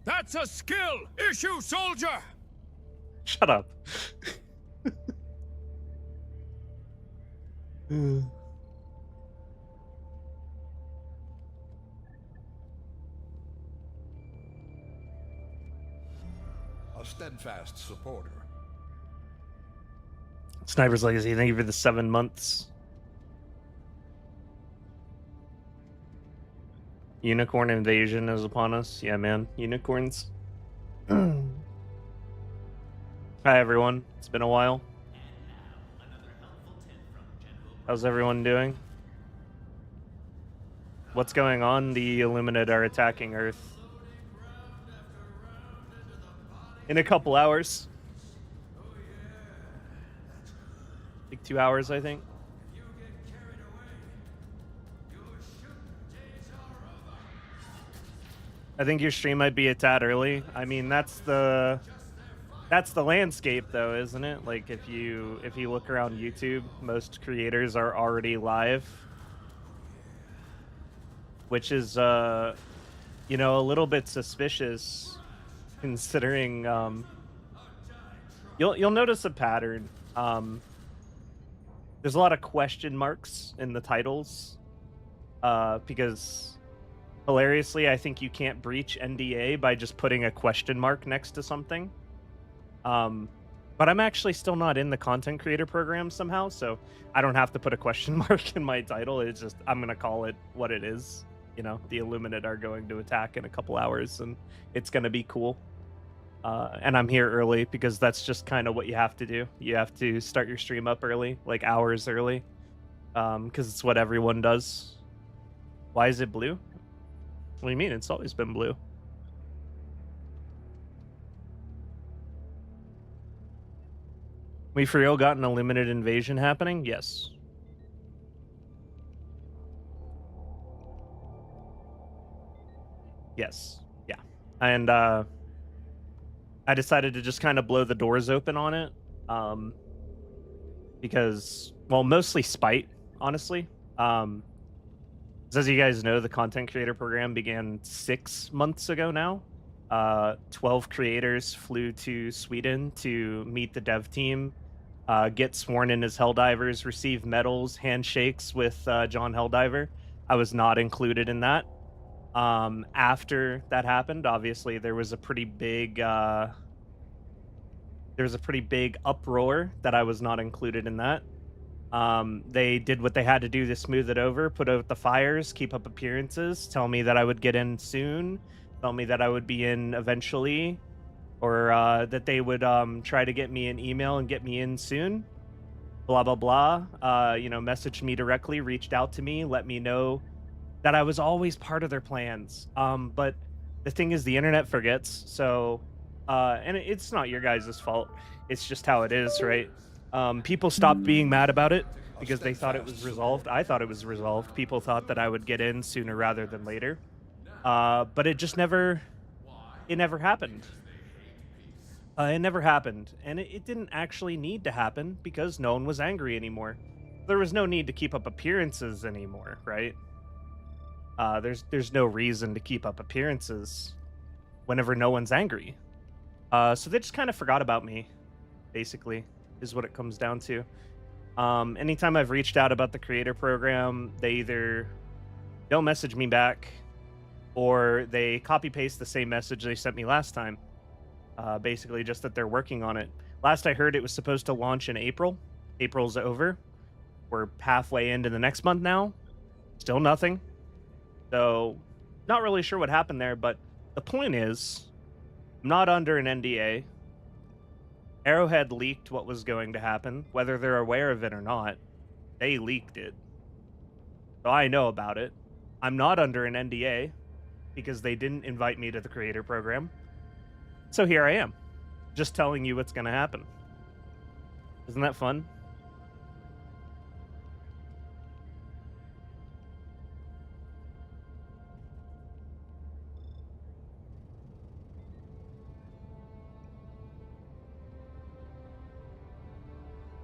That's a skill issue, soldier. Shut up. A steadfast supporter. Sniper's Legacy, thank you for the 7 months. Unicorn invasion is upon us. Yeah, man. Unicorns. Hi, everyone. It's been a while. How's everyone doing? What's going on? The Illuminate are attacking Earth. In a couple hours. Like 2 hours, I think. I think your stream might be a tad early. I mean, that's the landscape, though, isn't it? Like, if you look around YouTube, most creators are already live, which is you know, a little bit suspicious, considering you'll notice a pattern. There's a lot of question marks in the titles, because hilariously, I think you can't breach NDA by just putting a question mark next to something. But I'm actually still not in the content creator program somehow, so I don't have to put a question mark in my title. It's just, I'm going to call it what it is. You know, the Illuminate are going to attack in a couple hours, and it's going to be cool. And I'm here early because that's just kind of what you have to do. You have to start your stream up early, like hours early, because it's what everyone does. Why is it blue? What do you mean? It's always been blue. We for real got an Illuminate invasion happening? Yes. Yes. Yeah. And I decided to just kind of blow the doors open on it. Because, well, mostly spite, honestly. As you guys know, the content creator program began 6 months ago now. 12 creators flew to Sweden to meet the dev team, get sworn in as Helldivers, receive medals, handshakes with John Helldiver. I was not included in that. After that happened, obviously there was a pretty big uproar that I was not included in that. They did what they had to do to smooth it over, put out the fires, keep up appearances, tell me that I would get in soon, tell me that I would be in eventually, or that they would try to get me an email and get me in soon. Blah, blah, blah. You know, messaged me directly, reached out to me, let me know that I was always part of their plans. But the thing is, the internet forgets. So, and it's not your guys' fault. It's just how it is, right? People stopped being mad about it because they thought it was resolved. I thought it was resolved. People thought that I would get in sooner rather than later. But it just never happened. It never happened. And it didn't actually need to happen because no one was angry anymore. There was no need to keep up appearances anymore, right? There's no reason to keep up appearances whenever no one's angry. So they just kind of forgot about me, basically, is what it comes down to. Anytime I've reached out about the creator program, they either don't message me back or they copy paste the same message they sent me last time. Basically just that they're working on it. Last I heard, it was supposed to launch in April. April's over. We're halfway into the next month now. Still nothing. So, not really sure what happened there, but the point is, I'm not under an NDA. Arrowhead leaked what was going to happen, whether they're aware of it or not. They leaked it. So I know about it. I'm not under an NDA because they didn't invite me to the creator program. So here I am, just telling you what's going to happen. Isn't that fun?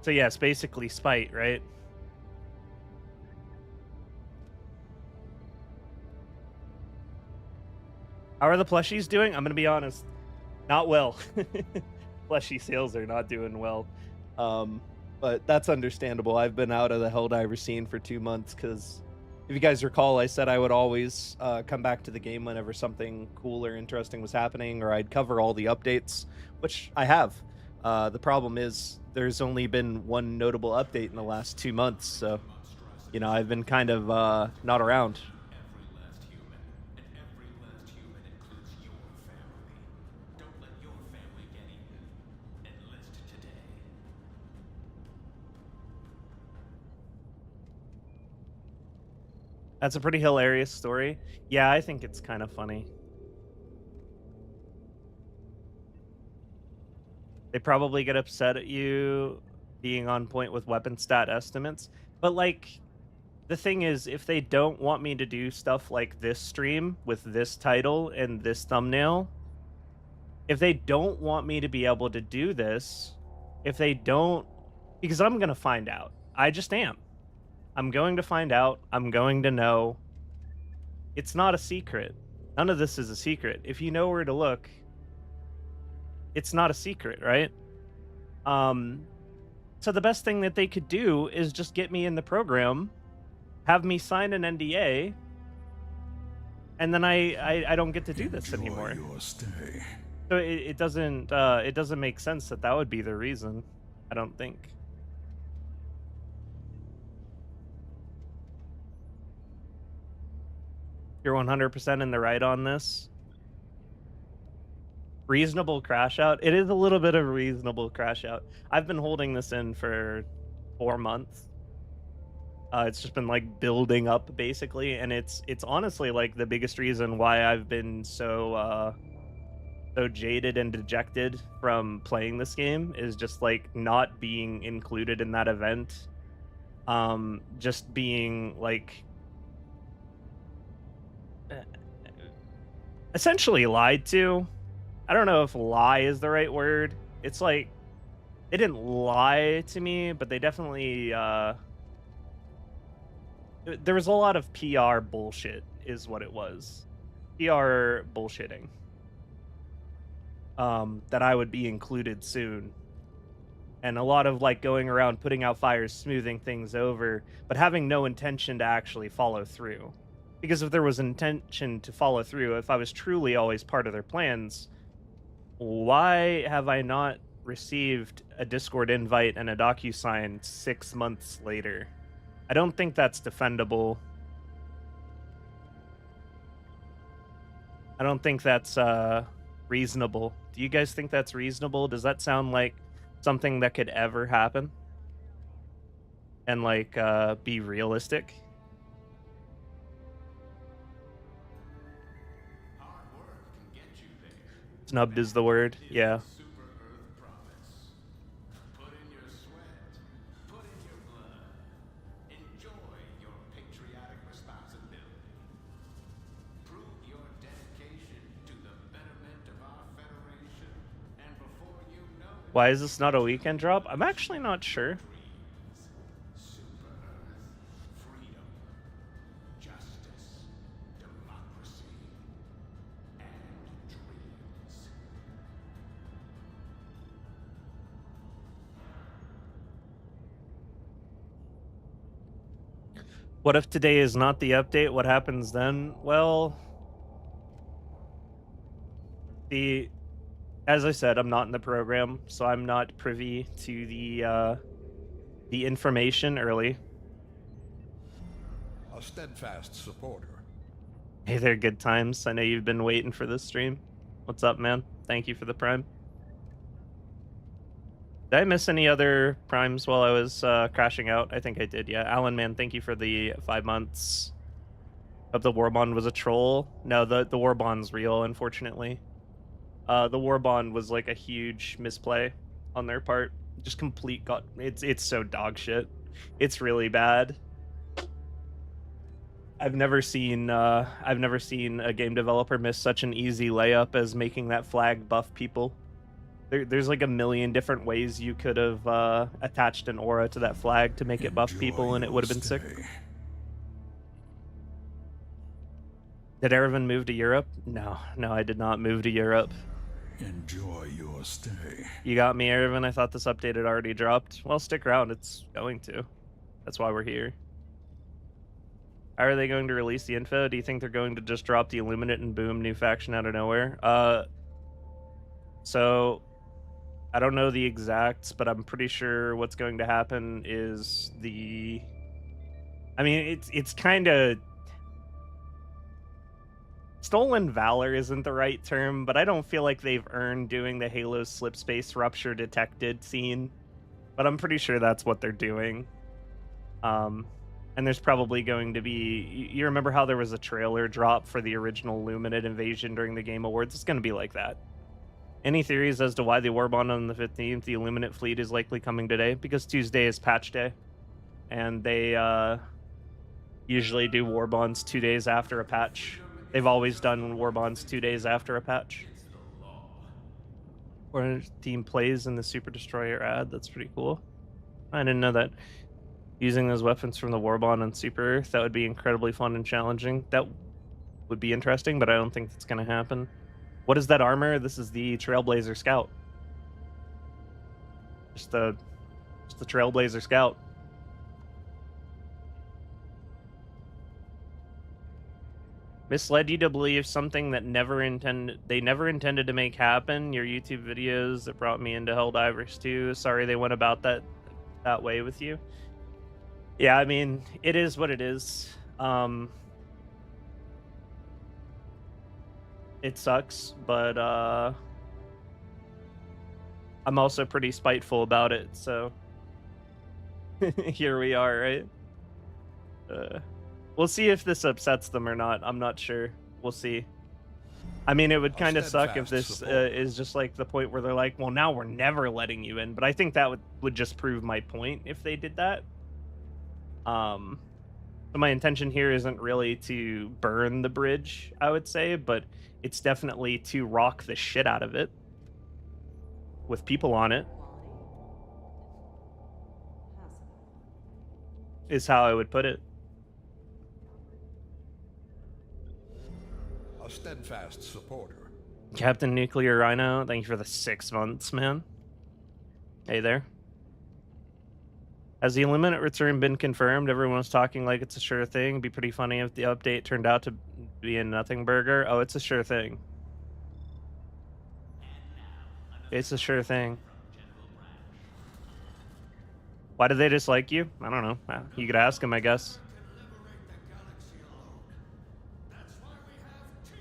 So yeah, it's basically spite, right? How are the plushies doing? I'm gonna be honest, not well. Plushie sales are not doing well. Um, but that's understandable. I've been out of the Helldiver scene for 2 months because if you guys recall, I said I would always come back to the game whenever something cool or interesting was happening, or I'd cover all the updates, which I have. The problem is there's only been one notable update in the last 2 months, so you know I've been kind of not around. That's a pretty hilarious story. Yeah, I think it's kind of funny. They probably get upset at you being on point with weapon stat estimates, but like the thing is, if they don't want me to do stuff like this stream with this title and this thumbnail, if they don't want me to be able to do this, if they don't, because I'm going to find out. I just am. I'm going to find out. I'm going to know. It's not a secret. None of this is a secret. If you know where to look, it's not a secret, right? So the best thing that they could do is just get me in the program, have me sign an NDA, and then I don't get to do this anymore. Your stay. So it doesn't make sense that would be the reason. I don't think. You're 100% in the right on this. Reasonable crash out. It is a little bit of a reasonable crash out. I've been holding this in for 4 months. It's just been like building up basically, and it's honestly like the biggest reason why I've been so jaded and dejected from playing this game is just like not being included in that event. Just being like essentially lied to. I don't know if lie is the right word. It's like they didn't lie to me, but they definitely there was a lot of PR bullshit is what it was. PR bullshitting. That I would be included soon. And a lot of like going around putting out fires, smoothing things over, but having no intention to actually follow through. Because if there was intention to follow through, if I was truly always part of their plans, why have I not received a Discord invite and a DocuSign 6 months later? I don't think that's defendable. I don't think that's reasonable. Do you guys think that's reasonable? Does that sound like something that could ever happen? And like be realistic? Snubbed is the word. Yeah. Why is this not a weekend drop? I'm actually not sure. What if today is not the update? What happens then? Well, as I said, I'm not in the program, so I'm not privy to the information early. A steadfast supporter. Hey there, good times. I know you've been waiting for this stream. What's up, man? Thank you for the prime. Did I miss any other primes while I was crashing out? I think I did, yeah. Alan, man, thank you for the 5 months. Of the war bond was a troll. No, the war bond's real, unfortunately. The war bond was like a huge misplay on their part. Just complete it's so dog shit. It's really bad. I've never seen a game developer miss such an easy layup as making that flag buff people. There's like a million different ways you could have attached an aura to that flag to make it buff people, and it would have been sick. Did Erevan move to Europe? No, I did not move to Europe. Enjoy your stay. You got me, Erevan. I thought this update had already dropped. Well, stick around. It's going to. That's why we're here. How are they going to release the info? Do you think they're going to just drop the Illuminate and boom, new faction out of nowhere? So I don't know the exacts, but I'm pretty sure what's going to happen is I mean, it's kind of stolen valor isn't the right term, but I don't feel like they've earned doing the Halo slip space rupture detected scene. But I'm pretty sure that's what they're doing. And there's probably going to be, you remember how there was a trailer drop for the original Illuminate invasion during the Game Awards? It's going to be like that. Any theories as to why they warbond on the 15th, the Illuminate fleet is likely coming today? Because Tuesday is patch day. And they usually do warbonds 2 days after a patch. They've always done warbonds 2 days after a patch. Or team plays in the Super Destroyer ad. That's pretty cool. I didn't know that. Using those weapons from the warbond on Super Earth, that would be incredibly fun and challenging. That would be interesting, but I don't think that's going to happen. What is that armor? This is the Trailblazer Scout. Just the Trailblazer Scout. Misled you to believe something that they never intended to make happen. Your YouTube videos that brought me into Helldivers 2. Sorry they went about that way with you. Yeah, I mean, it is what it is. It sucks, but I'm also pretty spiteful about it, so here we are, right? We'll see if this upsets them or not. I'm not sure. We'll see. I mean, it would kind of suck if this is just like the point where they're like, well, now we're never letting you in. But I think that would just prove my point if they did that. So my intention here isn't really to burn the bridge, I would say, but it's definitely to rock the shit out of it with people on it. Is how I would put it. A steadfast supporter. Captain Nuclear Rhino, thank you for the 6 months, man. Hey there. Has the Illuminate return been confirmed? Everyone's talking like it's a sure thing. It'd be pretty funny if the update turned out to be a nothing burger. Oh, it's a sure thing. It's a sure thing. Why did they dislike you? I don't know. You could ask them, I guess.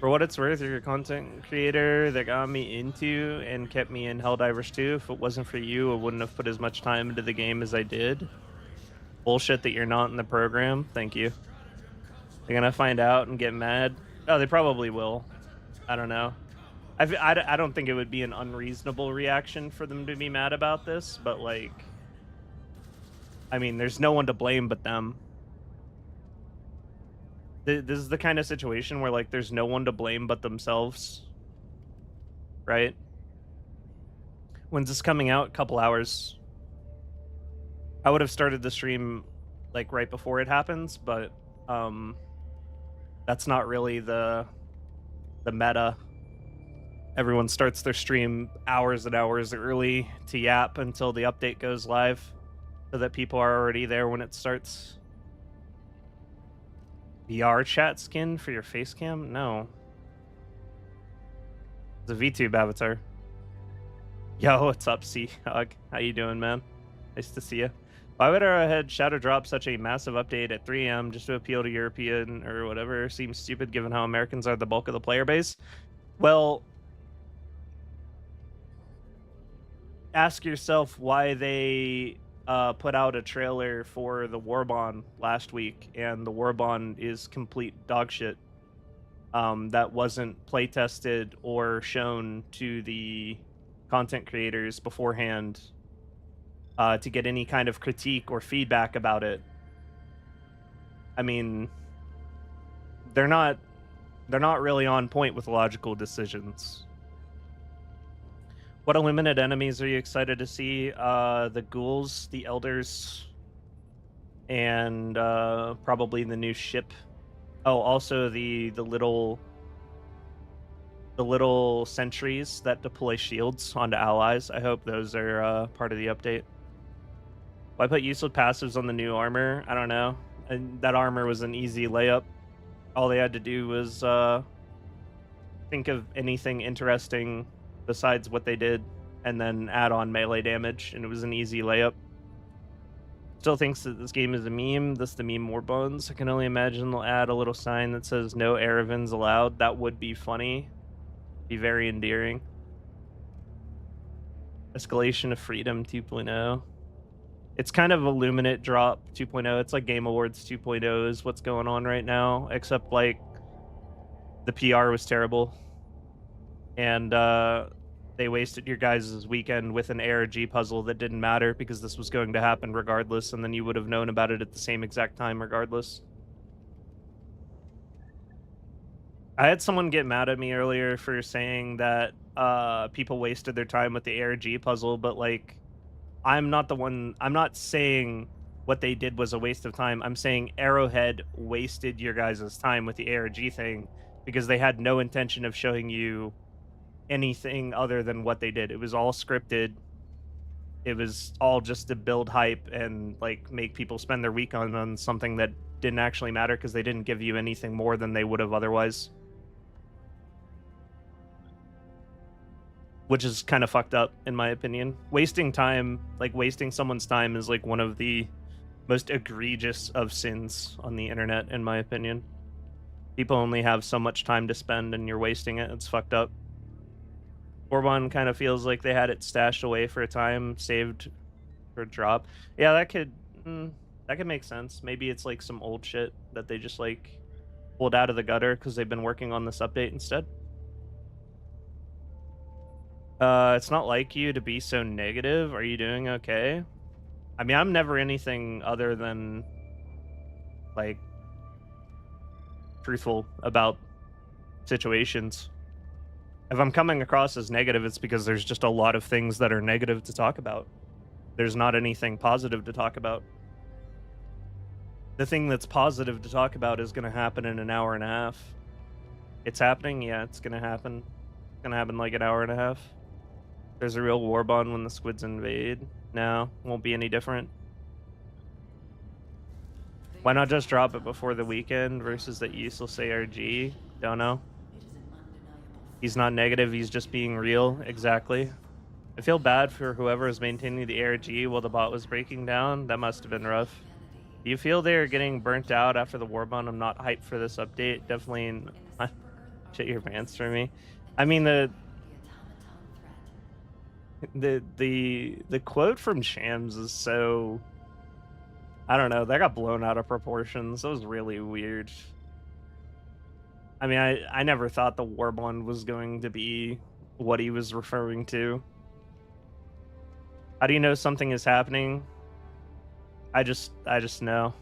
For what it's worth, you're a content creator that got me into and kept me in Helldivers 2. If it wasn't for you, I wouldn't have put as much time into the game as I did. Bullshit that you're not in the program. Thank you. They're gonna find out and get mad. Oh, they probably will. I don't know. I don't think it would be an unreasonable reaction for them to be mad about this, but like, I mean, there's no one to blame but them. This is the kind of situation where, like, there's no one to blame but themselves. Right? When's this coming out? A couple hours. I would have started the stream, like, right before it happens, but, that's not really the meta. Everyone starts their stream hours and hours early to yap until the update goes live, so that people are already there when it starts. VR chat skin for your face cam? No. It's a VTube avatar. Yo, what's up, C-Hog? How you doing, man? Nice to see you. Why would Arrowhead Shadow drop such a massive update at 3 a.m. just to appeal to European or whatever? Seems stupid given how Americans are the bulk of the player base. Well, ask yourself why they put out a trailer for the Warbond last week, and the Warbond is complete dog shit. That wasn't play tested or shown to the content creators beforehand to get any kind of critique or feedback about it. I mean, they're not really on point with logical decisions. What Illuminate enemies are you excited to see? The ghouls, the elders, and probably the new ship Oh, also the little sentries that deploy shields onto allies. I hope those are part of the update. Why put useless passives on the new armor? I don't know. And that armor was an easy layup. All they had to do was think of anything interesting besides what they did, and then add on melee damage, and it was an easy layup. Still thinks that this game is a meme. This the meme war bones. I can only imagine they'll add a little sign that says no Eravins allowed. That would be funny. Be very endearing. Escalation of Freedom 2.0. It's kind of Illuminate drop 2.0. It's like Game Awards 2.0 is what's going on right now, except like the PR was terrible. And they wasted your guys' weekend with an ARG puzzle that didn't matter because this was going to happen regardless, and then you would have known about it at the same exact time regardless. I had someone get mad at me earlier for saying that people wasted their time with the ARG puzzle, but like I'm not saying what they did was a waste of time. I'm saying Arrowhead wasted your guys' time with the ARG thing because they had no intention of showing you anything other than what they did. It was all scripted. It was all just to build hype and like make people spend their week on something that didn't actually matter because they didn't give you anything more than they would have otherwise. Which is kind of fucked up in my opinion. Wasting time, like wasting someone's time is like one of the most egregious of sins on the internet in my opinion. People only have so much time to spend and you're wasting it. It's fucked up. Orban kind of feels like they had it stashed away for a time, saved for a drop. Yeah, that could make sense. Maybe it's like some old shit that they just like pulled out of the gutter because they've been working on this update instead. It's not like you to be so negative. Are you doing okay? I mean, I'm never anything other than like truthful about situations. If I'm coming across as negative, it's because there's just a lot of things that are negative to talk about. There's not anything positive to talk about. The thing that's positive to talk about is going to happen in an hour and a half. It's happening? Yeah, it's going to happen. It's going to happen like an hour and a half. There's a real war bond when the squids invade. No, won't be any different. Why not just drop it before the weekend versus that useless ARG? Don't know. He's not negative, he's just being real. Exactly. I feel bad for whoever is maintaining the ARG while the bot was breaking down. That must have been rough. Do you feel they're getting burnt out after the warbond? I'm not hyped for this update. Definitely shit your pants for me. I mean, the quote from Shams is so, I don't know, that got blown out of proportions. That was really weird. I mean, I never thought the warbond was going to be what he was referring to. How do you know something is happening? I just know.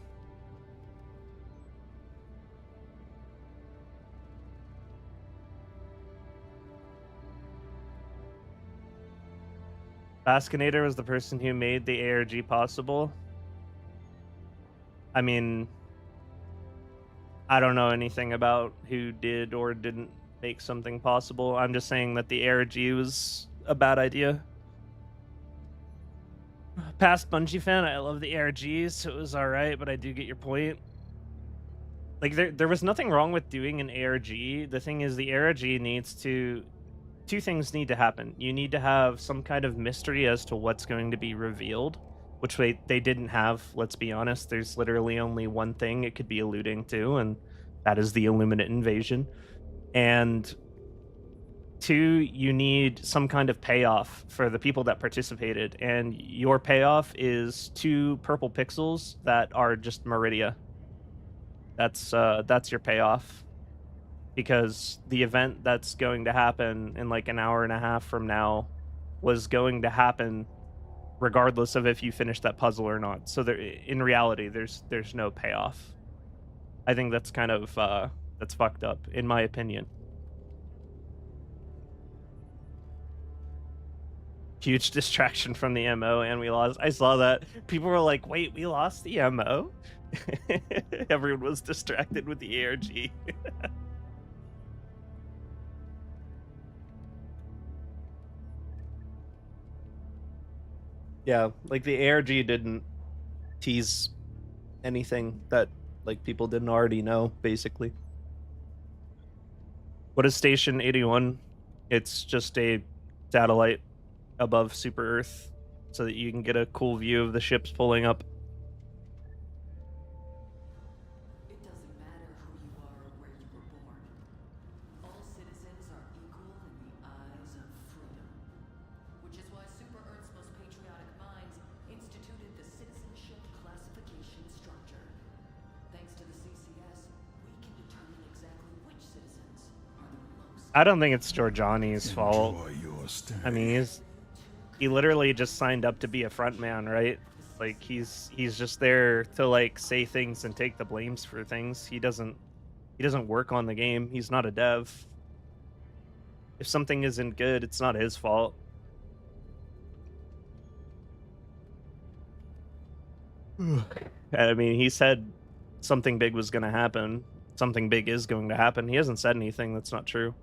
Baskinator was the person who made the ARG possible. I mean, I don't know anything about who did or didn't make something possible. I'm just saying that the ARG was a bad idea. Past Bungie fan, I love the ARGs, so it was alright, but I do get your point. Like, there was nothing wrong with doing an ARG. The thing is, the ARG needs to... Two things need to happen. You need to have some kind of mystery as to what's going to be revealed, which they didn't have, let's be honest. There's literally only one thing it could be alluding to, and that is the Illuminate invasion. And two, you need some kind of payoff for the people that participated, and your payoff is 2 purple pixels that are just Meridia. That's your payoff. Because the event that's going to happen in like an hour and a half from now was going to happen regardless of if you finish that puzzle or not. So there, in reality, there's no payoff. I think that's kind of that's fucked up, in my opinion. Huge distraction from the MO, and we lost. I saw that people were like, "Wait, we lost the MO." Everyone was distracted with the ARG. Yeah, like the ARG didn't tease anything that like people didn't already know, basically. What is Station 81? It's just a satellite above Super Earth so that you can get a cool view of the ships pulling up. It doesn't matter who you are or where you were born. All citizens are equal in the eyes of freedom. Which is why Super Earth's most patriotic minds instituted the citizenship classification structure. Thanks to the CCS, we can determine exactly which citizens are the most. I don't think it's Giorgiani's fault. Enjoy your stay. I mean, he literally just signed up to be a front man, right? Like he's just there to like say things and take the blames for things. He doesn't work on the game. He's not a dev. If something isn't good, it's not his fault. I mean, he said something big was going to happen. Something big is going to happen. He hasn't said anything that's not true.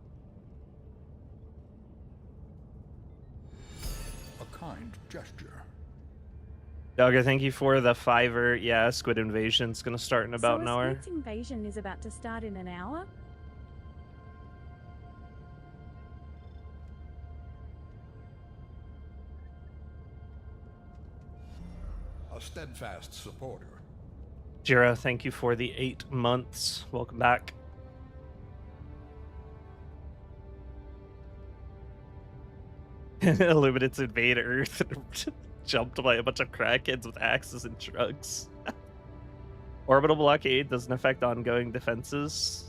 A kind gesture. Dogger, thank you for the $5. Yeah, Squid Invasion's going to start in about an hour. Squid's Invasion is about to start in an hour? A steadfast supporter. Jira, thank you for the 8 months. Welcome back. Illuminate's invade Earth and jumped by a bunch of crackheads with axes and drugs. Orbital blockade doesn't affect ongoing defenses.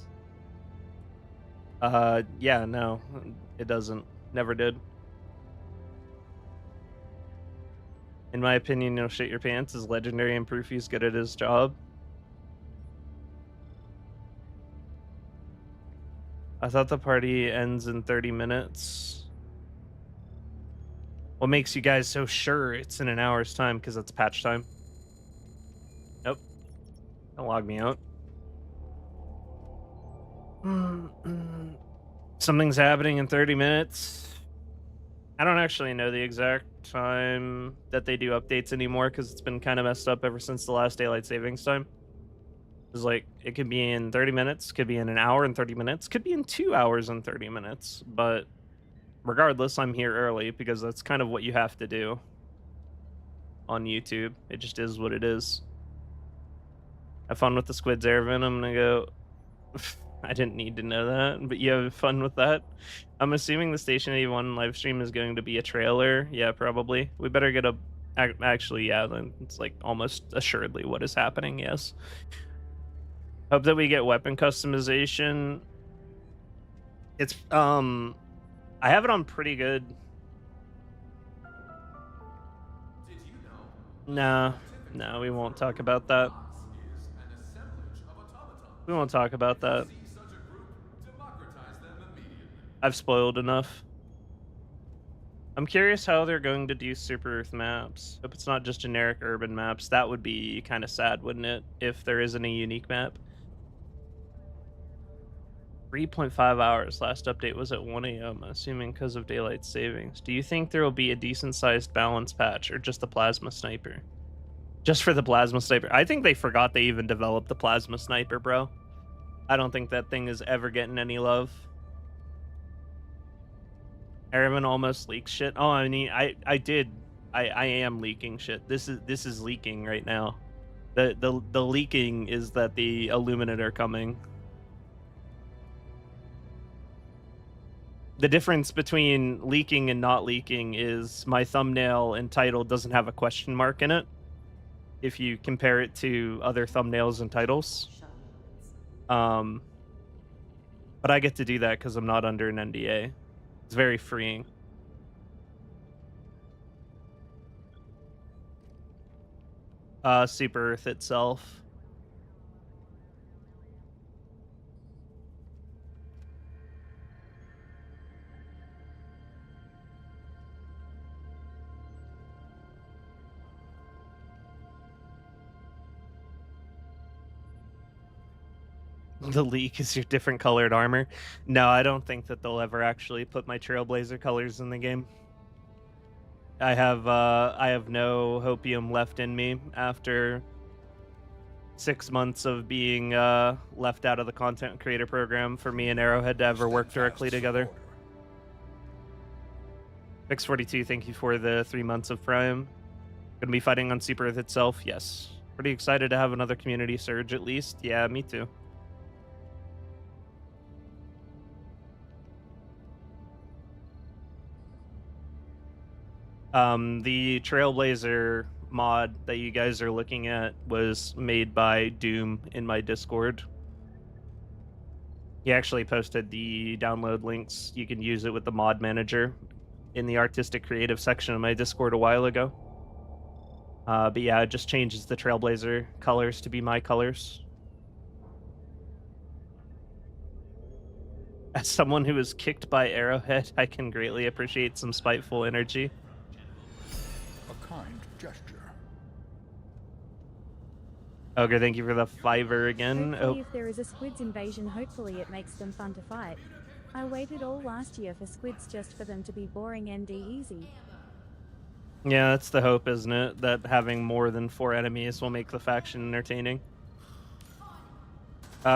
Yeah, no, it doesn't. Never did. In my opinion, no shit your pants is legendary and proof he's good at his job. I thought the party ends in 30 minutes. What makes you guys so sure it's in an hour's time? Because it's patch time. Nope. Don't log me out. Something's happening in 30 minutes. I don't actually know the exact time that they do updates anymore because it's been kind of messed up ever since the last daylight savings time. It's like it could be in 30 minutes, could be in an hour and 30 minutes, could be in 2 hours and 30 minutes. But regardless, I'm here early because that's kind of what you have to do on YouTube. It just is what it is. Have fun with the Squid's air venom. I'm gonna go. I didn't need to know that, but you have fun with that. I'm assuming the Station 81 live stream is going to be a trailer. Yeah, probably. We better get a. Actually, yeah, then it's like almost assuredly what is happening. Yes. Hope that we get weapon customization. It's I have it on pretty good. Did you know? No, we won't talk about that. Is an assemblage of automatons. We won't talk about that. See such a group, democratize them immediately. I've spoiled enough. I'm curious how they're going to do Super Earth maps. Hope it's not just generic urban maps. That would be kind of sad, wouldn't it? If there isn't a unique map. 3.5 hours. Last update was at 1 a.m., assuming because of daylight savings. Do you think there will be a decent-sized balance patch or just a plasma sniper? Just for the plasma sniper. I think they forgot they even developed the plasma sniper, bro. I don't think that thing is ever getting any love. Erwin almost leaked shit. Oh, I mean, I did. I am leaking shit. This is leaking right now. The leaking is that the Illuminate are coming. The difference between leaking and not leaking is my thumbnail and title doesn't have a question mark in it. If you compare it to other thumbnails and titles. But I get to do that because I'm not under an NDA. It's very freeing. Super Earth itself. The leak is your different colored armor. No, I don't think that they'll ever actually put my Trailblazer colors in the game. I have no hopium left in me after 6 months of being left out of the content creator program for me and Arrowhead to ever work directly Steadfast together. supporter. X42, thank you for the 3 months of Prime. Gonna be fighting on Super Earth itself? Yes. Pretty excited to have another community surge at least. Yeah, me too. The Trailblazer mod that you guys are looking at was made by Doom in my Discord. He actually posted the download links. You can use it with the mod manager in the artistic creative section of my Discord a while ago. But yeah, it just changes the Trailblazer colors to be my colors. As someone who was kicked by Arrowhead, I can greatly appreciate some spiteful energy. A kind gesture. Ogre, thank you for the $5 again. Hopefully if there is a squids invasion, hopefully it makes them fun to fight. I waited all last year for squids just for them to be boring and easy. Yeah, that's the hope, isn't it? That having more than 4 enemies will make the faction entertaining.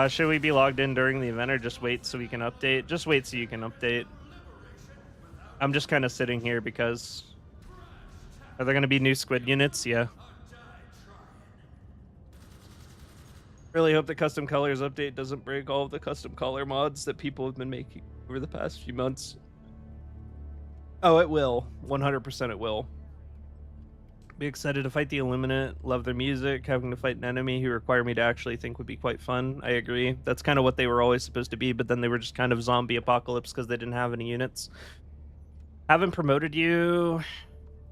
Should we be logged in during the event or just wait so we can update? Just wait so you can update. I'm just kind of sitting here because... Are there going to be new squid units? Yeah. Really hope the custom colors update doesn't break all of the custom color mods that people have been making over the past few months. Oh, it will. 100% it will. Be excited to fight the Illuminate. Love their music. Having to fight an enemy who require me to actually think would be quite fun. I agree. That's kind of what they were always supposed to be, but then they were just kind of zombie apocalypse because they didn't have any units. Haven't promoted you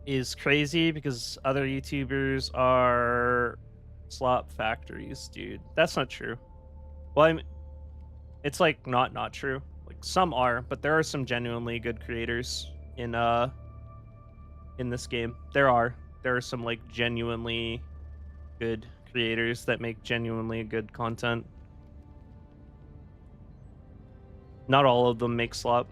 is crazy because other YouTubers are slop factories, dude. That's not true. Well, it's like not true. Like some are, but there are some genuinely good creators in this game. There are some like genuinely good creators that make genuinely good content. Not all of them make slop.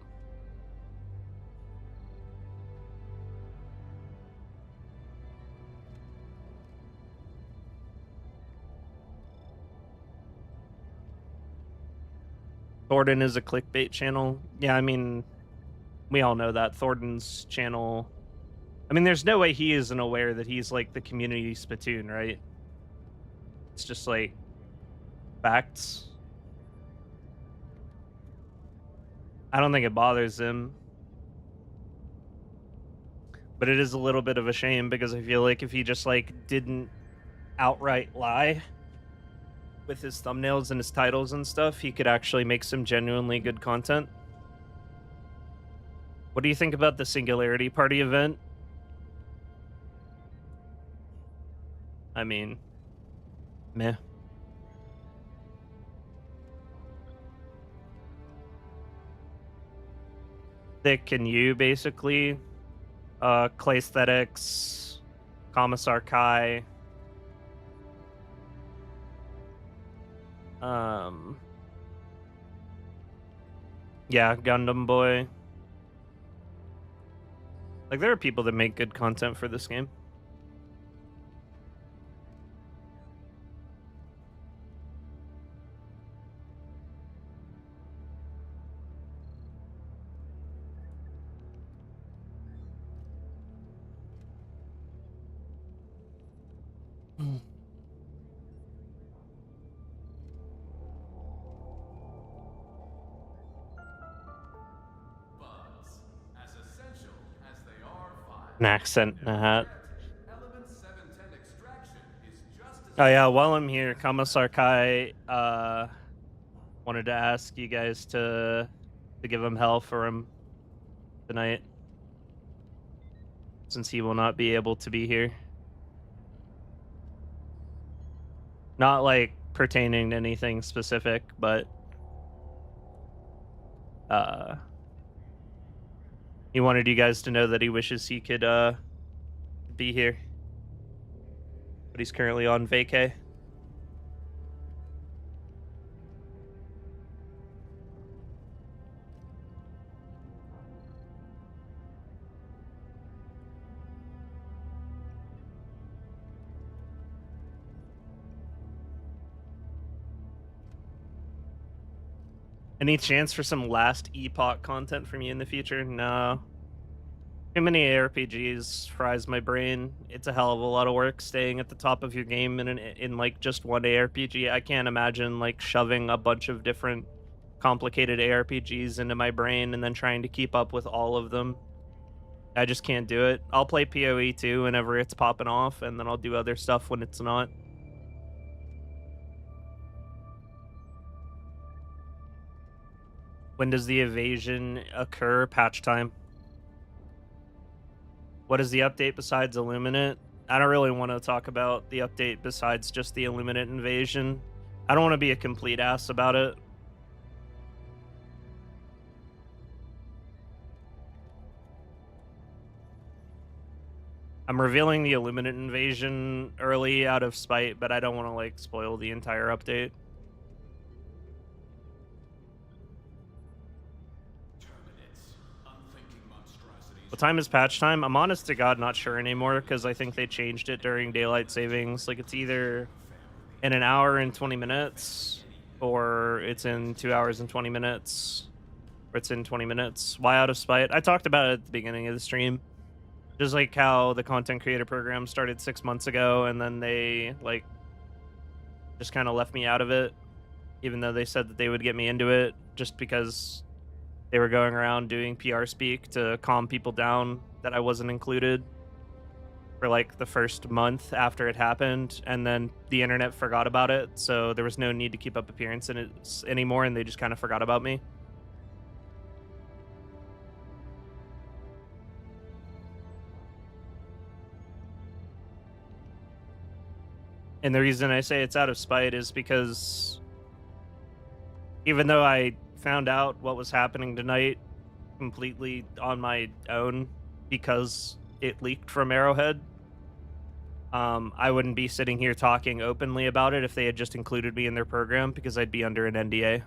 Thornton is a clickbait channel. Yeah, I mean, we all know that. Thornton's channel... I mean, there's no way he isn't aware that he's, like, the community spittoon, right? It's just, like, facts. I don't think it bothers him. But it is a little bit of a shame, because I feel like if he just, like, didn't outright lie with his thumbnails and his titles and stuff, he could actually make some genuinely good content. What do you think about the Singularity Party event? I mean, meh. Thick and you, basically. Clay Aesthetics, Commissar Kai. Yeah, Gundam Boy. Like, there are people that make good content for this game. Bugs, as essential as they are fire. An accent and a hat. Element 710 extraction is just as Oh yeah, while I'm here, Commissar Kai wanted to ask you guys to give him hell for him tonight, since he will not be able to be here. Not like pertaining to anything specific, but he wanted you guys to know that he wishes he could be here, but he's currently on vacay. Any chance for some last epoch content from you in the future? No. Too many ARPGs fries my brain. It's a hell of a lot of work staying at the top of your game in like just one ARPG. I can't imagine like shoving a bunch of different complicated ARPGs into my brain and then trying to keep up with all of them. I just can't do it. I'll play PoE too whenever it's popping off, and then I'll do other stuff when it's not. When does the evasion occur? Patch time. What is the update besides Illuminate? I don't really want to talk about the update besides just the Illuminate invasion. I don't want to be a complete ass about it. I'm revealing the Illuminate invasion early out of spite, but I don't want to like spoil the entire update. What time is patch time? I'm honest to God not sure anymore because I think they changed it during daylight savings. Like it's either in an hour and 20 minutes or it's in 2 hours and 20 minutes or it's in 20 minutes. Why out of spite? I talked about it at the beginning of the stream. Just like how the content creator program started 6 months ago and then they like just kind of left me out of it, even though they said that they would get me into it just because they were going around doing PR speak to calm people down that I wasn't included for like the first month after it happened, and then the internet forgot about it, so there was no need to keep up appearances anymore, and they just kind of forgot about me. And the reason I say it's out of spite is because even though I found out what was happening tonight completely on my own because it leaked from Arrowhead, I wouldn't be sitting here talking openly about it if they had just included me in their program because I'd be under an NDA.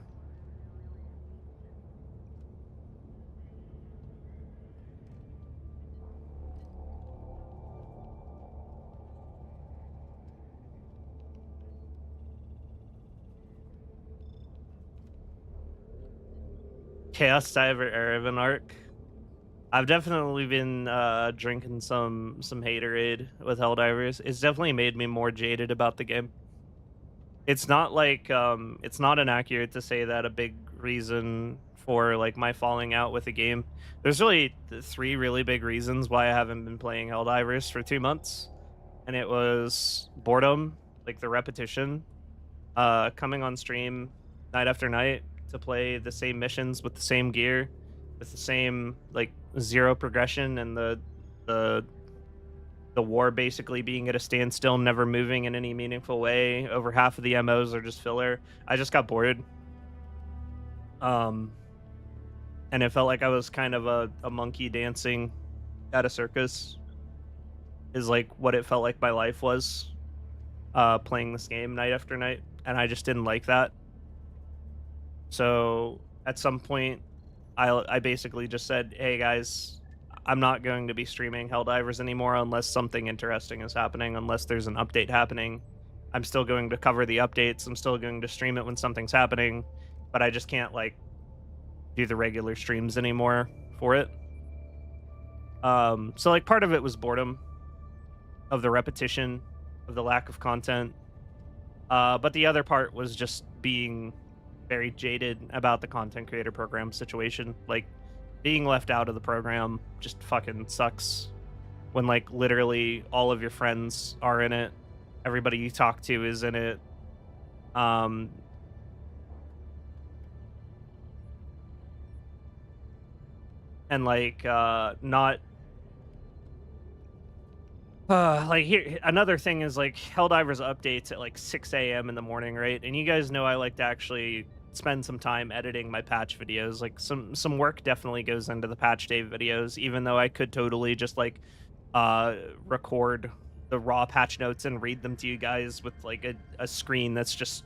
Chaos Diver Erevan arc. I've definitely been drinking some Haterade with Helldivers. It's definitely made me more jaded about the game. It's not like it's not inaccurate to say that a big reason for like my falling out with the game. There's really 3 really big reasons why I haven't been playing Helldivers for 2 months, and it was boredom, like the repetition, coming on stream night after night to play the same missions with the same gear, with the same like 0 progression, and the war basically being at a standstill, never moving in any meaningful way. Over half of the MOs are just filler. I just got bored. And it felt like I was kind of a monkey dancing at a circus, is like what it felt like my life was, playing this game night after night, and I just didn't like that. So at some point, I basically just said, hey guys, I'm not going to be streaming Helldivers anymore unless something interesting is happening, unless there's an update happening. I'm still going to cover the updates, I'm still going to stream it when something's happening, but I just can't like do the regular streams anymore for it. So like part of it was boredom of the repetition, of the lack of content. But the other part was just being very jaded about the content creator program situation. Like being left out of the program just fucking sucks when like literally all of your friends are in it, everybody you talk to is in it. And like not like here another thing is like Helldivers updates at like 6 a.m. in the morning, right? And you guys know I like to actually spend some time editing my patch videos. Like some work definitely goes into the patch day videos, even though I could totally just like record the raw patch notes and read them to you guys with like a screen that's just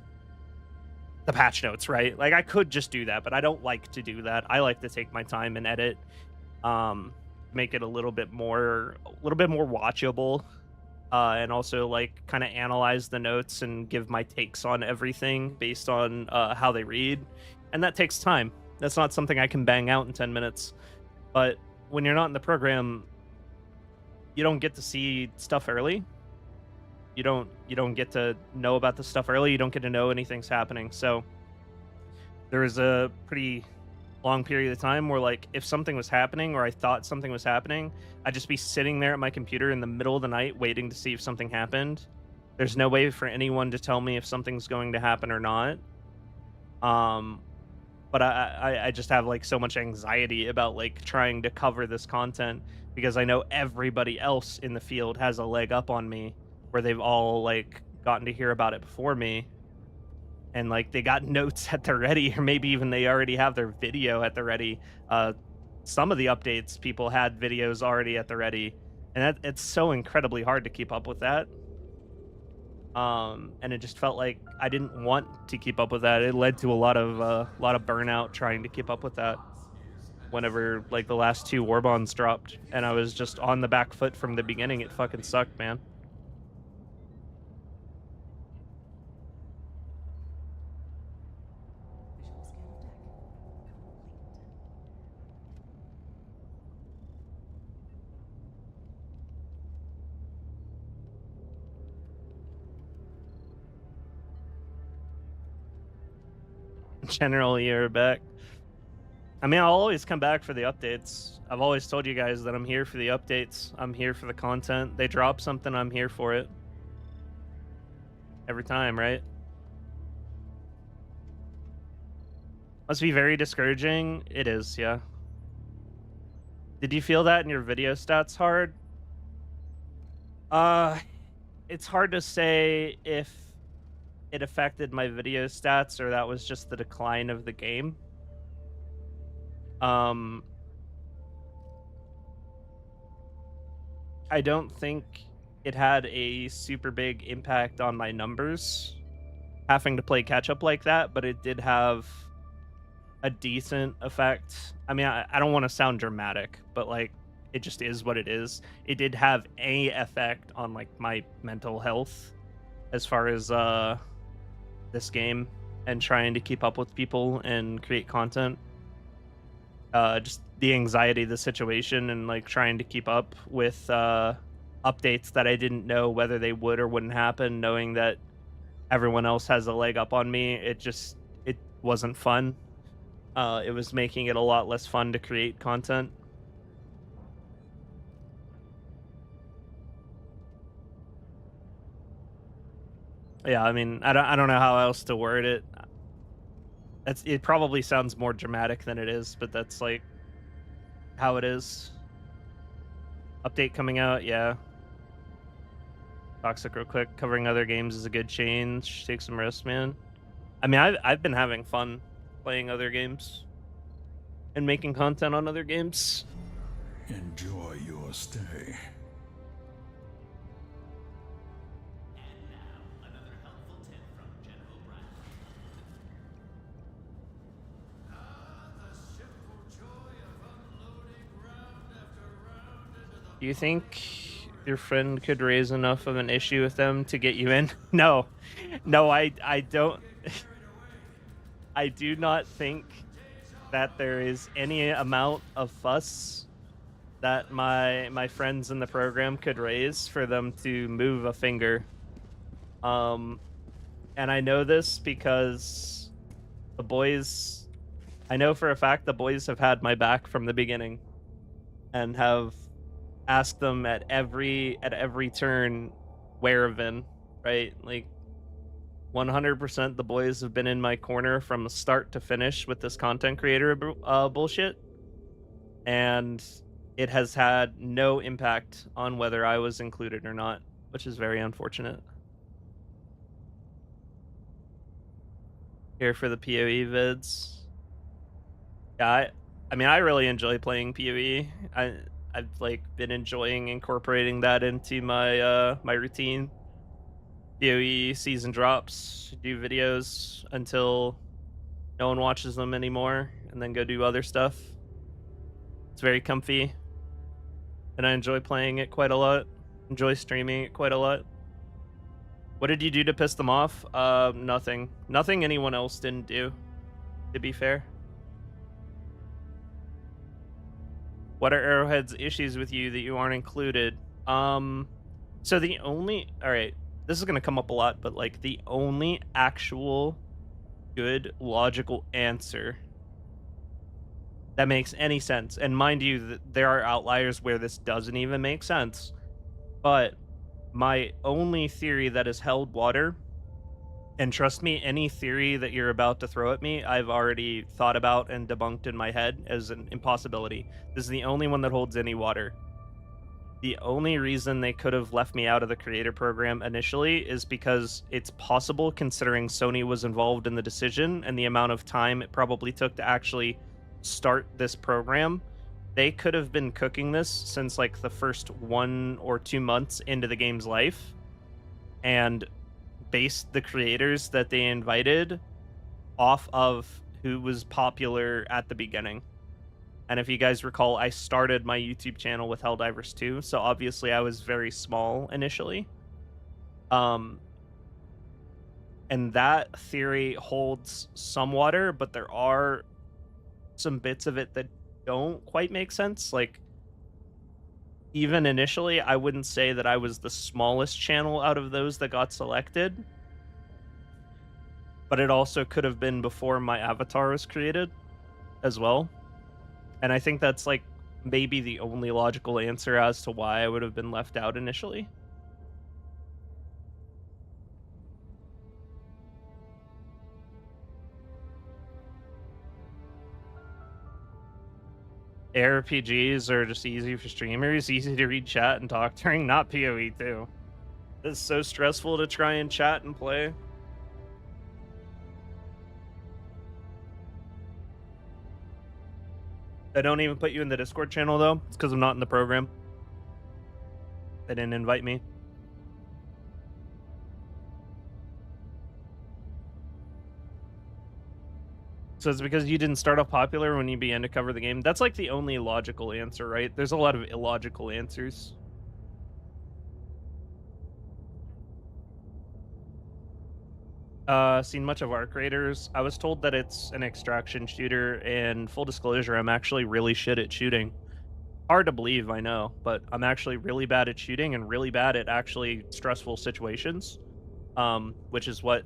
the patch notes, right? Like I could just do that, but I don't like to do that. I like to take my time and edit, make it a little bit more watchable, and also like kind of analyze the notes and give my takes on everything based on how they read. and that takes time. That's not something I can bang out in 10 minutes. But when you're not in the program, you don't get to see stuff early. You don't get to know about the stuff early. You don't get to know anything's happening. So there was a pretty long period of time where, like, if something was happening or I thought something was happening, I'd just be sitting there at my computer in the middle of the night waiting to see if something happened. There's no way for anyone to tell me if something's going to happen or not. But I just have like so much anxiety about like trying to cover this content because I know everybody else in the field has a leg up on me where they've all like gotten to hear about it before me. And like they got notes at the ready, or maybe even they already have their video at the ready. Some of the updates people had videos already at the ready, and it's so incredibly hard to keep up with that. And it just felt like I didn't want to keep up with that. It led to a lot of burnout trying to keep up with that. Whenever like the last 2 war bonds dropped, and I was just on the back foot from the beginning, it fucking sucked, man. Visual scan of deck. General, you're back. I mean, I'll always come back for the updates. I've always told you guys that I'm here for the updates. I'm here for the content. They drop something, I'm here for it. Every time, right? Must be very discouraging. It is, yeah. Did you feel that in your video stats hard? It's hard to say if it affected my video stats or that was just the decline of the game. I don't think it had a super big impact on my numbers having to play catch up like that, but it did have a decent effect. I mean, I don't want to sound dramatic, but like it just is what it is. It did have a effect on like my mental health as far as this game and trying to keep up with people and create content. Just the anxiety of the situation and like trying to keep up with updates that I didn't know whether they would or wouldn't happen, knowing that everyone else has a leg up on me. It wasn't fun. It was making it a lot less fun to create content. Yeah, I mean, I don't know how else to word it. It probably sounds more dramatic than it is, but that's like how it is. Update coming out, yeah. Toxic real quick. Covering other games is a good change. Take some rest, man. I mean, I've been having fun playing other games and making content on other games. Enjoy your stay. And now, another helpful tip from General Brown. The simple joy of unloading round after round into the... Do you think your friend could raise enough of an issue with them to get you in? No, I don't. I do not think that there is any amount of fuss that my friends in the program could raise for them to move a finger. And I know this because the boys, I know for a fact the boys have had my back from the beginning and have asked them at every turn where I've been, right? Like 100% the boys have been in my corner from start to finish with this content creator bullshit, and it has had no impact on whether I was included or not, which is very unfortunate. Here for the PoE vids. Yeah, I mean, I really enjoy playing PoE. I've like been enjoying incorporating that into my my routine. PoE season drops, do videos until no one watches them anymore, and then go do other stuff. It's very comfy, and I enjoy playing it quite a lot. Enjoy streaming it quite a lot. What did you do to piss them off? Nothing. Nothing anyone else didn't do. to be fair. What are Arrowhead's issues with you that you aren't included? So the only, all right, this is gonna come up a lot, but like the only actual good logical answer that makes any sense, and mind you, there are outliers where this doesn't even make sense, but my only theory that has held water, and trust me, any theory that you're about to throw at me, I've already thought about and debunked in my head as an impossibility. This is the only one that holds any water. The only reason they could have left me out of the creator program initially is because it's possible, considering Sony was involved in the decision and the amount of time it probably took to actually start this program, they could have been cooking this since like the first 1 or 2 months into the game's life and based the creators that they invited off of who was popular at the beginning. And if you guys recall, I started my YouTube channel with Helldivers 2, so obviously I was very small initially. And that theory holds some water, but there are some bits of it that don't quite make sense. Like, even initially, I wouldn't say that I was the smallest channel out of those that got selected. But it also could have been before my avatar was created as well. And I think that's like maybe the only logical answer as to why I would have been left out initially. ARPGs are just easy for streamers, easy to read chat and talk during, not PoE too. It's so stressful to try and chat and play. I don't even put you in the Discord channel though. It's because I'm not in the program. They didn't invite me. So it's because you didn't start off popular when you began to cover the game. That's like the only logical answer, right? There's a lot of illogical answers. Seen much of Arc Raiders. I was told that it's an extraction shooter, and full disclosure, I'm actually really shit at shooting. Hard to believe, I know, but I'm actually really bad at shooting and really bad at actually stressful situations, which is what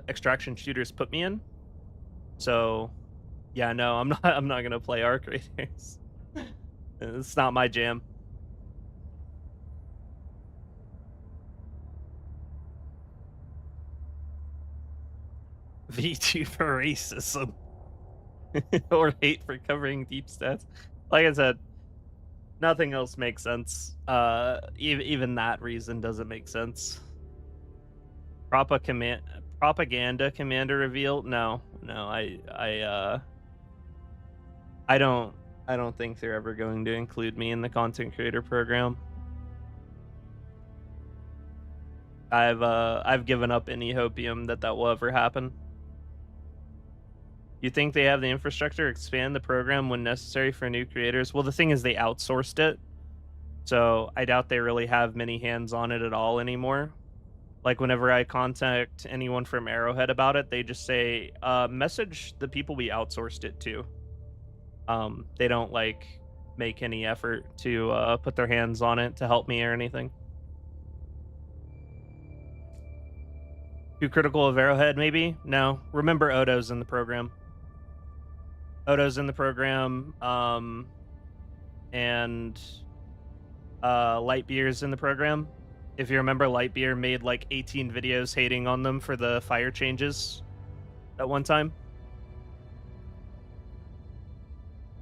extraction shooters put me in. So, yeah, no, I'm not gonna play Arc Raiders. It's not my jam. V2 for racism. Or hate for covering deep stats. Like I said, nothing else makes sense. Even that reason doesn't make sense. Propaganda commander reveal? No, I don't think they're ever going to include me in the content creator program. I've given up any hopium that will ever happen. You think they have the infrastructure to expand the program when necessary for new creators? Well, the thing is they outsourced it, so I doubt they really have many hands on it at all anymore. Like, whenever I contact anyone from Arrowhead about it, they just say, message the people we outsourced it to. They don't, like, make any effort to put their hands on it to help me or anything. Too critical of Arrowhead, maybe? No. Remember, Odo's in the program. Odo's in the program, and Lightbeer's in the program. If you remember, Lightbeer made like 18 videos hating on them for the fire changes at one time.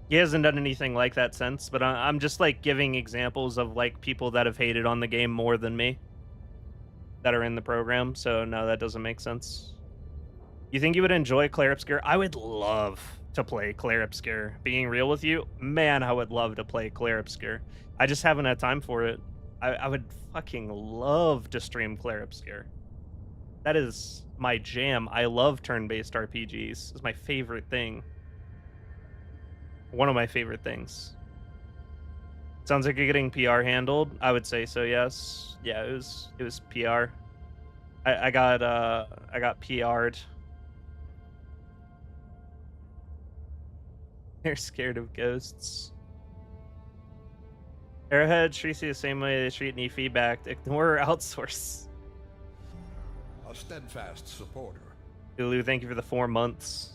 He hasn't done anything like that since, but I'm just like giving examples of like people that have hated on the game more than me that are in the program, so no, that doesn't make sense. You think you would enjoy Claire Obscure? I would love to play Claire Obscure. Being real with you, man, I would love to play Claire Obscure. I just haven't had time for it. I would fucking love to stream Claire Obscure. That is my jam. I love turn-based RPGs. It's my favorite thing. One of my favorite things. Sounds like you're getting PR handled. I would say so, yes. Yeah, it was PR. I got PR'd. They're scared of ghosts. Arrowhead treats you the same way they treat any feedback. Ignore or outsource. A steadfast supporter. Hulu, thank you for the 4 months.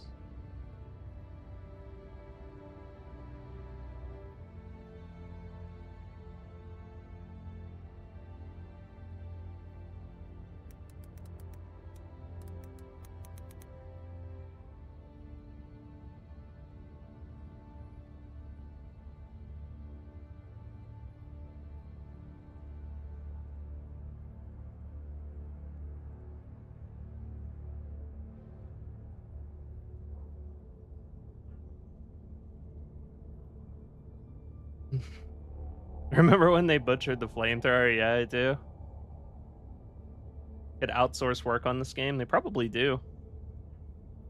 Remember when they butchered the flamethrower? Yeah, I do. Could outsource work on this game? They probably do.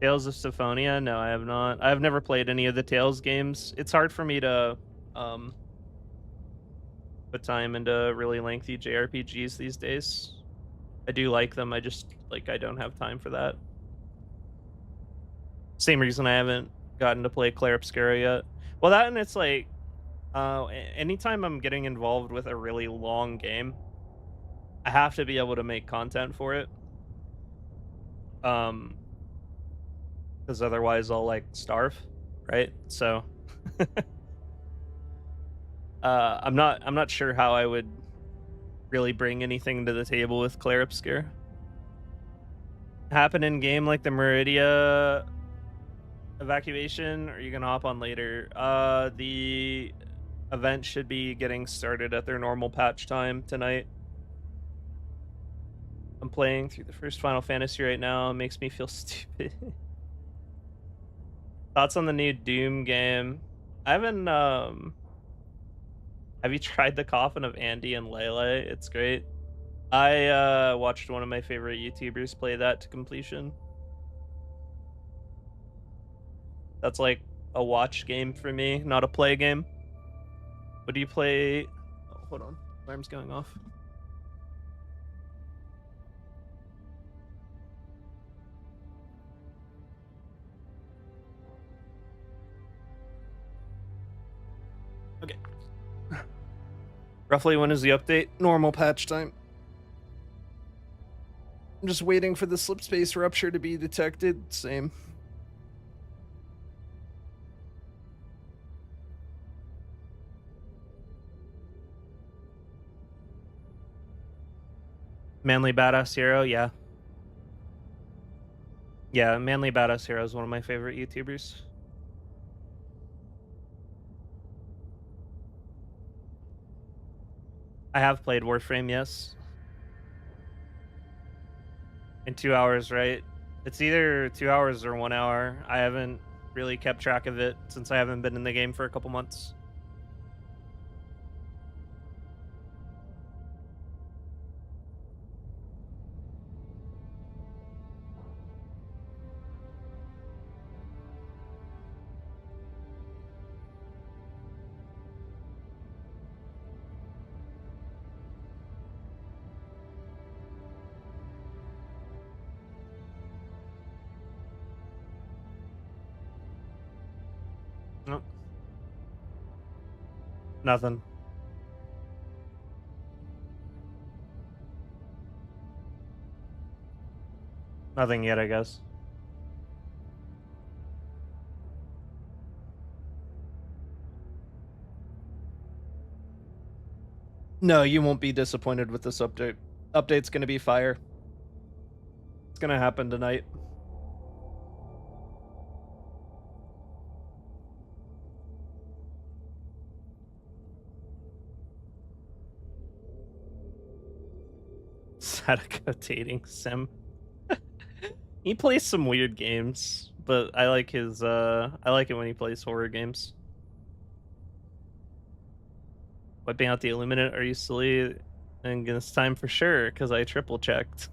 Tales of Symphonia? No, I have not. I've never played any of the Tales games. It's hard for me to put time into really lengthy JRPGs these days. I do like them. I just I don't have time for that. Same reason I haven't gotten to play Clair Obscura yet. Well, that and it's like anytime I'm getting involved with a really long game, I have to be able to make content for it. Because otherwise I'll starve, right? So I'm not sure how I would really bring anything to the table with Clair Obscura. Happen in game like the Meridia evacuation, or are you gonna hop on later? The event should be getting started at their normal patch time tonight. I'm playing through the first Final Fantasy right now. It makes me feel stupid. Thoughts on the new Doom game? I haven't have you tried the Coffin of Andy and Lele? It's great. I watched one of my favorite YouTubers play that to completion. That's like a watch game for me, not a play game. What do you play? Oh, hold on. Alarm's going off. Okay. Roughly when is the update? Normal patch time. I'm just waiting for the slip space rupture to be detected. Same. Manly Badass Hero, yeah. Yeah, Manly Badass Hero is one of my favorite YouTubers. I have played Warframe, yes. In 2 hours, right? It's either 2 hours or 1 hour. I haven't really kept track of it since I haven't been in the game for a couple months. Nope. Nothing. Nothing yet, I guess. No, you won't be disappointed with this update. Update's gonna be fire. It's gonna happen tonight. Sadako dating sim. He plays some weird games, but I like his I like it when he plays horror games. Wiping out the Illuminate, are you silly? And it's time for sure, because I triple checked.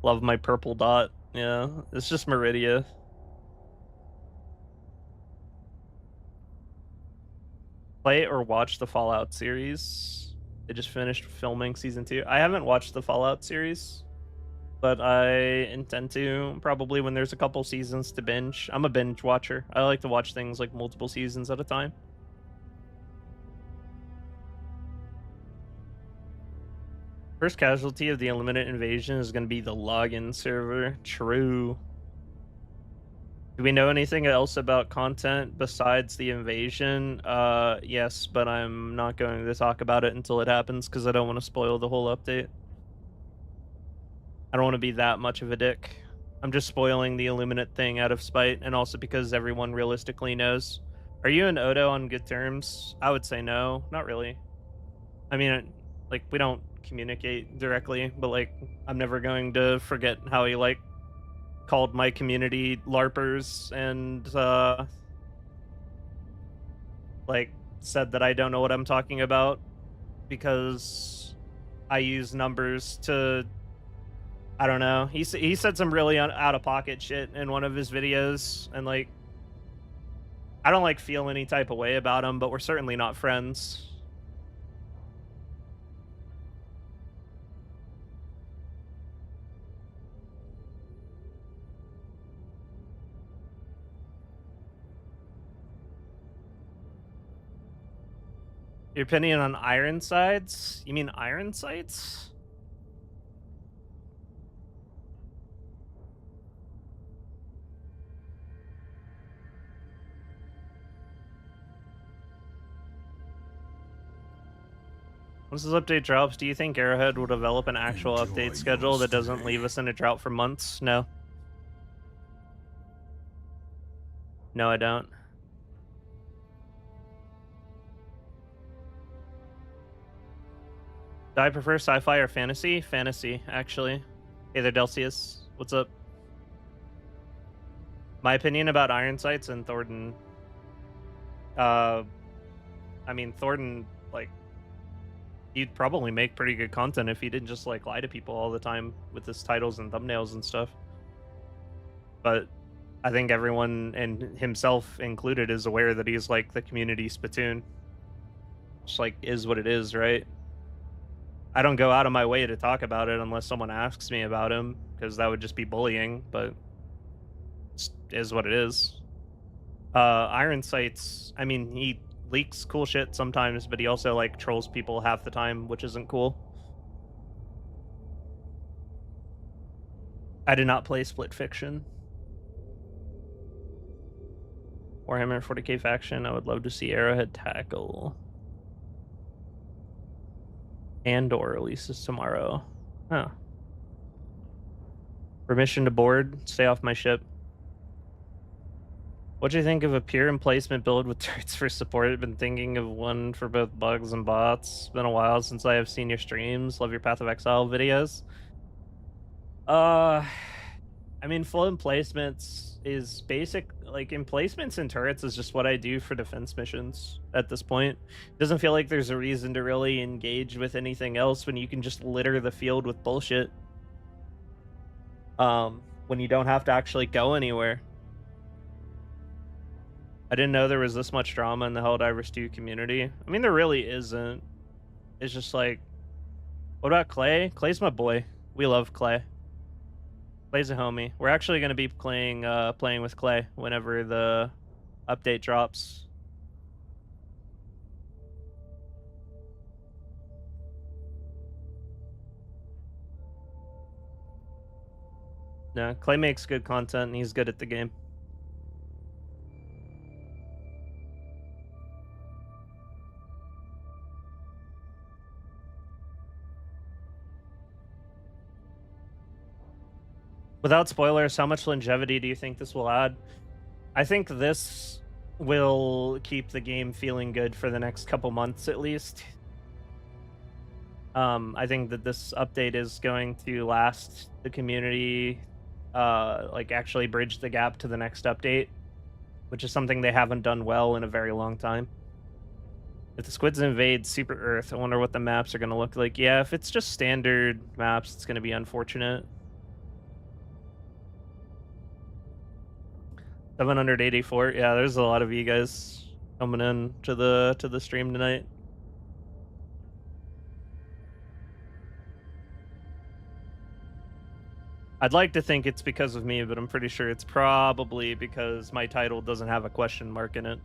Love my purple dot. Yeah, it's just Meridia. Play or watch the Fallout series. They just finished filming season 2. I haven't watched the Fallout series. but I intend to probably when there's a couple seasons to binge. I'm a binge watcher. I like to watch things like multiple seasons at a time. First casualty of the Illuminate invasion is going to be the login server. True. Do we know anything else about content besides the invasion? Yes, but I'm not going to talk about it until it happens because I don't want to spoil the whole update. I don't want to be that much of a dick. I'm just spoiling the Illuminate thing out of spite, and also because everyone realistically knows. Are you and Odo on good terms? I would say no. Not really. I mean, like, we don't communicate directly, but, like, I'm never going to forget how he, like, called my community LARPers and, like, said that I don't know what I'm talking about because I use numbers to, I don't know. He said some really out-of-pocket shit in one of his videos, and, like, I don't, like, feel any type of way about him, but we're certainly not friends. Your opinion on Ironsides? You mean Iron Sights? Once this update drops, do you think Arrowhead will develop an actual update schedule that doesn't leave us in a drought for months? No. No, I don't. Do I prefer sci-fi or fantasy? Fantasy, actually. Hey there, Delcius. What's up? My opinion about Iron Sights and Thornton. I mean, Thornton, like, he'd probably make pretty good content if he didn't just, like, lie to people all the time with his titles and thumbnails and stuff. But I think everyone, and himself included, is aware that he's, like, the community spittoon. Just, like, is what it is, right? I don't go out of my way to talk about it unless someone asks me about him, because that would just be bullying, but it is what it is. Iron Sights, I mean, he leaks cool shit sometimes, but he also, like, trolls people half the time, which isn't cool. I did not play Split Fiction. Warhammer 40k faction, I would love to see Arrowhead tackle. Andor releases tomorrow. Huh. Permission to board. Stay off my ship. What do you think of a pure emplacement build with turrets for support? I've been thinking of one for both bugs and bots. It's been a while since I have seen your streams. Love your Path of Exile videos. I mean, full emplacements is basic. Like, emplacements and turrets is just what I do for defense missions at this point. It doesn't feel like there's a reason to really engage with anything else when you can just litter the field with bullshit. When you don't have to actually go anywhere. I didn't know there was this much drama in the Helldivers 2 community. I mean, there really isn't. It's just like, what about Clay? Clay's my boy. We love Clay. Clay's a homie. We're actually going to be playing with Clay whenever the update drops. No, Clay makes good content and he's good at the game. Without spoilers, how much longevity do you think this will add? I think this will keep the game feeling good for the next couple months at least. I think that this update is going to last the community, like, actually bridge the gap to the next update, which is something they haven't done well in a very long time. If the squids invade Super Earth, I wonder what the maps are going to look like. Yeah, if it's just standard maps, it's going to be unfortunate. 784. Yeah, there's a lot of you guys coming in to the stream tonight. I'd like to think it's because of me, but I'm pretty sure it's probably because my title doesn't have a question mark in it.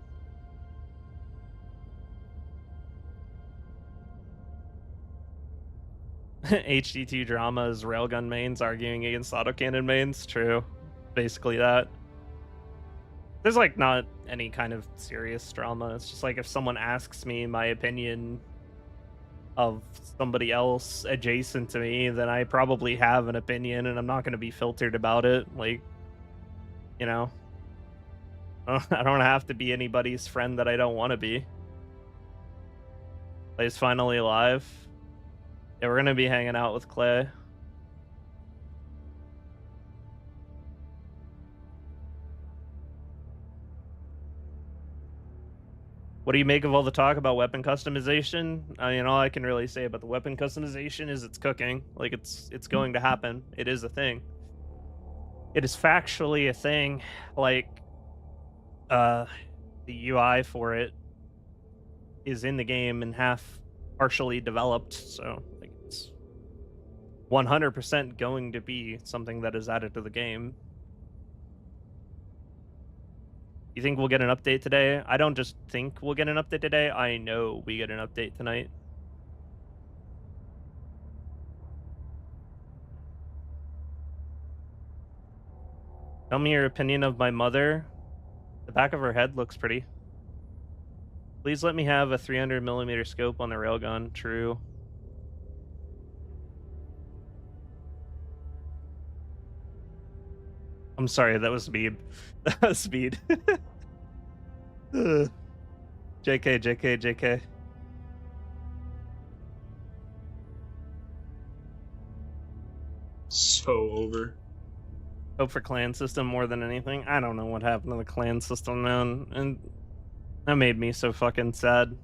HDT drama is railgun mains arguing against autocannon mains. True. Basically that. There's like not any kind of serious drama. It's just like if someone asks me my opinion of somebody else adjacent to me, then I probably have an opinion and I'm not going to be filtered about it. Like, you know, I don't have to be anybody's friend that I don't want to be. Clay's finally alive. Yeah, we're going to be hanging out with Clay. What do you make of all the talk about weapon customization? I mean, all I can really say about the weapon customization is it's cooking. Like, it's going to happen. It is a thing. It is factually a thing. Like, the UI for it is in the game and half partially developed, so like, it's 100% going to be something that is added to the game. You think we'll get an update today? I don't just think we'll get an update today. I know we get an update tonight. Tell me your opinion of my mother. The back of her head looks pretty. Please let me have a 300mm scope on the railgun. True. I'm sorry, that was speed. That was speed. JK, JK, JK. So over. Hope for clan system more than anything. I don't know what happened to the clan system, man. And that made me so fucking sad.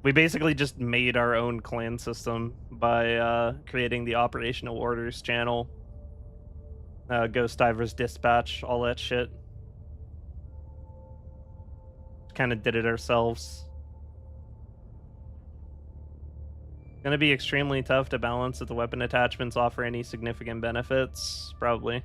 We basically just made our own clan system by creating the operational orders channel. Ghost Divers Dispatch, all that shit. Kind of did it ourselves. Gonna be extremely tough to balance if the weapon attachments offer any significant benefits. Probably.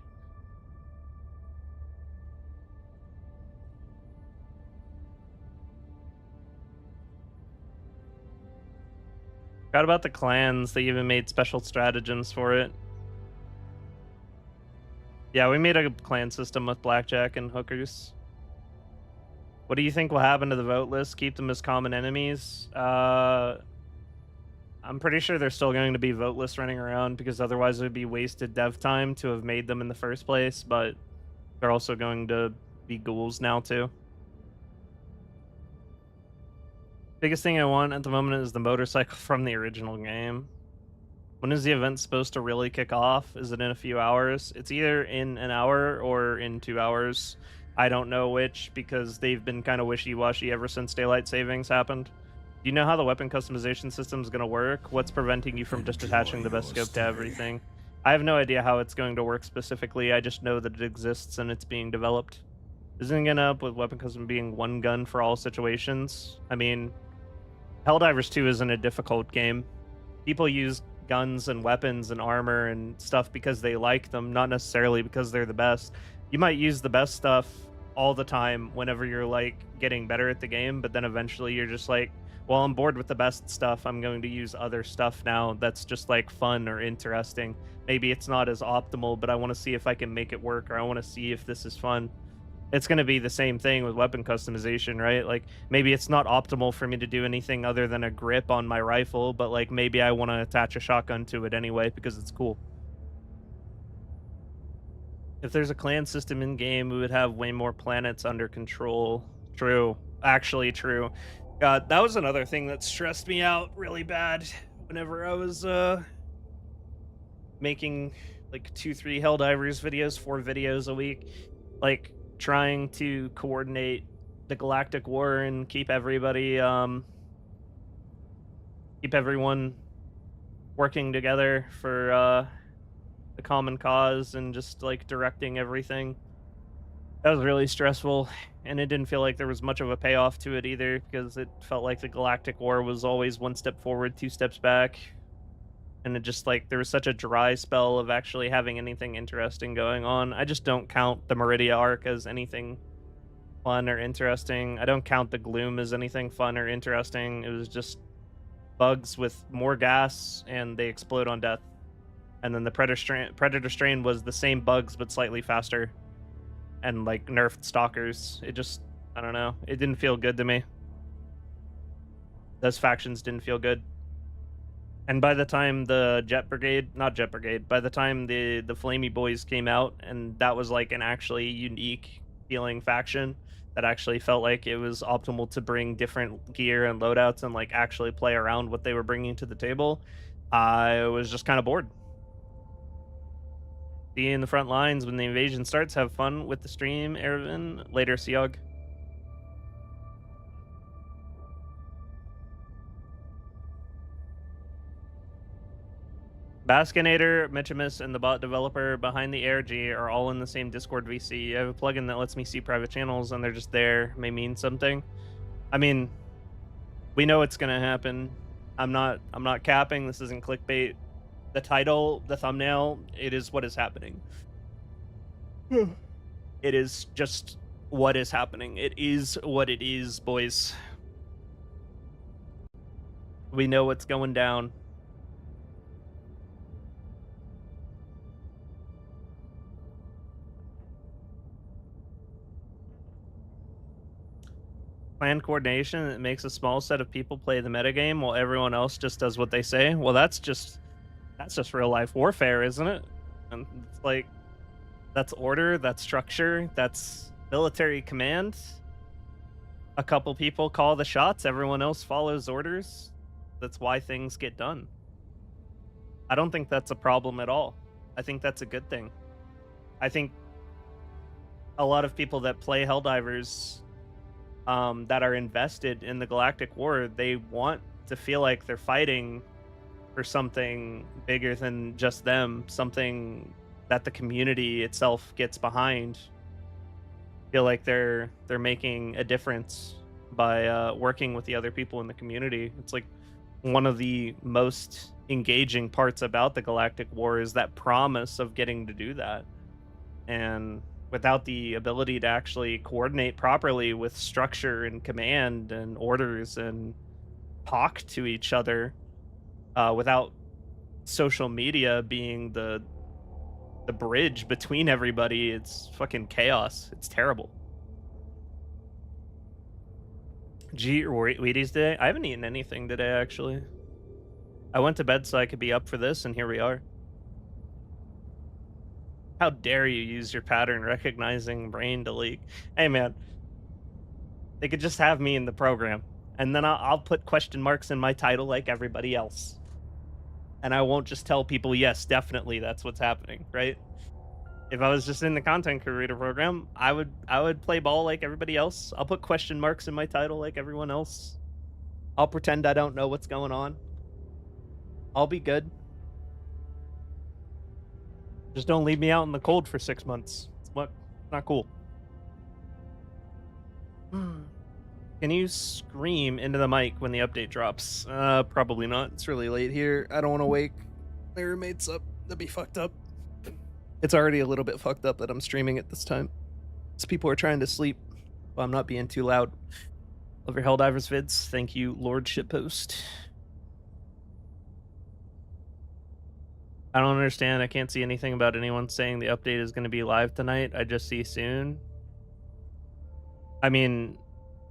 Forgot about the clans. They even made special stratagems for it. Yeah, we made a clan system with blackjack and hookers. What do you think will happen to the vote list? Keep them as common enemies? I'm pretty sure there's still going to be vote lists running around because otherwise it would be wasted dev time to have made them in the first place, but they're also going to be ghouls now too. Biggest thing I want at the moment is the motorcycle from the original game. When is the event supposed to really kick off? Is it in a few hours? It's either in an hour or in 2 hours. I don't know which because they've been kind of wishy-washy ever since daylight savings happened. Do you know how the weapon customization system is going to work? What's preventing you from just attaching the best scope to everything? I have no idea how it's going to work specifically. I just know that it exists and it's being developed. Isn't it going to end up with weapon custom being one gun for all situations? I mean, Helldivers 2 isn't a difficult game. People use guns and weapons and armor and stuff because they like them, not necessarily because they're the best. You might use the best stuff all the time whenever you're like getting better at the game, but then eventually you're just like, well, I'm bored with the best stuff. I'm going to use other stuff now that's just like fun or interesting. Maybe it's not as optimal, but I want to see if I can make it work, or I want to see if this is fun. It's going to be the same thing with weapon customization, right? Like, maybe it's not optimal for me to do anything other than a grip on my rifle, but like maybe I want to attach a shotgun to it anyway because it's cool. If there's a clan system in game, we would have way more planets under control. True. Actually true. God, that was another thing that stressed me out really bad whenever I was making like 2-3 Helldivers videos, 4 videos a week. Like, trying to coordinate the galactic war and keep everybody keep everyone working together for the common cause and just like directing everything. That was really stressful, and it didn't feel like there was much of a payoff to it either, because it felt like the galactic war was always 1 step forward, 2 steps back. and it just like there was such a dry spell of actually having anything interesting going on. I just don't count the Meridia arc as anything fun or interesting. I don't count the Gloom as anything fun or interesting. It was just bugs with more gas and they explode on death. And then the Predator strain was the same bugs but slightly faster and like nerfed stalkers. It just, I don't know. It didn't feel good to me. Those factions didn't feel good. And by the time the not Jet Brigade, by the time the Flamey Boys came out, and that was like an actually unique feeling faction that actually felt like it was optimal to bring different gear and loadouts and like actually play around what they were bringing to the table, I was just kind of bored. See you in the front lines when the invasion starts. Have fun with the stream, Ervin. Later, Siog. Baskinator, Mitchimus, and the bot developer behind the ARG are all in the same Discord VC. I have a plugin that lets me see private channels, and they're just there. May mean something. I mean, we know it's gonna happen. I'm not capping. This isn't clickbait. The title, the thumbnail, it is what is happening. It is just what is happening. It is what it is, boys. We know what's going down. Plan coordination that makes a small set of people play the metagame while everyone else just does what they say. Well, that's just real life warfare, isn't it? And it's like, that's order, that's structure, that's military command. A couple people call the shots, everyone else follows orders. That's why things get done. I don't think that's a problem at all. I think that's a good thing. I think a lot of people that play Helldivers, that are invested in the Galactic War, they want to feel like they're fighting for something bigger than just them, something that the community itself gets behind. Feel like they're making a difference by working with the other people in the community. It's like one of the most engaging parts about the Galactic War is that promise of getting to do that. And without the ability to actually coordinate properly with structure and command and orders and talk to each other, without social media being the bridge between everybody, it's fucking chaos. It's terrible. G or Wheaties today? I haven't eaten anything today, actually. I went to bed so I could be up for this, and here we are. How dare you use your pattern recognizing brain to leak? Hey, man. They could just have me in the program, and then I'll put question marks in my title like everybody else. And I won't just tell people, yes, definitely that's what's happening, right? If I was just in the content creator program, I would play ball like everybody else. I'll put question marks in my title like everyone else. I'll pretend I don't know what's going on. I'll be good. Just don't leave me out in the cold for 6 months. It's not cool. Can you scream into the mic when the update drops? Probably not. It's really late here. I don't want to wake my roommates up. That'd be fucked up. It's already a little bit fucked up that I'm streaming at this time. So people are trying to sleep while I'm not being too loud. Love your Helldivers vids. Thank you, Lord Shitpost. I don't understand. I can't see anything about anyone saying the update is going to be live tonight. I just see soon. I mean,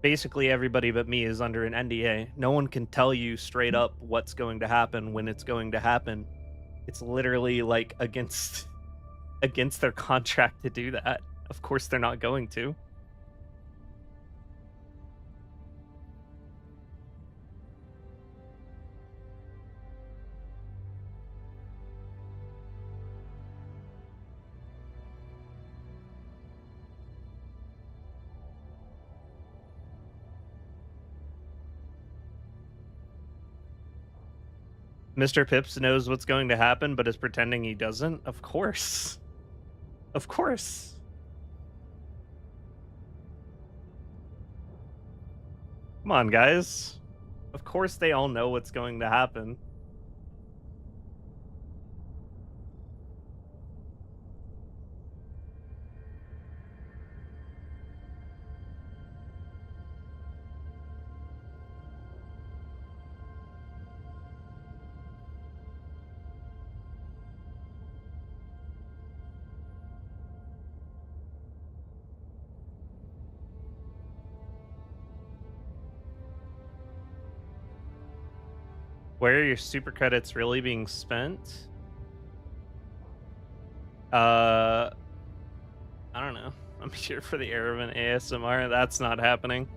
basically everybody but me is under an NDA. No one can tell you straight up what's going to happen when it's going to happen. It's literally like against their contract to do that. Of course they're not going to. Mr. Pips knows what's going to happen, but is pretending he doesn't? Of course. Of course. Come on, guys. Of course they all know what's going to happen. Where are your super credits really being spent? I don't know. I'm here for the Aravan ASMR. That's not happening.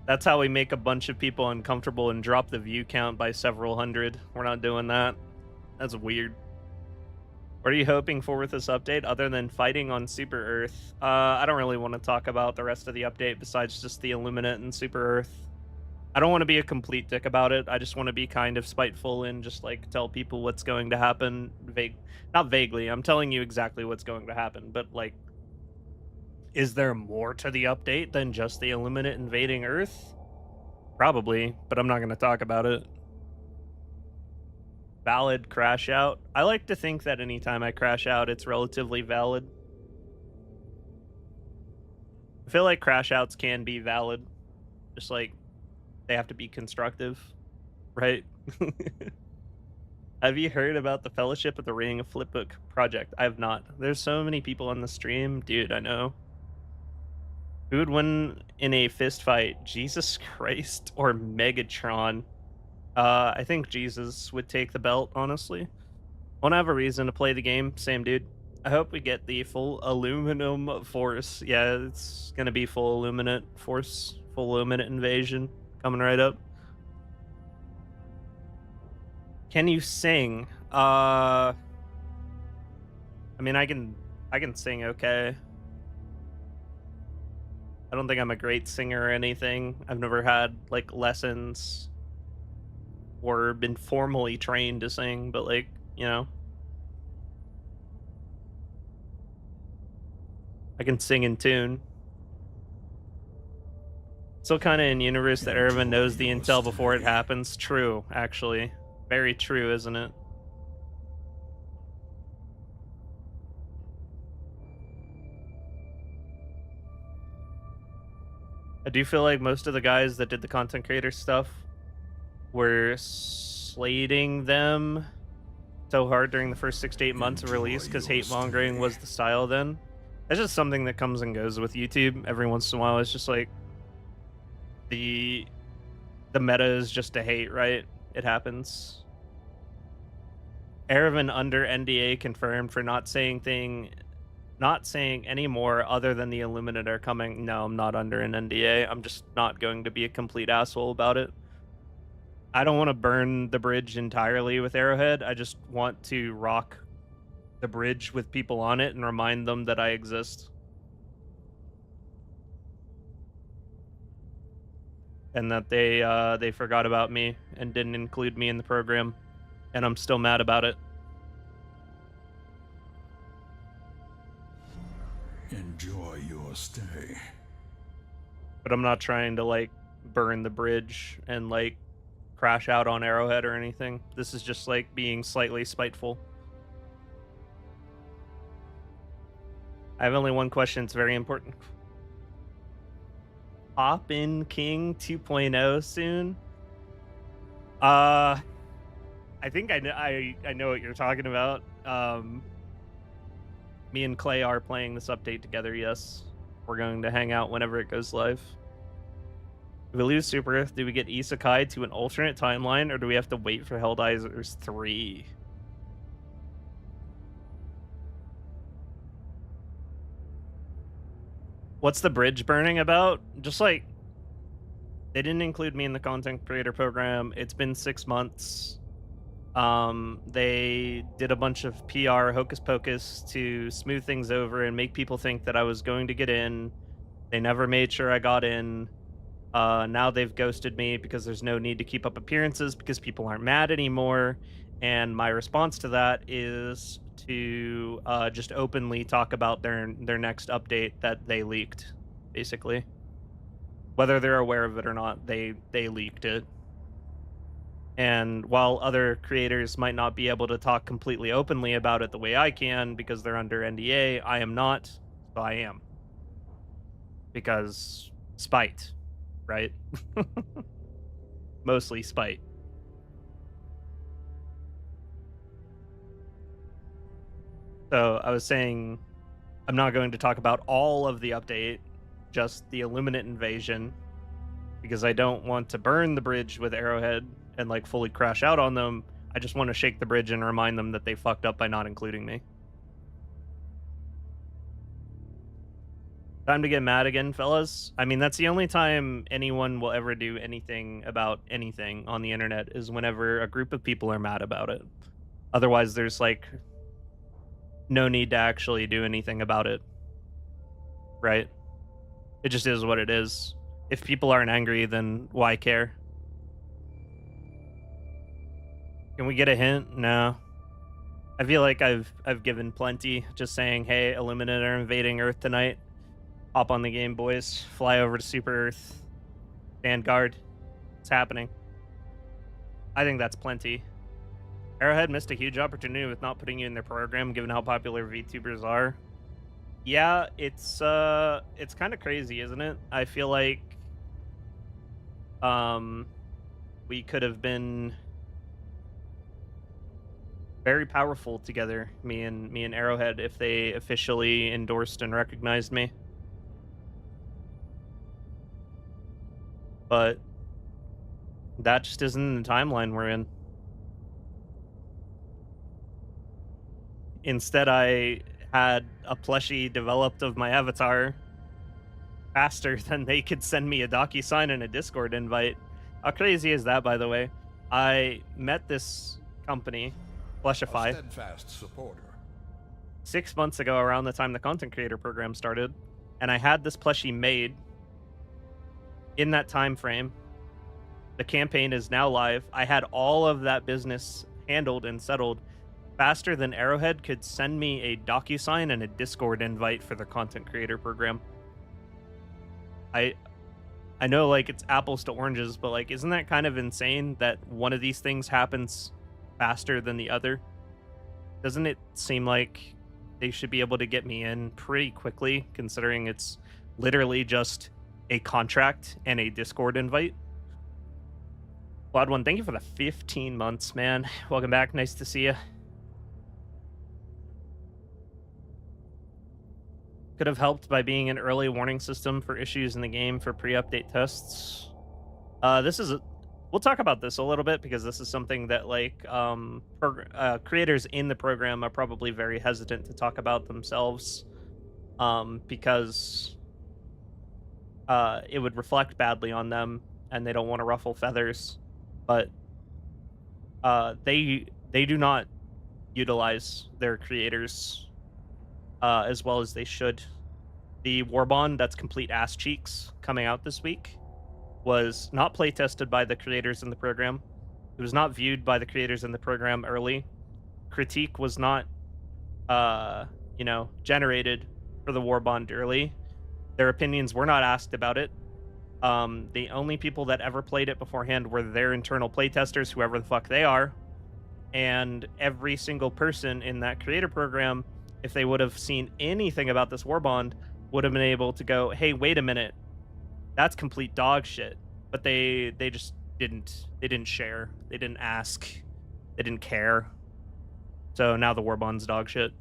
That's how we make a bunch of people uncomfortable and drop the view count by several hundred. We're not doing that. That's weird. What are you hoping for with this update other than fighting on Super Earth? I don't really want to talk about the rest of the update besides just the Illuminate and Super Earth. I don't want to be a complete dick about it. I just want to be kind of spiteful and just like tell people what's going to happen. Not vaguely. I'm telling you exactly what's going to happen, but like, is there more to the update than just the Illuminate invading Earth? Probably, but I'm not going to talk about it. Valid crash out. I like to think that anytime I crash out, it's relatively valid. I feel like crash outs can be valid. Just like, they have to be constructive, right? Have you heard about the Fellowship of the Ring Flipbook project? I have not. There's so many people on the stream. Dude, I know. Who would win in a fist fight? Jesus Christ or Megatron? I think Jesus would take the belt, honestly. Won't have a reason to play the game. Same dude. I hope we get the full aluminum force. Yeah, it's gonna be full Illuminate force, full Illuminate invasion. Coming right up. Can you sing? I mean, I can sing okay. I don't think I'm a great singer or anything. I've never had like lessons or been formally trained to sing, but like, you know, I can sing in tune. Still kind of in universe that everyone knows the intel before it happens. True, actually. Very true, isn't it? I do feel like most of the guys that did the content creator stuff were slating them so hard during the first 6 to 8 months of release because hate mongering was the style then. That's just something that comes and goes with YouTube. Every once in a while, it's just like the meta is just to hate, right? It happens. Aravan under NDA confirmed for not saying any more other than the Illuminate are coming. No, I'm not under an NDA. I'm just not going to be a complete asshole about it. I don't want to burn the bridge entirely with Arrowhead. I just want to rock the bridge with people on it and remind them that I exist. And that they forgot about me and didn't include me in the program. And I'm still mad about it. Enjoy your stay. But I'm not trying to like burn the bridge and like crash out on Arrowhead or anything. This is just like being slightly spiteful. I have only one question. It's very important. Hop in King 2.0 soon. I think I know what you're talking about. Me and Clay are playing this update together, yes. We're going to hang out whenever it goes live. If we lose Super Earth, do we get Isekai to an alternate timeline, or do we have to wait for Helldivers 3? What's the bridge burning about? Just like, they didn't include me in the content creator program. It's been 6 months. They did a bunch of PR hocus pocus to smooth things over and make people think that I was going to get in. They never made sure I got in. Now they've ghosted me because there's no need to keep up appearances because people aren't mad anymore. And my response to that is to just openly talk about their next update that they leaked, basically. Whether they're aware of it or not, they leaked it. And while other creators might not be able to talk completely openly about it the way I can because they're under NDA, I am not, so I am. Because spite, right? Mostly spite. So I was saying I'm not going to talk about all of the update, just the Illuminate invasion. because I don't want to burn the bridge with Arrowhead and like fully crash out on them. I just want to shake the bridge and remind them that they fucked up by not including me. Time to get mad again, fellas. I mean, that's the only time anyone will ever do anything about anything on the internet, is whenever a group of people are mad about it. Otherwise, there's like no need to actually do anything about it. Right? It just is what it is. If people aren't angry, then why care? Can we get a hint? No. I feel like I've given plenty. Just saying, hey, Illuminate are invading Earth tonight. Hop on the game, boys. Fly over to Super Earth. Stand guard. It's happening. I think that's plenty. Arrowhead missed a huge opportunity with not putting you in their program, given how popular VTubers are. Yeah, it's kind of crazy, isn't it? I feel like we could have been very powerful together, me and Arrowhead, if they officially endorsed and recognized me. But that just isn't the timeline we're in. Instead, I had a plushie developed of my avatar faster than they could send me a DocuSign and a Discord invite. How crazy is that, by the way? I met this company, Plushify, A steadfast supporter. 6 months ago, around the time the content creator program started, and I had this plushie made in that time frame. The campaign is now live. I had all of that business handled and settled faster than Arrowhead could send me a DocuSign and a Discord invite for the content creator program. I know, like, it's apples to oranges, but like, isn't that kind of insane that one of these things happens faster than the other? Doesn't it seem like they should be able to get me in pretty quickly, considering it's literally just a contract and a Discord invite? Quad One, thank you for the 15 months, man. Welcome back. Nice to see you. Could have helped by being an early warning system for issues in the game for pre-update tests. We'll talk about this a little bit, because this is something that like creators in the program are probably very hesitant to talk about themselves, because it would reflect badly on them and they don't want to ruffle feathers. But they do not utilize their creators as well as they should. The Warbond that's complete ass cheeks coming out this week was not play tested by the creators in the program. It was not viewed by the creators in the program early. Critique was not generated for the Warbond early. Their opinions were not asked about it. The only people that ever played it beforehand were their internal playtesters, whoever the fuck they are. And every single person in that creator program, if they would have seen anything about this Warbond, would have been able to go, hey, wait a minute, that's complete dog shit. But they just didn't. They didn't share. They didn't ask. They didn't care. So now the Warbond's dog shit.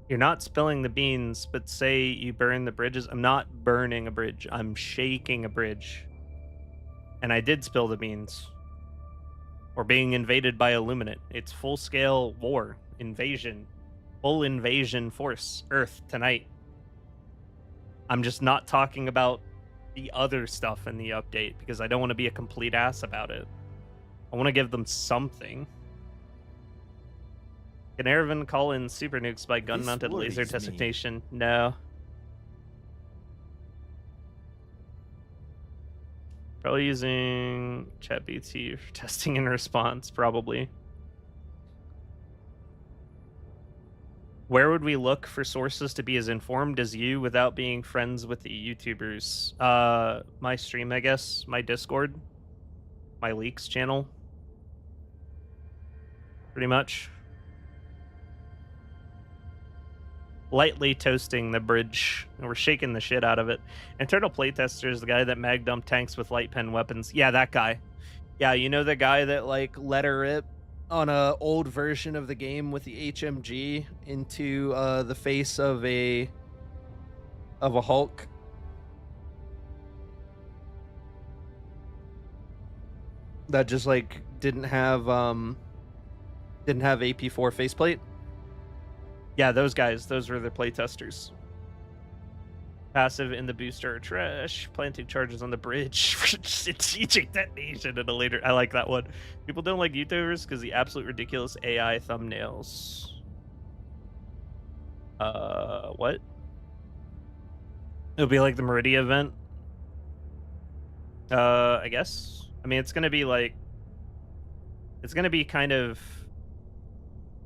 You're not spilling the beans, but say you burn the bridges. I'm not burning a bridge. I'm shaking a bridge. And I did spill the beans. We're being invaded by Illuminate. It's full-scale war. Invasion. Full invasion force. Earth tonight. I'm just not talking about the other stuff in the update, because I don't want to be a complete ass about it. I want to give them something. Can Ervin call in super nukes by gun-mounted laser worries me. designation? No. Probably using ChatBT for testing and response, probably. Where would we look for sources to be as informed as you without being friends with the YouTubers? My stream, I guess. My Discord. My leaks channel. Pretty much. Lightly toasting the bridge. We're shaking the shit out of it. Internal playtester is the guy that mag dumped tanks with light pen weapons. Yeah, that guy. Yeah, you know the guy that like let her rip on a old version of the game with the HMG into the face of a Hulk. That just like didn't have AP4 faceplate. Yeah, those guys, those were the playtesters. Passive in the booster are trash. Planting charges on the bridge for strategic detonation at a later. I like that one. People don't like YouTubers because the absolute ridiculous AI thumbnails. What? It'll be like the Meridia event. I guess. I mean, it's gonna be like. It's gonna be kind of.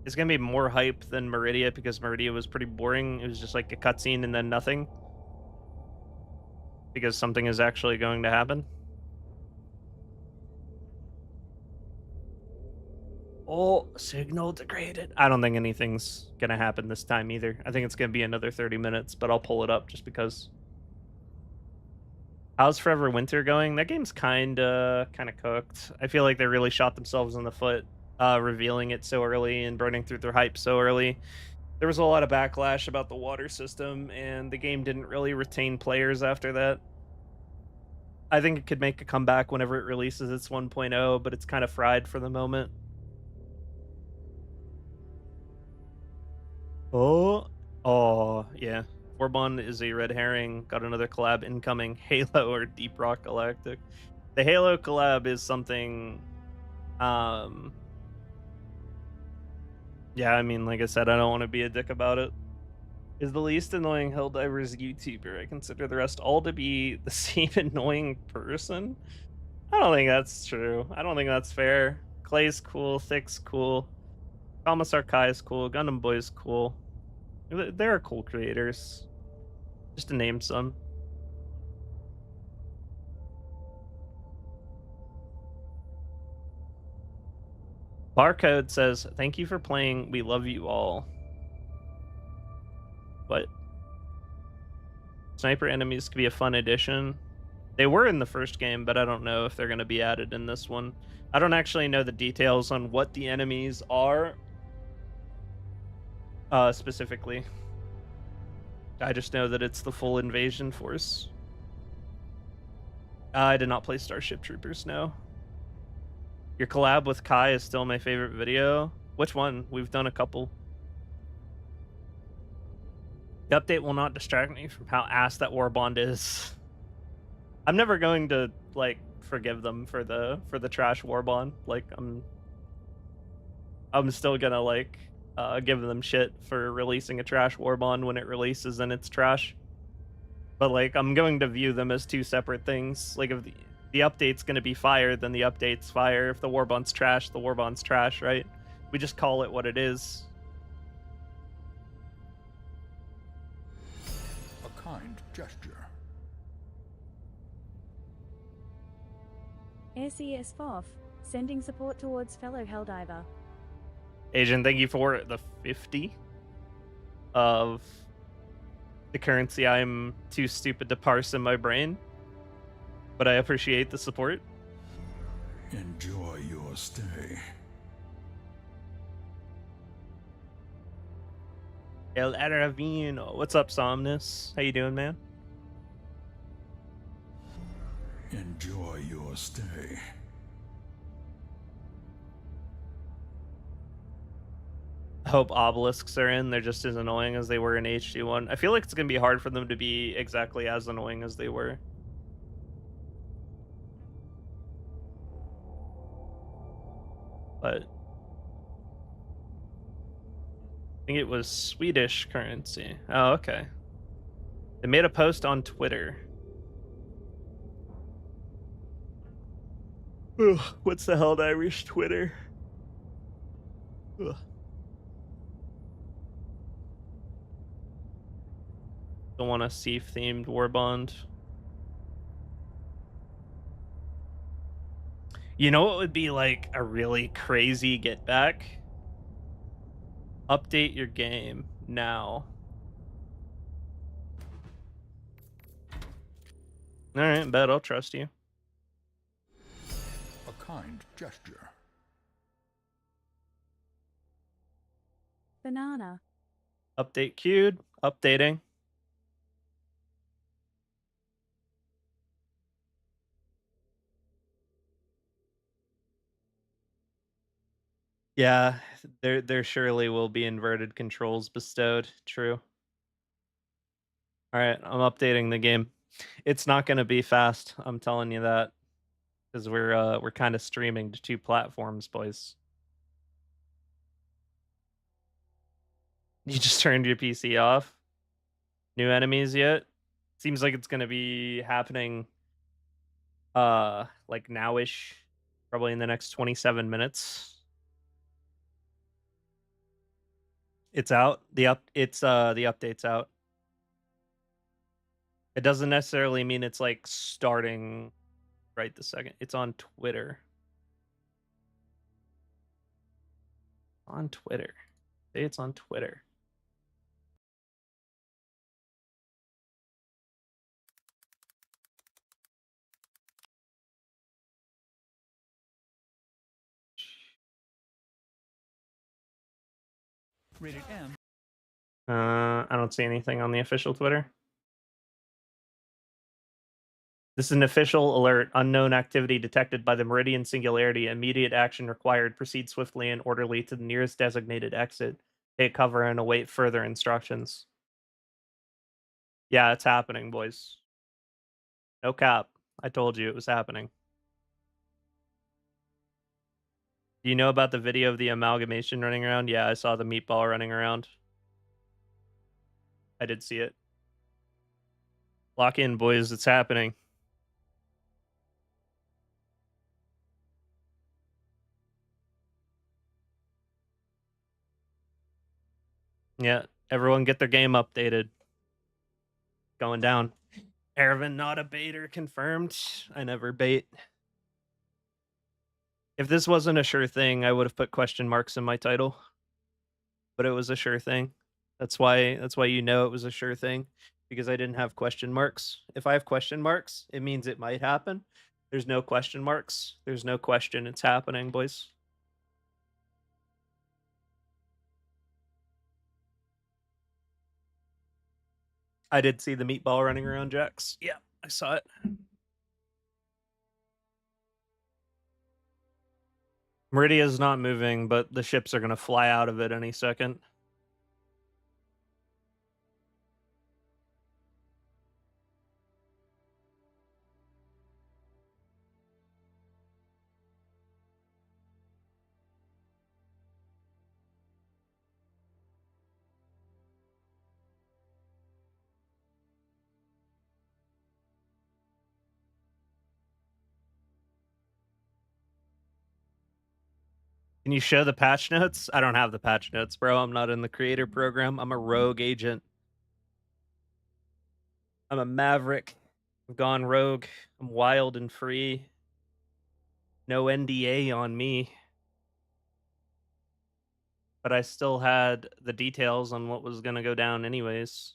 It's gonna be more hype than Meridia because Meridia was pretty boring. It was just like a cutscene and then nothing. Because something is actually going to happen. Oh, signal degraded. I don't think anything's gonna happen this time either. I think it's gonna be another 30 minutes, but I'll pull it up just because. How's Forever Winter going? That game's kinda cooked. I feel like they really shot themselves in the foot, revealing it so early and burning through their hype so early. There was a lot of backlash about the water system, and the game didn't really retain players after that. I think it could make a comeback whenever it releases its 1.0, but it's kind of fried for the moment. Oh, yeah. Orbon is a red herring. Got another collab incoming. Halo or Deep Rock Galactic. The Halo collab is something. Yeah, I mean, like I said, I don't want to be a dick about it. Is the least annoying Helldivers YouTuber. I consider the rest all to be the same annoying person. I don't think that's true. I don't think that's fair. Clay's cool. Thick's cool. Commissar Kai is cool. Gundam Boy's cool. They're cool creators. Just to name some. Barcode says, "Thank you for playing. We love you all." What? Sniper enemies could be a fun addition. They were in the first game, but I don't know if they're going to be added in this one. I don't actually know the details on what the enemies are specifically. I just know that it's the full invasion force. I did not play Starship Troopers, no. Your collab with Kai is still my favorite video. Which one? We've done a couple. The update will not distract me from how ass that war bond is. I'm never going to like forgive them for the trash war bond. Like I'm still gonna like give them shit for releasing a trash war bond when it releases and it's trash. But like I'm going to view them as two separate things. Like if the update's gonna be fire, then the update's fire. If the war bond's trash, the war bond's trash, right? We just call it what it is. A kind gesture. SES FOF, sending support towards fellow Helldiver. Asian, thank you for the 50 of the currency I'm too stupid to parse in my brain. But I appreciate the support. Enjoy your stay. El Aravino. What's up, Somnus? How you doing, man? Enjoy your stay. I hope obelisks are in. They're just as annoying as they were in HD1. I feel like it's going to be hard for them to be exactly as annoying as they were. But I think it was Swedish currency. Oh, okay. They made a post on Twitter. Ugh, what's the Helldivers Twitter? Ugh. Don't want a Thief-themed war bond. You know what would be like a really crazy get back? Update your game now. Alright, bet I'll trust you. A kind gesture. Banana. Update queued. Updating. Yeah, there surely will be inverted controls bestowed. True. All right, I'm updating the game. It's not going to be fast. I'm telling you that, because we're kind of streaming to 2 platforms, boys. You just turned your PC off? New enemies yet? Seems like it's going to be happening like nowish, probably in the next 27 minutes. It's out. The update's out. It doesn't necessarily mean it's like starting right this second. It's on Twitter. On Twitter. Say it's on Twitter. Rated M. I don't see anything on the official Twitter. This is an official alert. Unknown activity detected by the Meridian Singularity. Immediate action required. Proceed swiftly and orderly to the nearest designated exit. Take cover and await further instructions. Yeah, it's happening, boys. No cap. I told you it was happening. Do you know about the video of the amalgamation running around? Yeah, I saw the meatball running around. I did see it. Lock in, boys. It's happening. Yeah, everyone get their game updated. Going down. Ervin not a baiter confirmed. I never bait. If this wasn't a sure thing, I would have put question marks in my title. But it was a sure thing. That's why you know it was a sure thing, because I didn't have question marks. If I have question marks, it means it might happen. There's no question marks. There's no question. It's happening, boys. I did see the meatball running around, Jax. Yeah, I saw it. Meridia's not moving, but the ships are going to fly out of it any second. Can you show the patch notes? I don't have the patch notes, bro. I'm not in the creator program. I'm a rogue agent. I'm a maverick. I've gone rogue. I'm wild and free. No NDA on me. But I still had the details on what was going to go down anyways.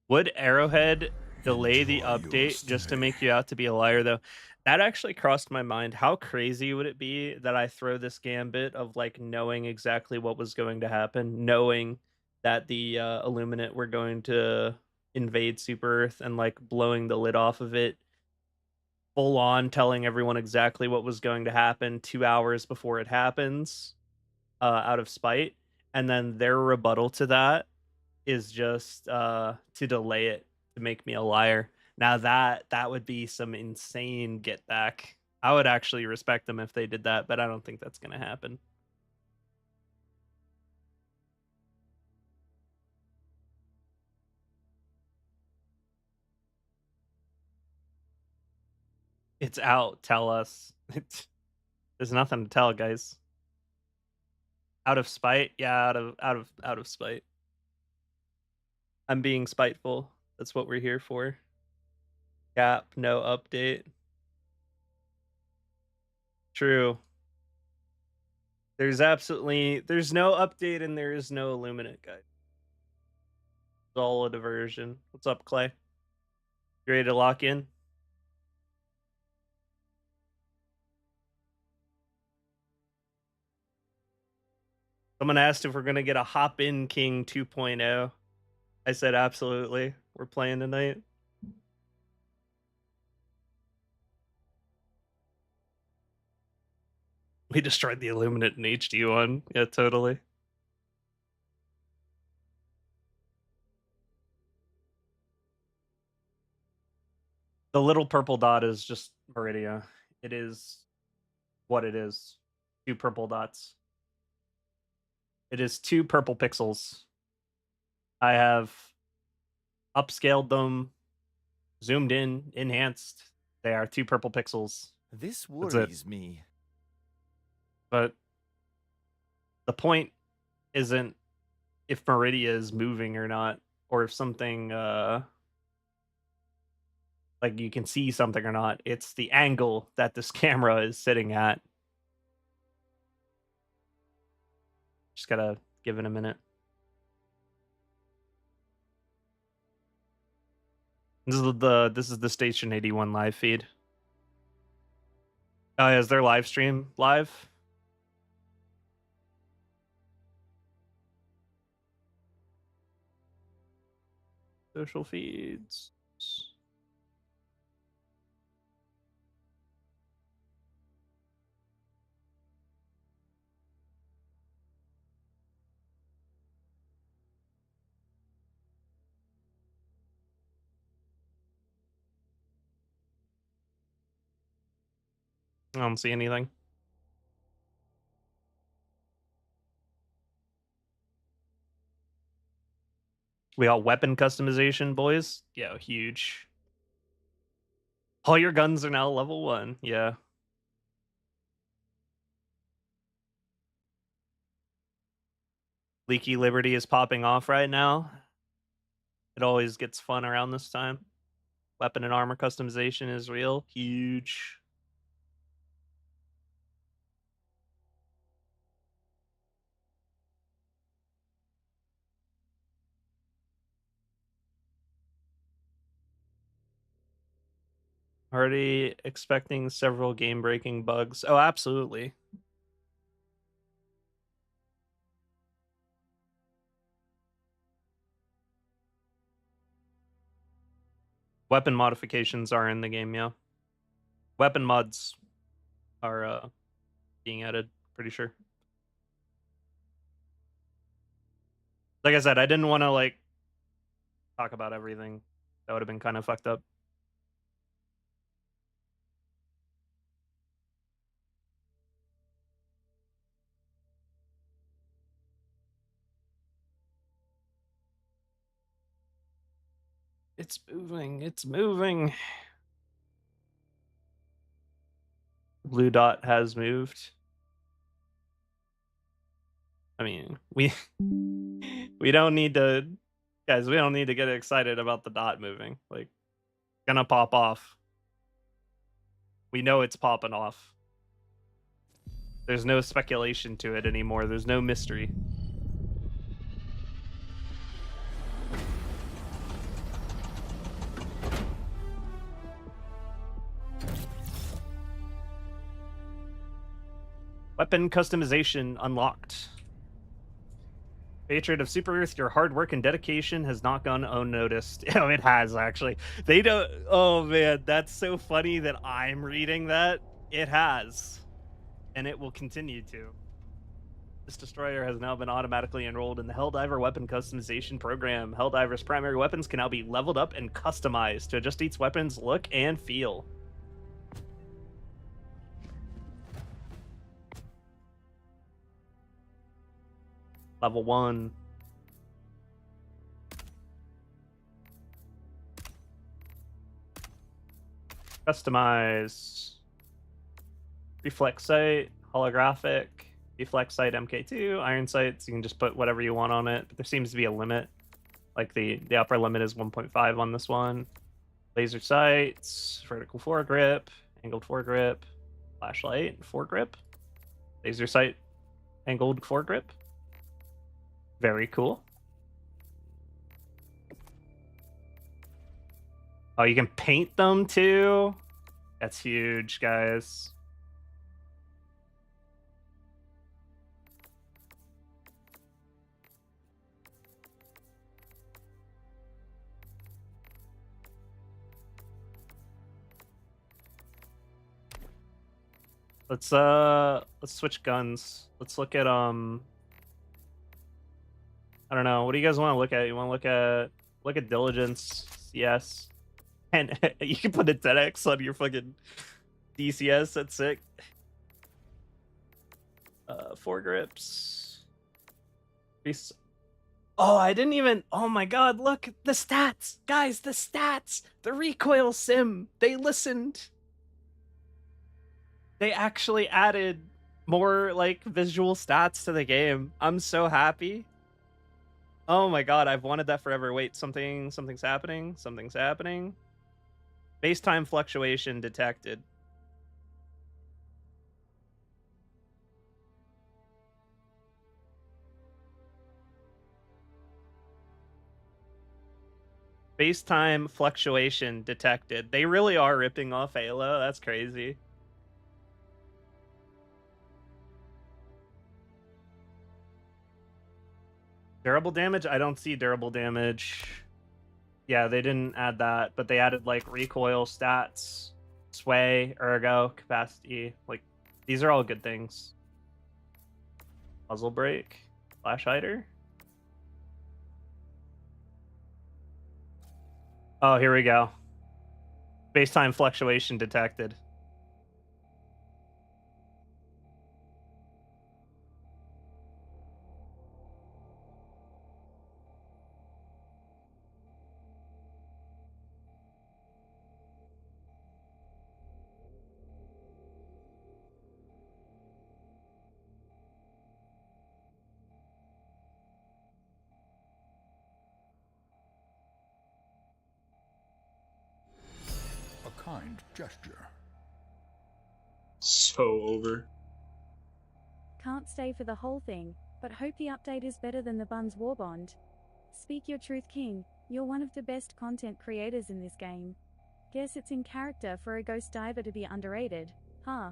Would Arrowhead delay the Enjoy your update just to stay. make you out to be a liar, though? That actually crossed my mind. How crazy would it be that I throw this gambit of like knowing exactly what was going to happen, knowing that the Illuminate were going to invade Super Earth and like blowing the lid off of it, full on telling everyone exactly what was going to happen 2 hours before it happens, out of spite, and then their rebuttal to that is just to delay it to make me a liar. Now that would be some insane get back. I would actually respect them if they did that, but I don't think that's going to happen. It's out. Tell us. There's nothing to tell, guys. Out of spite? Yeah, out of spite. I'm being spiteful. That's what we're here for. Cap, no update. True. There's no update and there is no Illuminate, guys. all a diversion. What's up, Clay? You ready to lock in? Someone asked if we're gonna get a Hop In King 2.0. I said absolutely. We're playing tonight. We destroyed the Illuminate in HD1. Yeah, totally. The little purple dot is just Meridia. It is what it is. 2 purple dots. It is 2 purple pixels. I have upscaled them, zoomed in, enhanced. They are 2 purple pixels. This That's it. worries me. But the point isn't if Meridia is moving or not, or if something like you can see something or not. It's the angle that this camera is sitting at. Just gotta give it a minute. This is the Station 81 live feed. Oh, yeah, is their live stream live? Social feeds. I don't see anything. We got weapon customization, boys. Yeah, huge. All your guns are now level 1. Yeah. Leaky Liberty is popping off right now. It always gets fun around this time. Weapon and armor customization is real. Huge. Already expecting several game-breaking bugs. Oh, absolutely. Weapon modifications are in the game, yeah. Weapon mods are being added, pretty sure. Like I said, I didn't want to like talk about everything. That would have been kind of fucked up. It's moving. It's moving. Blue dot has moved. I mean, we don't need to, guys, we don't need to get excited about the dot moving. Like, it's gonna pop off. We know it's popping off. There's no speculation to it anymore. There's no mystery. Weapon customization unlocked. Patriot of Super Earth, your hard work and dedication has not gone unnoticed. Oh, it has, actually. They don't... Oh, man, that's so funny that I'm reading that. It has. And it will continue to. This destroyer has now been automatically enrolled in the Helldiver weapon customization program. Helldiver's primary weapons can now be leveled up and customized to adjust each weapon's look and feel. Level 1. Customize. Reflex sight, holographic, reflex sight MK2, iron sights. You can just put whatever you want on it, but there seems to be a limit. Like the upper limit is 1.5 on this one. Laser sights, vertical foregrip, angled foregrip, flashlight, foregrip, laser sight, angled foregrip. Very cool. Oh, you can paint them too? That's huge, guys. Let's switch guns. Let's look at I don't know. What do you guys want to look at? You want to look at diligence, CS. And you can put a 10x on your fucking DCS. That's sick. 4 grips. Oh, I didn't even. Oh my god, look. The stats. Guys, the stats. The recoil sim. They listened. They actually added more like visual stats to the game. I'm so happy. Oh my god, I've wanted that forever. Wait, something's happening. Something's happening. Base time fluctuation detected. Base time fluctuation detected. They really are ripping off Halo. That's crazy. Durable damage? I don't see durable damage. Yeah, they didn't add that, but they added like recoil stats, sway, ergo, capacity. Like, these are all good things. Muzzle break, flash hider. Oh, here we go. Base time fluctuation detected. A kind gesture. So over. Can't stay for the whole thing, but hope the update is better than the Buns Warbond. Speak your truth, King. You're one of the best content creators in this game. Guess it's in character for a ghost diver to be underrated, huh?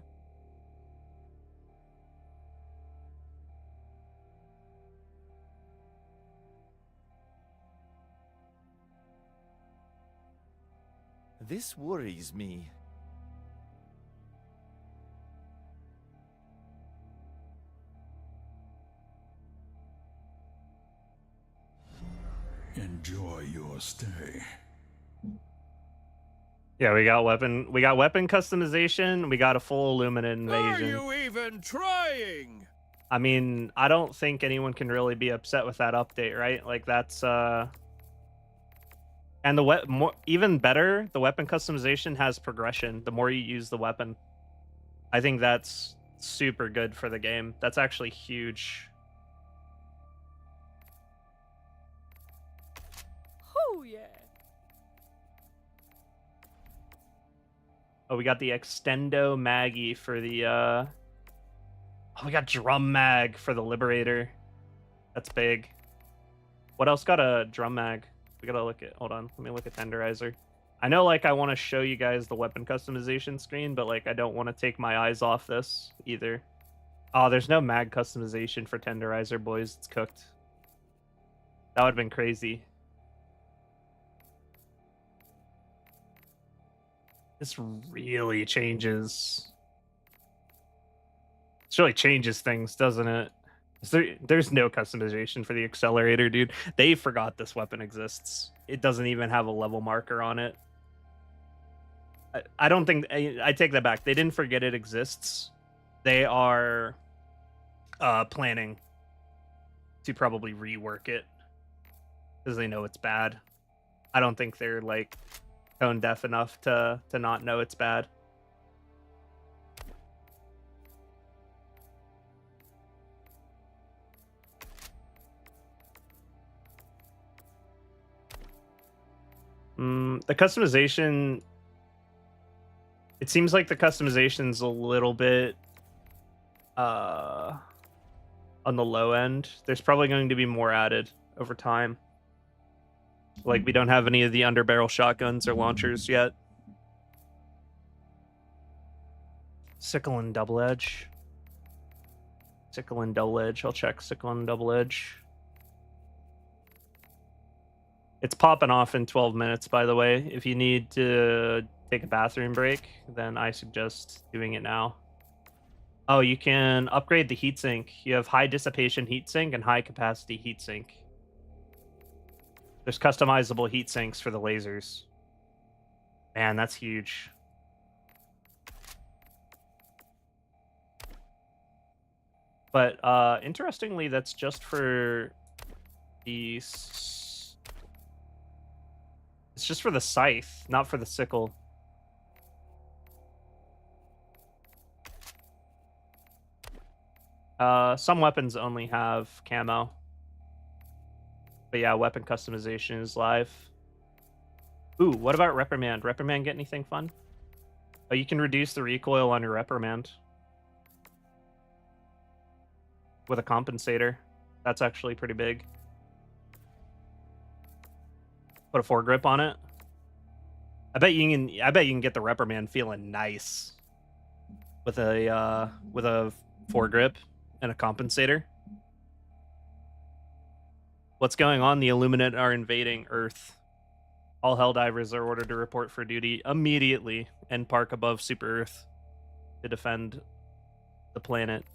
This worries me. Enjoy your stay. Yeah, we got weapon customization. We got a full Illuminate invasion. Are you even trying? I mean, I don't think anyone can really be upset with that update, right? Like that's and even better, the weapon customization has progression the more you use the weapon. I think that's super good for the game. That's actually huge. Oh yeah. Oh, we got the Extendo Maggie for the oh, we got Drum Mag for the Liberator. That's big. What else got a Drum Mag? We gotta look at, hold on, let me look at Tenderizer. I know, like, I want to show you guys the weapon customization screen, but, like, I don't want to take my eyes off this either. Oh, there's no mag customization for Tenderizer, boys. It's cooked. That would have been crazy. This really changes. This really changes things, doesn't it? There's no customization for the accelerator, dude. They forgot this weapon exists. It doesn't even have a level marker on it. I don't think... I take that back. They didn't forget it exists. They are planning to probably rework it because they know it's bad. I don't think they're, like, tone deaf enough to not know it's bad. The customization, it seems like the customization's a little bit on the low end. There's probably going to be more added over time. Like, we don't have any of the underbarrel shotguns or launchers yet. Sickle and double edge. Sickle and double edge. I'll check sickle and double edge. It's popping off in 12 minutes, by the way. If you need to take a bathroom break, then I suggest doing it now. Oh, you can upgrade the heatsink. You have high dissipation heatsink and high capacity heatsink. There's customizable heatsinks for the lasers. Man, that's huge. But interestingly, that's just for the... It's just for the scythe, not for the sickle. Some weapons only have camo. But yeah, weapon customization is live. Ooh, what about Reprimand? Reprimand get anything fun? Oh, you can reduce the recoil on your Reprimand with a compensator. That's actually pretty big. Put a foregrip on it. I bet you can get the Reprimand feeling nice with a foregrip and a compensator. What's going on? The Illuminate are invading Earth. All Helldivers are ordered to report for duty immediately and park above Super Earth to defend the planet.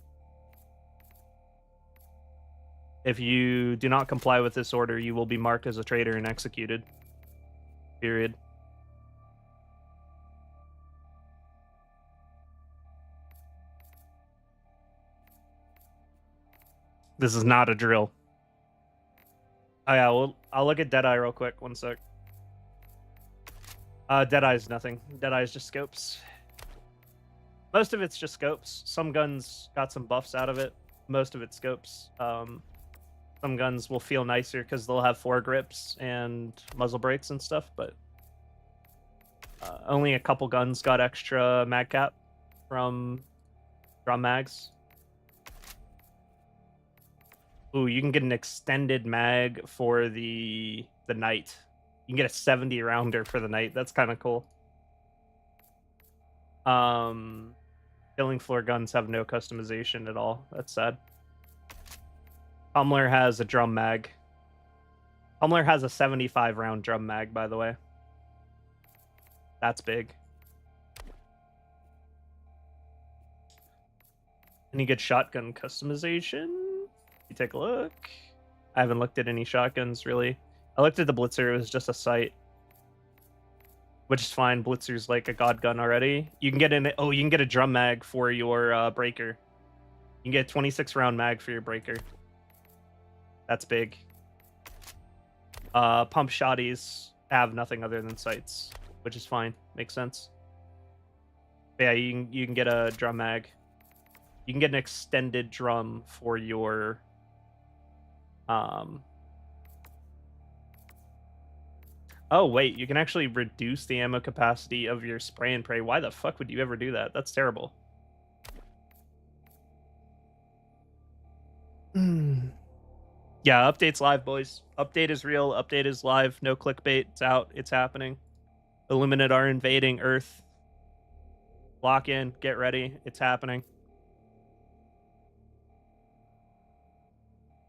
If you do not comply with this order, you will be marked as a traitor and executed. Period. This is not a drill. Oh yeah, well, I'll look at Deadeye real quick. One sec. Deadeye's nothing. Deadeye's just scopes. Most of it's just scopes. Some guns got some buffs out of it. Most of it's scopes. Some guns will feel nicer because they'll have foregrips and muzzle brakes and stuff, but only a couple guns got extra mag cap from drum mags. Ooh, you can get an extended mag for the night. You can get a 70 rounder for the night. That's kind of cool. Killing floor guns have no customization at all. That's sad. Hummler has a drum mag. Hummler has a 75 round drum mag, by the way. That's big. Any good shotgun customization? You take a look. I haven't looked at any shotguns really. I looked at the Blitzer. It was just a sight, which is fine. Blitzer's like a god gun already. You can get in. Oh, you can get a drum mag for your breaker. You can get a 26 round mag for your breaker. That's big. Pump shotties have nothing other than sights, which is fine. Makes sense. But yeah, you can get a drum mag. You can get an extended drum for your Oh wait, you can actually reduce the ammo capacity of your spray and pray. Why the fuck would you ever do that? That's terrible. Yeah, update's live, boys. Update is real. Update is live. No clickbait. It's out. It's happening. Illuminate are invading Earth. Lock in. Get ready. It's happening.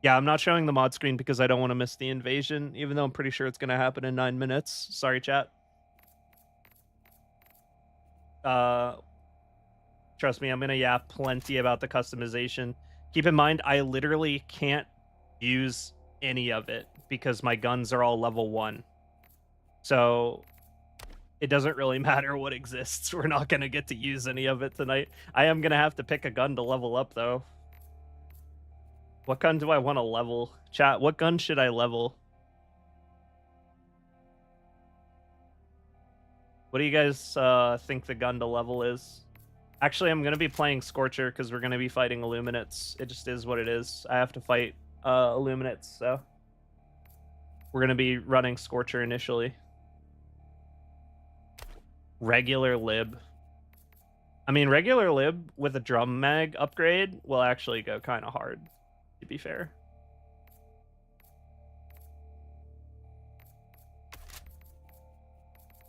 Yeah, I'm not showing the mod screen because I don't want to miss the invasion, even though I'm pretty sure it's going to happen in 9 minutes. Sorry, chat. Trust me, I'm going to yap plenty about the customization. Keep in mind, I literally can't use any of it because my guns are all level 1. So it doesn't really matter what exists. We're not going to get to use any of it tonight. I am going to have to pick a gun to level up, though. What gun do I want to level? Chat, what gun should I level? What do you guys think the gun to level is? Actually, I'm going to be playing Scorcher because we're going to be fighting Illuminates. It just is what it is. I have to fight Illuminates, so we're going to be running Scorcher initially. Regular lib. I mean, regular lib with a drum mag upgrade will actually go kind of hard, to be fair.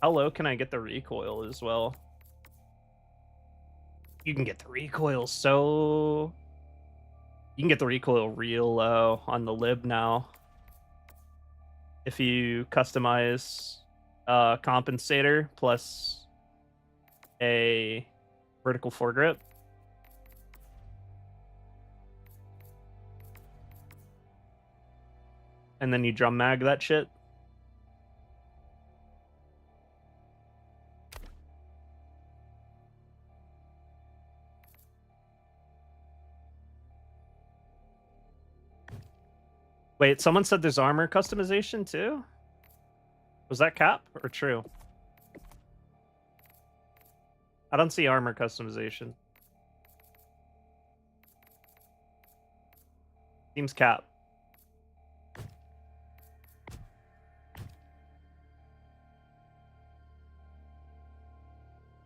How low can I get the recoil as well? You can get the recoil so... You can get the recoil real low on the lib now. If you customize compensator plus a vertical foregrip. And then you drum mag that shit. Wait, someone said there's armor customization too? Was that cap or true? I don't see armor customization. Seems cap.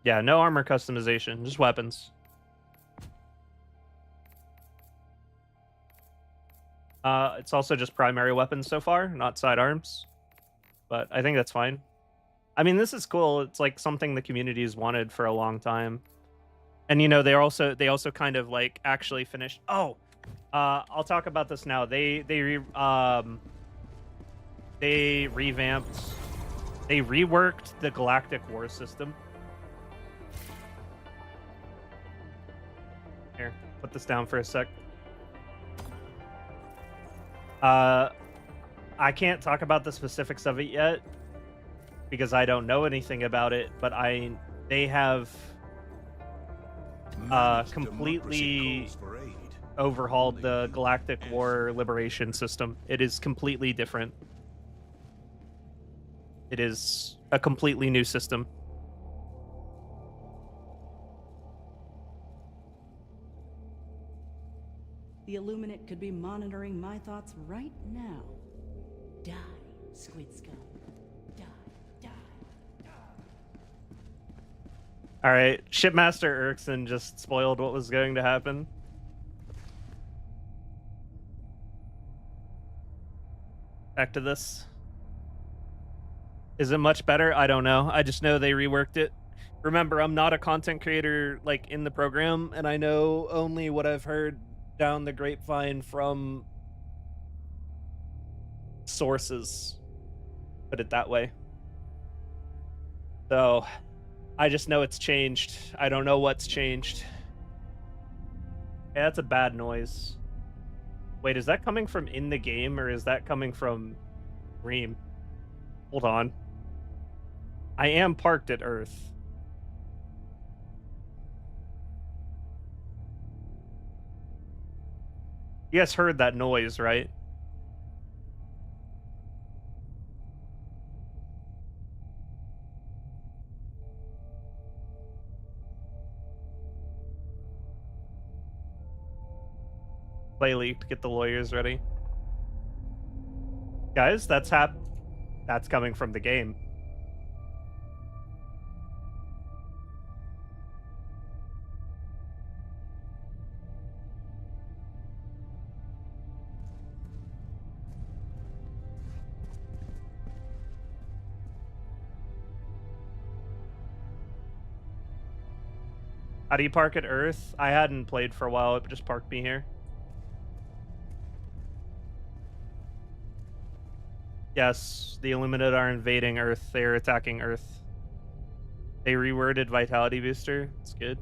Yeah, no armor customization, just weapons. It's also just primary weapons so far, not sidearms. But I think that's fine. I mean, this is cool. It's like something the community has wanted for a long time. And you know, they also kind of like actually finished. Oh, I'll talk about this now. They revamped, they reworked the Galactic War system. Here, put this down for a sec. I can't talk about the specifics of it yet because I don't know anything about it, but they have completely overhauled the Galactic War Liberation system. It is completely different. It is a completely new system. The Illuminate could be monitoring my thoughts right now. Die, Squid Skull. Die, die, die. All right, Shipmaster Erickson just spoiled what was going to happen. Back to this. Is it much better? I don't know. I just know they reworked it. Remember, I'm not a content creator like in the program, and I know only what I've heard down the grapevine from sources, put it that way. So I just know it's changed. I don't know what's changed. Yeah, that's a bad noise. Wait, is that coming from in the game or is that coming from Ream? Hold on. I am parked at Earth. You guys heard that noise, right? Play leaked, get the lawyers ready. Guys, that's coming from the game. How do you park at Earth? I hadn't played for a while, it just parked me here. Yes, the Illuminate are invading Earth. They're attacking Earth. They reworded Vitality Booster. It's good.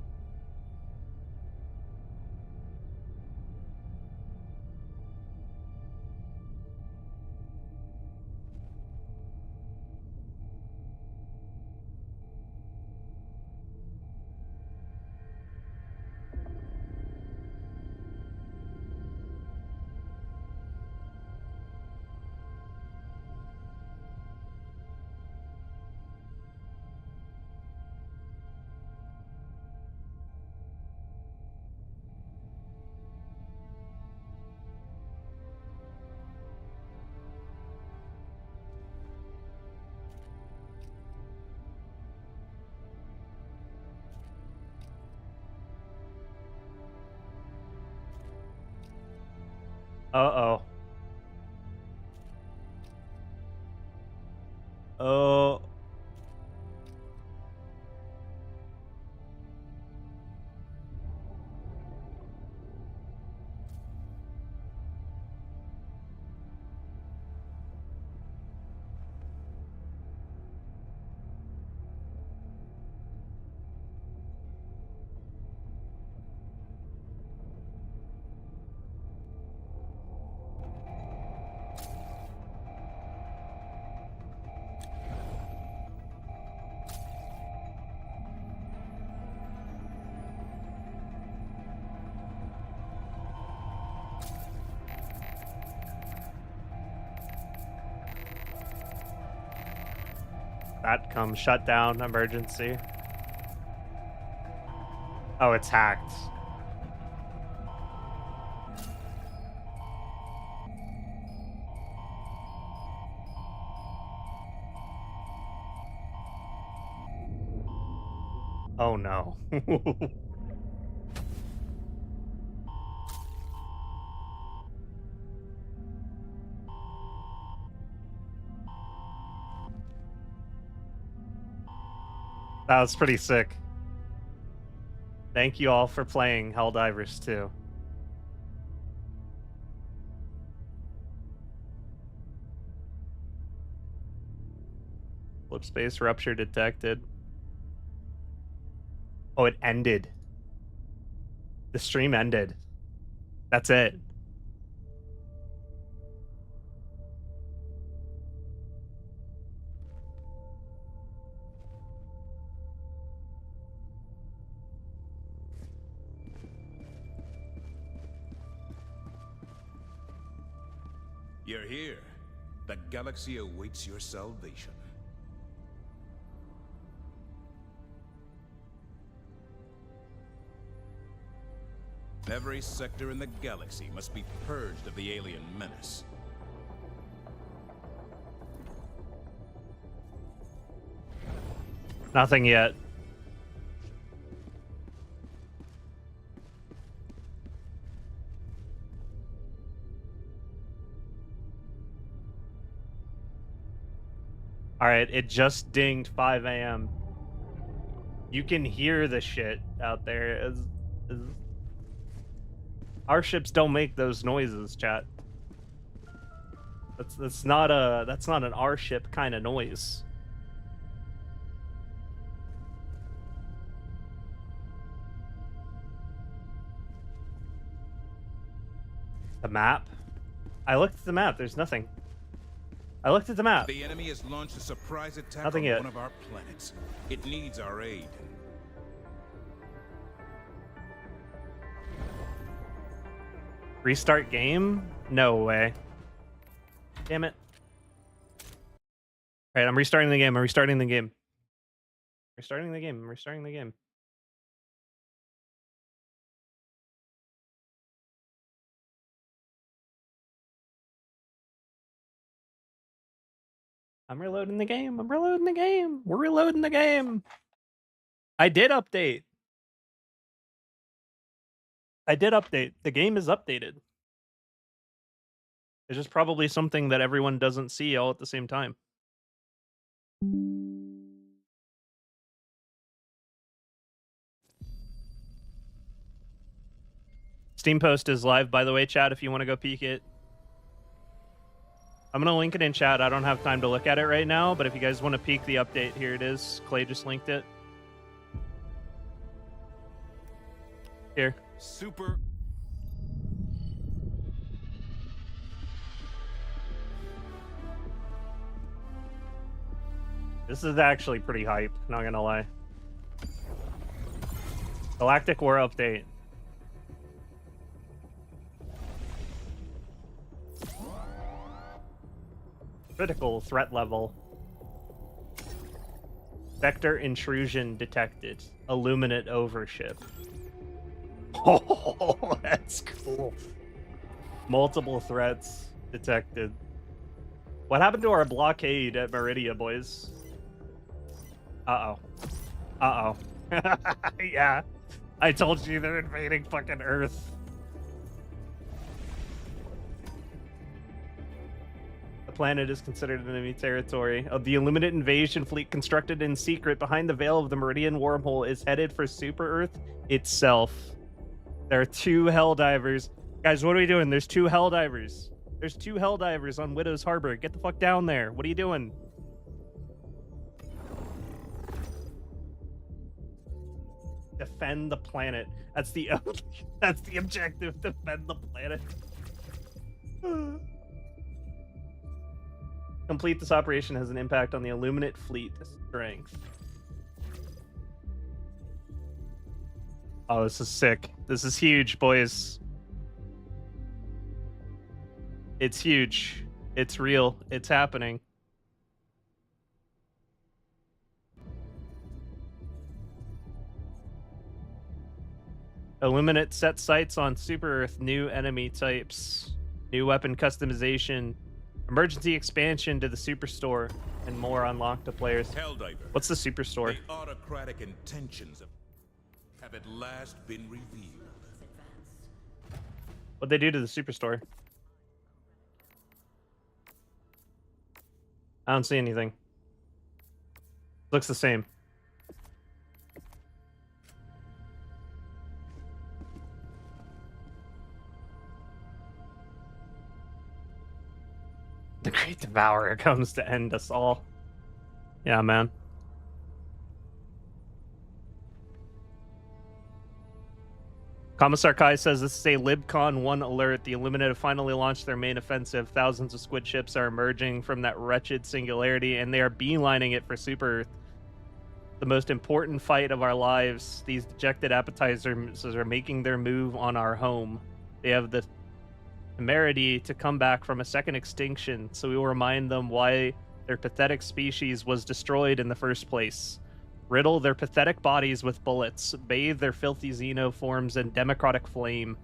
Uh-oh. Oh. Stratcom shutdown emergency. Oh, it's hacked. Oh no. That was pretty sick. Thank you all for playing Helldivers 2. Flip space rupture detected. Oh, it ended. The stream ended. That's it. You're here. The galaxy awaits your salvation. Every sector in the galaxy must be purged of the alien menace. Nothing yet. All right, it just dinged 5 a.m. You can hear the shit out there. Our ships don't make those noises, chat. That's not an our ship kind of noise. The map? I looked at the map. There's nothing. I looked at the map. The enemy has launched a surprise attack Nothing on yet. one of our planets. It needs our aid. Restart game? No way. Damn it. All right, I'm restarting the game. I'm restarting the game. Restarting the game. I'm restarting the game. I'm reloading the game. I'm reloading the game. We're reloading the game. I did update. I did update. The game is updated. It's just probably something that everyone doesn't see all at the same time. Steam post is live, by the way, chat, if you want to go peek it. I'm going to link it in chat. I don't have time to look at it right now, but if you guys want to peek the update, here it is. Clay just linked it. Here. Super. This is actually pretty hype, not gonna lie. Galactic War update. Critical threat level. Vector intrusion detected. Illuminate overship. Oh, that's cool. Multiple threats detected. What happened to our blockade at Meridia, boys? Uh-oh. Uh-oh. Yeah. I told you they're invading fucking Earth. The planet is considered enemy territory. The Illuminate invasion fleet constructed in secret behind the veil of the Meridian wormhole is headed for Super Earth itself. There are 2 Helldivers. Guys, what are we doing? There's 2 Helldivers. There's 2 Helldivers on Widow's Harbor. Get the fuck down there. What are you doing? Defend the planet. That's the that's the objective. Defend the planet. Complete this operation has an impact on the Illuminate fleet strength. Oh, this is sick. This is huge, boys. It's huge. It's real. It's happening. Illuminate set sights on Super Earth. New enemy types. New weapon customization. Emergency expansion to the Superstore. And more unlocked to players. Helldiver. What's the Superstore? The autocratic intentions of have at last been revealed. What'd they do to the Superstore? I don't see anything. Looks the same. The Great Devourer comes to end us all. Yeah, man. Commissar Kai says this is a LibCon 1 alert. The Illuminate have finally launched their main offensive. Thousands of squid ships are emerging from that wretched singularity, and they are beelining it for Super Earth. The most important fight of our lives. These dejected appetizers are making their move on our home. They have the temerity to come back from a second extinction, so we will remind them why their pathetic species was destroyed in the first place. Riddle their pathetic bodies with bullets, bathe their filthy xenoforms in democratic flame,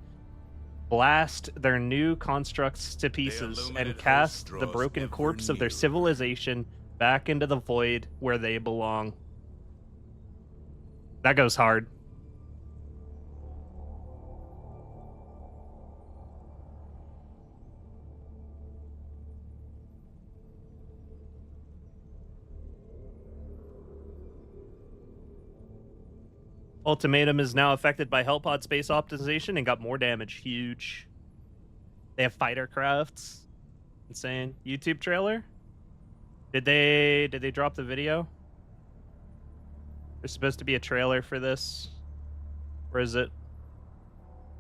blast their new constructs to pieces, and cast the broken corpse of their civilization back into the void where they belong. That goes hard. Ultimatum is now affected by Hellpod space optimization and got more damage. Huge. They have fighter crafts. Insane. YouTube trailer? Did they drop the video? There's supposed to be a trailer for this. Where is it?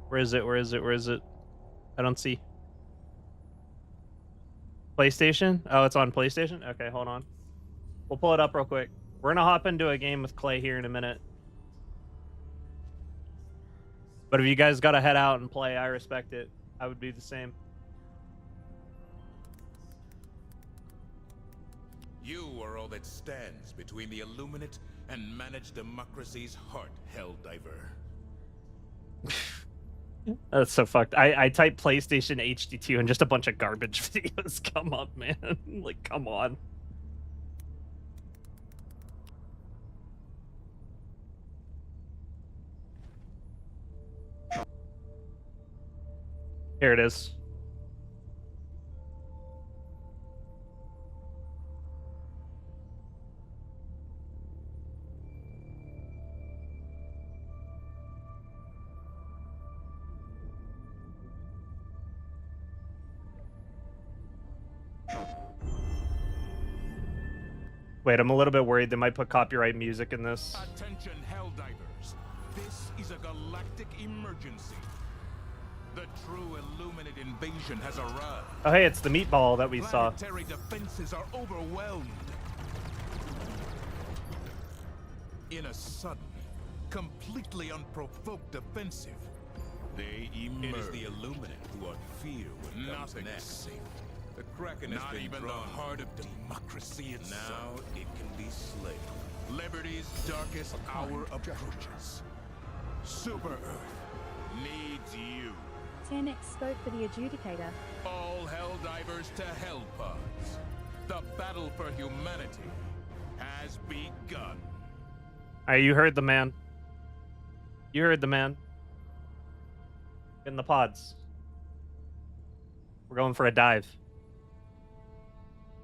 Where is it? Where is it? Where is it? I don't see. PlayStation? Oh, it's on PlayStation? Okay, hold on. We'll pull it up real quick. We're gonna hop into a game with Clay here in a minute. But if you guys gotta head out and play, I respect it. I would do the same. You are all that stands between the Illuminate and managed democracy's heart, Helldiver. That's so fucked. I typed PlayStation HD2 and just a bunch of garbage videos come up, man. Like, come on. Here it is. Wait, I'm a little bit worried they might put copyright music in this. Attention, Helldivers. This is a galactic emergency. The true Illuminate invasion has arrived. Oh, hey, it's the meatball that we saw. Planetary defenses are overwhelmed. In a sudden, completely unprovoked offensive, they emerge. It is the Illuminate who are fear when nothing is safe. The Kraken has been even drawn. The heart of democracy itself. Now it can be slain. Liberty's darkest hour approaches. Super Earth needs you. 10x scope for the adjudicator. All Helldivers to Hellpods. The battle for humanity has begun. Alright, you heard the man. You heard the man. In the pods. We're going for a dive.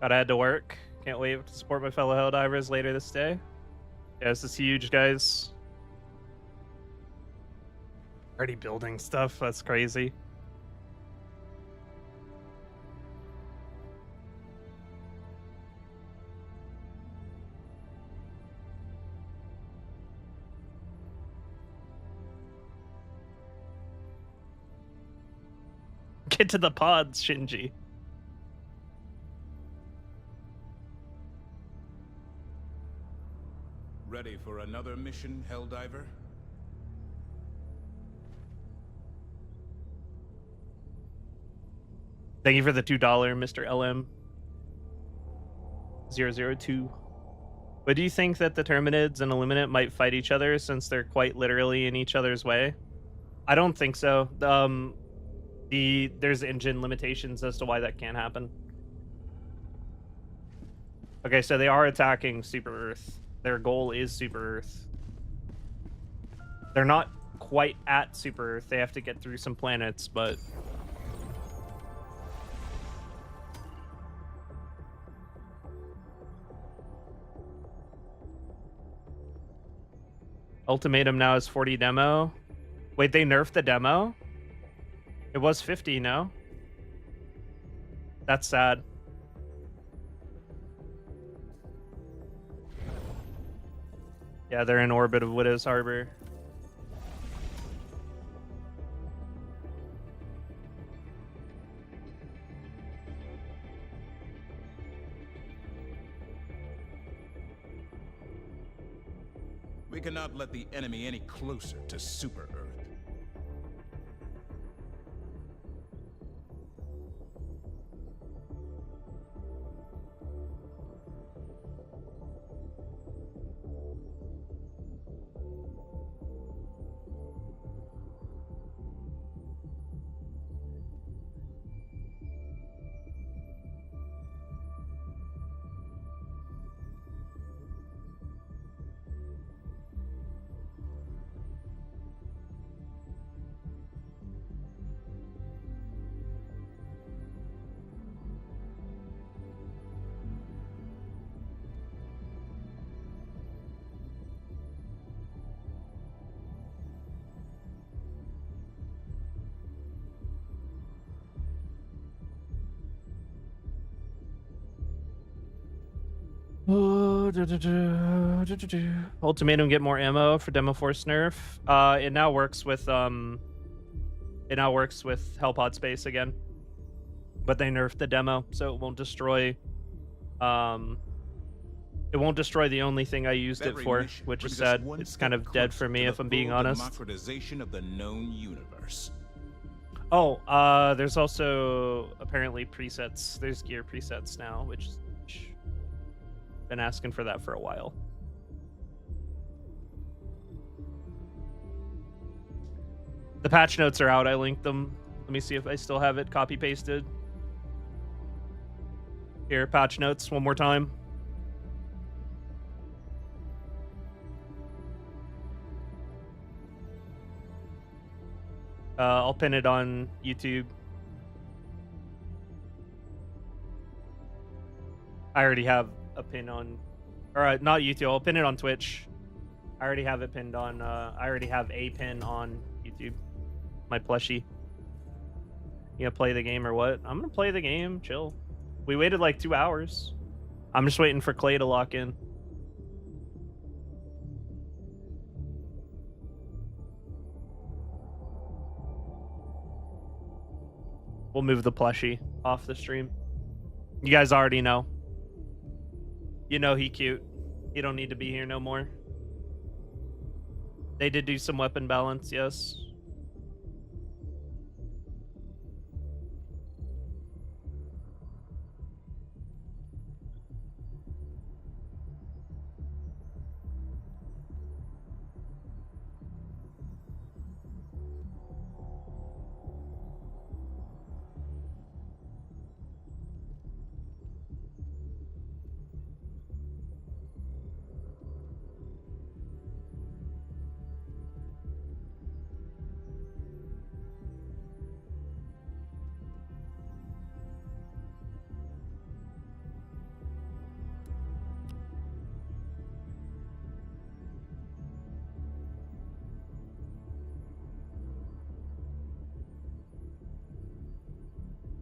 Gotta head to work. Can't wait to support my fellow Helldivers later this day. Yeah, this is huge, guys. Already building stuff. That's crazy. Get to the pods, Shinji. Ready for another mission, Helldiver? Thank you for the $2, Mr. LM 002. But do you think that the Terminids and Illuminate might fight each other since they're quite literally in each other's way? I don't think so. There's engine limitations as to why that can't happen. Okay, so they are attacking Super Earth. Their goal is Super Earth. They're not quite at Super Earth. They have to get through some planets, but... Ultimatum now is 40 demo. Wait, they nerfed the demo? It was 50, no? That's sad. Yeah, they're in orbit of Widow's Harbor. We cannot let the enemy any closer to Super Earth. Ultimatum, get more ammo for Demo Force nerf. It now works with Hellpod Space again, but they nerfed the demo, so it won't destroy. It won't destroy the only thing I used it for, which is sad. It's kind of dead for me, if I'm being honest. Democratization of the known universe. Oh, there's also apparently presets. There's gear presets now, which been asking for that for a while. The patch notes are out. I linked them. Let me see if I still have it copy pasted. Here, patch notes one more time. I'll pin it on YouTube. I already have a pin on, or not YouTube. I'll pin it on Twitch. I already have it pinned on. I already have a pin on YouTube. My plushie. You gonna play the game or what? I'm gonna play the game. Chill. We waited like 2 hours. I'm just waiting for Clay to lock in. We'll move the plushie off the stream. You guys already know. You know he cute. He don't need to be here no more. They did do some weapon balance, yes.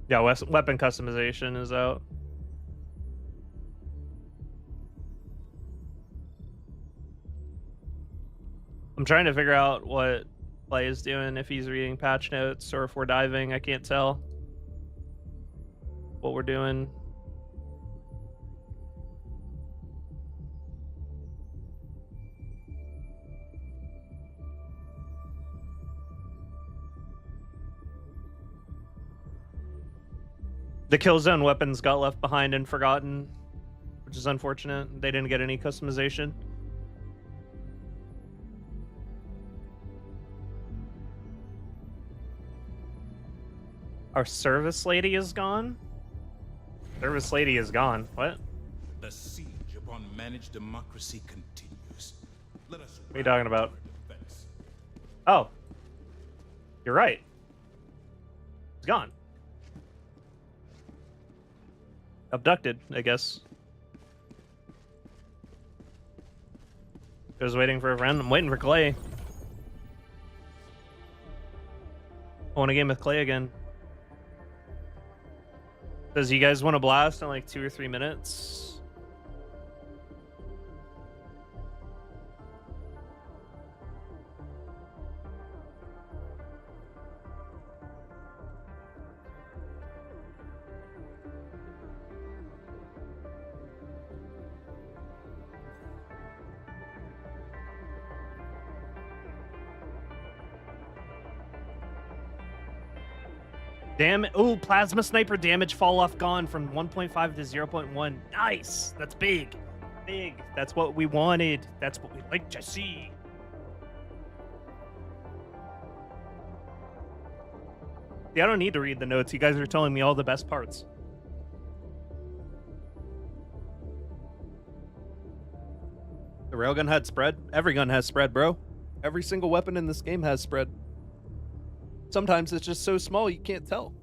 Yeah, weapon customization is out. I'm trying to figure out what Clay is doing, if he's reading patch notes or if we're diving. I can't tell what we're doing. The Killzone weapons got left behind and forgotten, which is unfortunate. They didn't get any customization. Our service lady is gone? Service lady is gone. What? The siege upon managed democracy continues. Let us What are you talking about? rally to our defense. Oh. You're right. It's gone. Abducted, I guess. I was waiting for a friend. I'm waiting for Clay. I want a game with Clay again. Does you guys want to blast in like 2 or 3 minutes? Damn it. Oh, plasma sniper damage fall off gone from 1.5 to 0.1. Nice. That's big. Big. That's what we wanted. That's what we like to see. See, I don't need to read the notes. You guys are telling me all the best parts. The railgun had spread. Every gun has spread, bro. Every single weapon in this game has spread. Sometimes it's just so small you can't tell.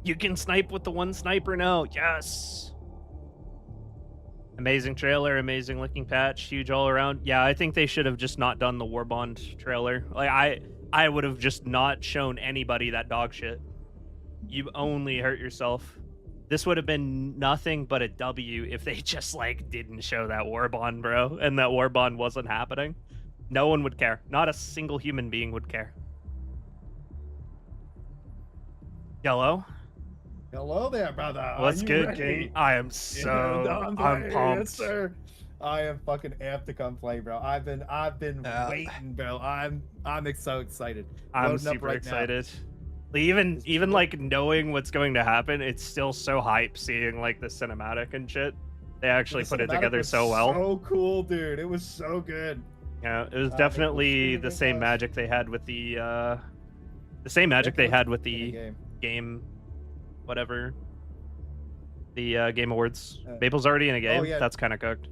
You can snipe with the one sniper now. Yes. Amazing trailer, amazing looking patch, huge all around. Yeah, I think they should have just not done the Warbond trailer. Like I would have just not shown anybody that dog shit. You only hurt yourself. This would have been nothing but a W if they just like didn't show that Warbond, bro, and that Warbond wasn't happening. No one would care. Not a single human being would care. Yellow. Hello there, brother. What's Are you good, ready? King? I am so I'm Yes, pumped. sir. I am fucking amped to come play, bro. I've been waiting, bro. I'm so excited. I'm Loading up super right excited. Even like knowing what's going to happen, it's still so hype seeing like the cinematic and shit. They actually The put it cinematic together was so well. So cool, dude. It was so good. Yeah, it was It was definitely the really same nice. magic they had with the same magic they had with the game. game, whatever. The Game Awards. Uh, Maple's already in a game. yeah. That's kind of cooked.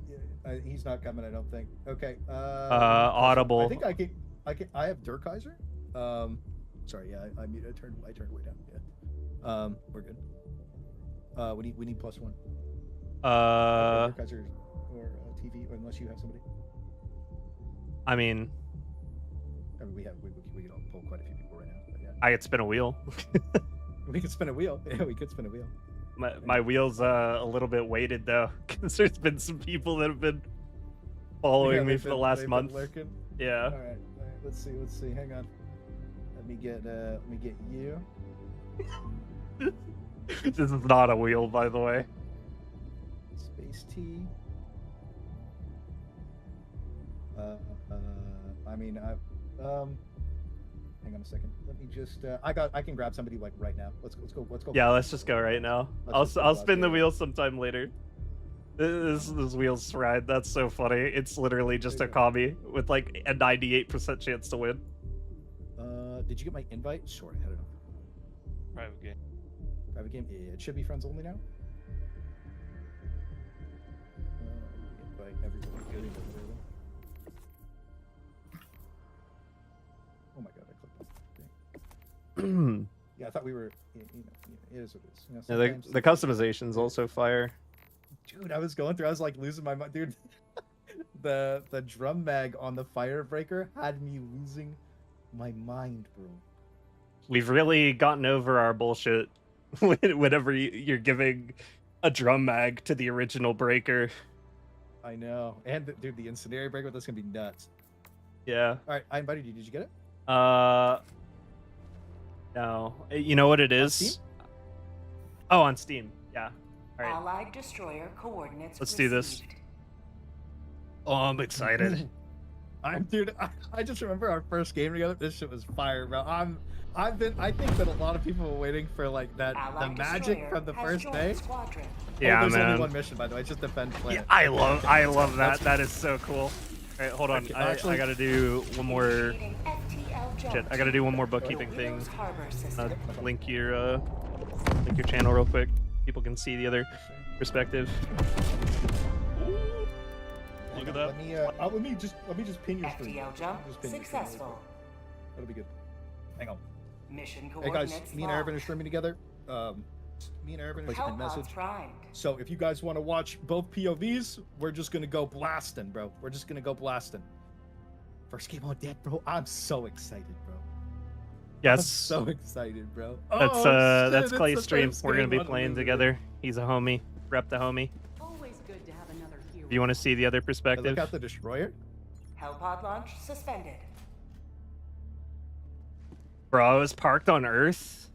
Yeah, he's not coming, I don't think. Okay. Audible. I think I have Durkaiser. Sorry, yeah, I turned way down. Yeah. We're good. We need +1. Durkaiser or TV, unless you have somebody. I mean, we can all pull quite a few people right now. But yeah. I could spin a wheel. We could spin a wheel. Yeah, we could spin a wheel. My wheel's a little bit weighted though, because there's been some people that have been following Yeah, me for the last they've month. been lurking. Yeah. All right. Let's see. Hang on. Let me get you. This is not a wheel, by the way. Space T. Hang on a second. Let me just. I can grab somebody like right now. Let's go. Yeah, let's just go right now. Let's just I'll go spin the out wheel sometime later. This wheel's ride. That's so funny. It's literally just a commie with like a 98% chance to win. Did you get my invite? Sure, I had it on. Private game. Private game. Yeah, it should be friends only now. Invite everybody. Oh my god, I clicked on. Yeah, I thought we were. It is what it is. You know, Yeah, sometimes the customization's also fire. Dude, I was going through. I was like losing my mind, dude. the drum mag on the firebreaker had me losing my mind, bro. We've really gotten over our bullshit whenever you're giving a drum mag to the original breaker. I know. And dude, the incendiary breaker, that's gonna be nuts. Yeah. All right, I invited you. Did you get it? No. You know what it is? Steam? Oh, on Steam. Yeah. All right. Allied destroyer coordinates. Let's do this. received. Oh, I'm excited. Dude, I just remember our first game together. This shit was fire, bro. I think that a lot of people were waiting for like the Allied magic destroyer from the has first joined day. Squadron. Yeah, there's man. only one mission, by the way. It's just defend planet. Yeah, I love that. That is so cool. All right, hold on. Okay, I actually- gotta do one more. Initiating FTL Shit, I gotta do one more bookkeeping thing. Heroes Harbor System. Link your channel real quick. People can see the other perspective. Look at that. Let me just pin your screen. FTL jump Just pin your screen really successful. quick. That'll be good. Hang on. Mission Hey coordinates guys, me and Arvin are locked. streaming together. Me and Arvin are streaming Hellpods message. primed. So if you guys want to watch both POVs, we're just gonna go blasting, bro. We're just gonna go blasting. First game on deck, bro. I'm so excited, bro. I'm Yes, so excited, bro. that's Oh, that's shit, Clay's it's the stream. first We're gonna game be on playing Illuminate. together. He's a homie. Rep the homie. Always good to have another hero. Do you want to see the other Hey, perspective? look out the destroyer. Hellpod launch suspended. Bro, I was parked on Earth.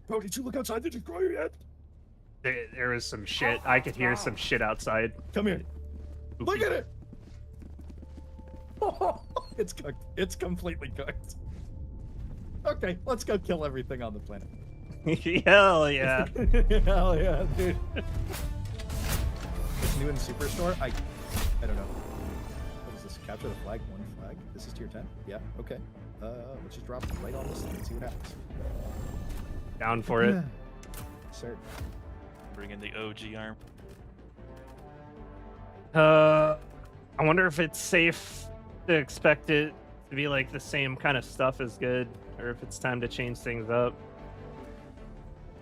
Bro, did you look outside the destroyer yet? There was some shit. I could hear some shit outside. Come here. Look Spooky. at it. It's cooked. It's completely cooked. Okay, let's go kill everything on the planet. Hell yeah. Hell yeah, dude. It's new in the Superstore? I don't know. What is this? Capture the flag, one flag. This is tier 10? Yeah, okay. Let's just drop it right on this thing and see what happens. Down for it. Sir. Bring in the OG arm. I wonder if it's safe to expect it to be like the same kind of stuff as good, or if it's time to change things up.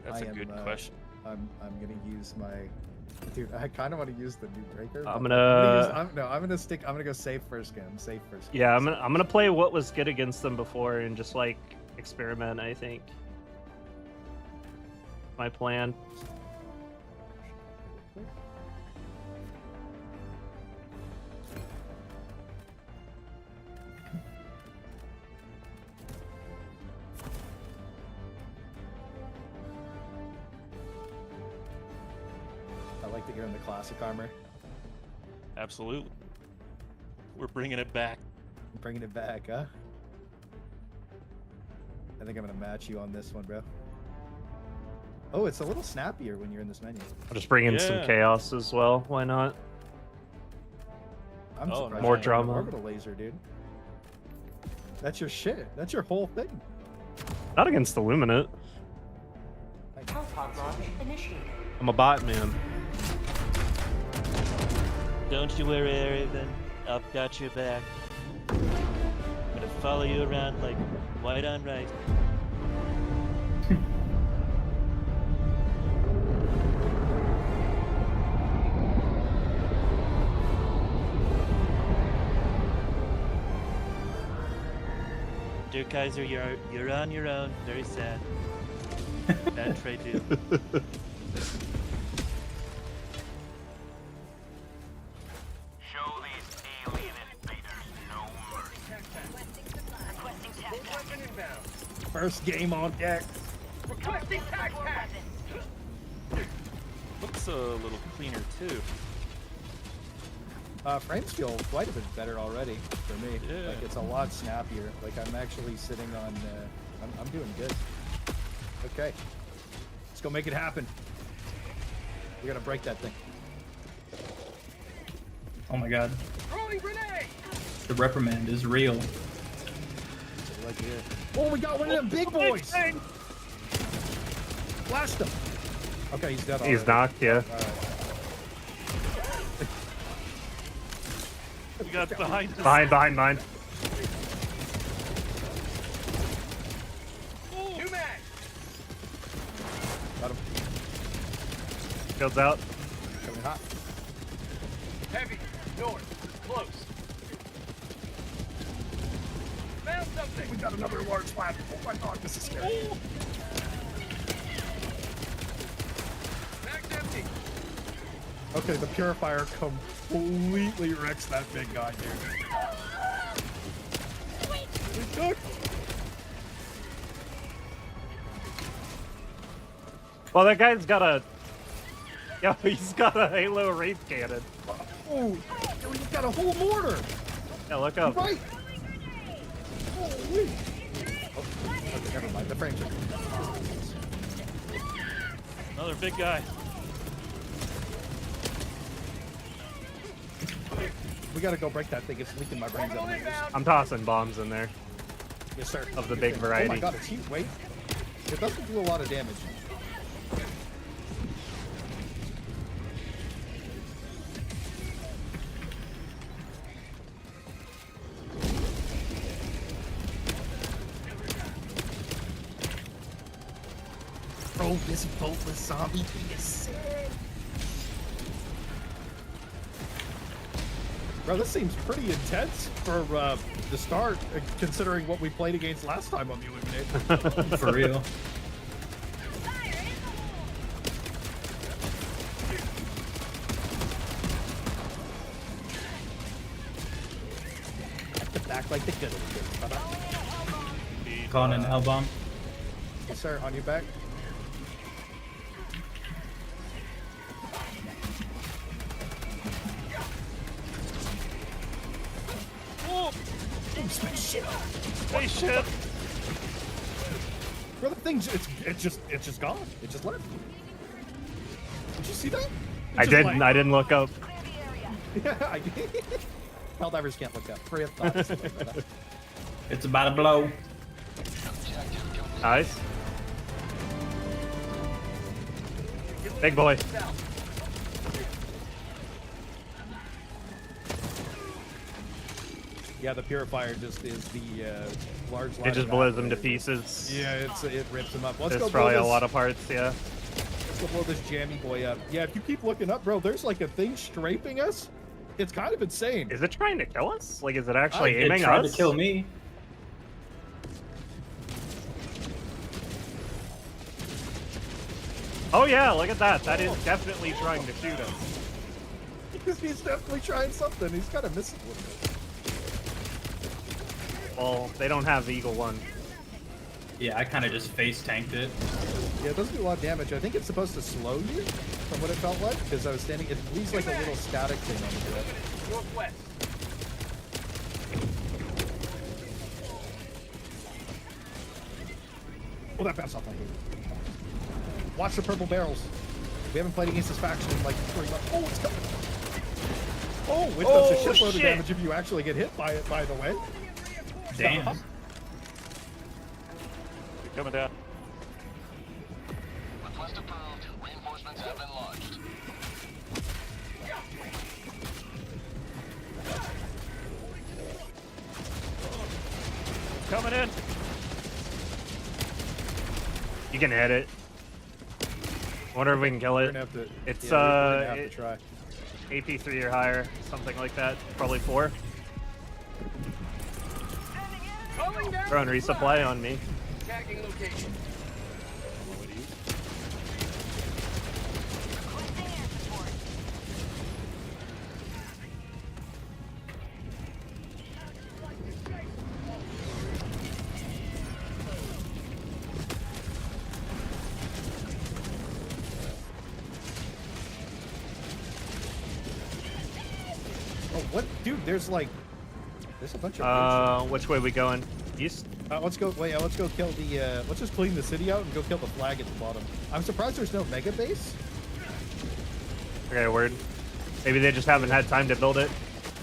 That's a good question. I'm gonna use my. Dude, I kind of want to use the new breaker. I'm but gonna- I'm gonna go safe first game. Safe first. Game. Yeah, I'm gonna play what was good against them before and just like experiment. I think my plan. I like that you're in the classic armor. Absolutely. We're bringing it back. Bringing it back, huh? I think I'm gonna match you on this one, bro. Oh, it's a little snappier when you're in this menu. I'll just bring in some Yeah. chaos as well. Why not? I'm Oh, surprised more you have an drama. Orbital laser, dude. That's your shit. That's your whole thing. Not against the Illuminate. Hellpod launch initiated. I'm a bot man. Don't you worry, Raven. I've got your back. I'm gonna follow you around like white on rice. Dear Kaiser, you're on your own. Very sad. Bad trade deal. Show these alien invaders no mercy. First game on deck. Looks a little cleaner too. Frames feel quite a bit better already for me. Yeah. Like it's a lot snappier. Like I'm actually sitting on. I'm doing good. Okay, let's go make it happen. We gotta break that thing. Oh my god. The reprimand is real. Like here. Oh, we got one of them big boys. Blast him. Okay, he's dead. He's already. knocked, yeah. All right. We got behind us. Behind. Got him. Shields out. Coming hot. Heavy, north, close. Found something. We got another large flat. Oh my god, this is scary. Bag's empty. Okay, the purifier completely wrecks that big guy, dude. We took. Well, that guy's got a. Yo, he's got a Halo Wraith cannon. Oh, dude, he's got a whole mortar. Yeah, look up. Right. Holy. Oh, okay, never mind. The frames are. Another big guy. We gotta go break that thing. It's leaking my brains out. I'm tossing bombs in there. Yes, sir. Of the Yes, big sir. variety. Oh my god, it's heat weight. It doesn't do a lot of damage. Bro, this boatless zombie thing is sick. Bro, this seems pretty intense for the start, considering what we played against last time on the Illuminate. For real. Back like the good old days, brother. Calling in Hellbomb. Yes, sir, on your back. Oh! Spaceship! Spaceship! Bro, the thing's it's just gone. It just left. Did you see that? I didn't. I didn't look up. Yeah, Helldivers can't look up. Free of thoughts. It's about to blow. Nice. Big boy. Yeah, the purifier just is the large. It just blows them to pieces. Yeah, it rips them up. Let's There's go probably blow a this, lot of parts, yeah. Let's go blow this jammy boy up. Yeah, if you keep looking up, bro, there's like a thing strafing us. It's kind of insane. Is it trying to kill us? Like, is it actually It aiming tried us? to kill me. Oh yeah, look at that. That is definitely trying to shoot us. He's definitely trying something. He's kind of missing with it. Well, they don't have Eagle 1. Yeah, I kind of just face tanked it. Yeah, it doesn't do a lot of damage. I think it's supposed to slow you, from what it felt like, because I was standing. It leaves like a little static thing onto it. Northwest. Oh, that bounced off my head. Watch the purple barrels. We haven't played against this faction in like 3 months. Oh, it's coming. Oh, it does a shitload of damage if you actually get hit by it, by the way. Damn. Coming down. Request approved. Reinforcements have been launched. Coming in. You can hit it. Wonder if we can kill We're it. gonna have to. It's yeah, we're gonna have to try. AP 3 or higher, something like that. Probably 4. Throwing resupply on me. Tagging location. Oh, what, dude? There's like, there's a bunch of. Which way we going? East? Let's go. Wait, let's go kill the. Let's just clean the city out and go kill the flag at the bottom. I'm surprised there's no mega base. Okay, word. Maybe they just haven't had time to build it.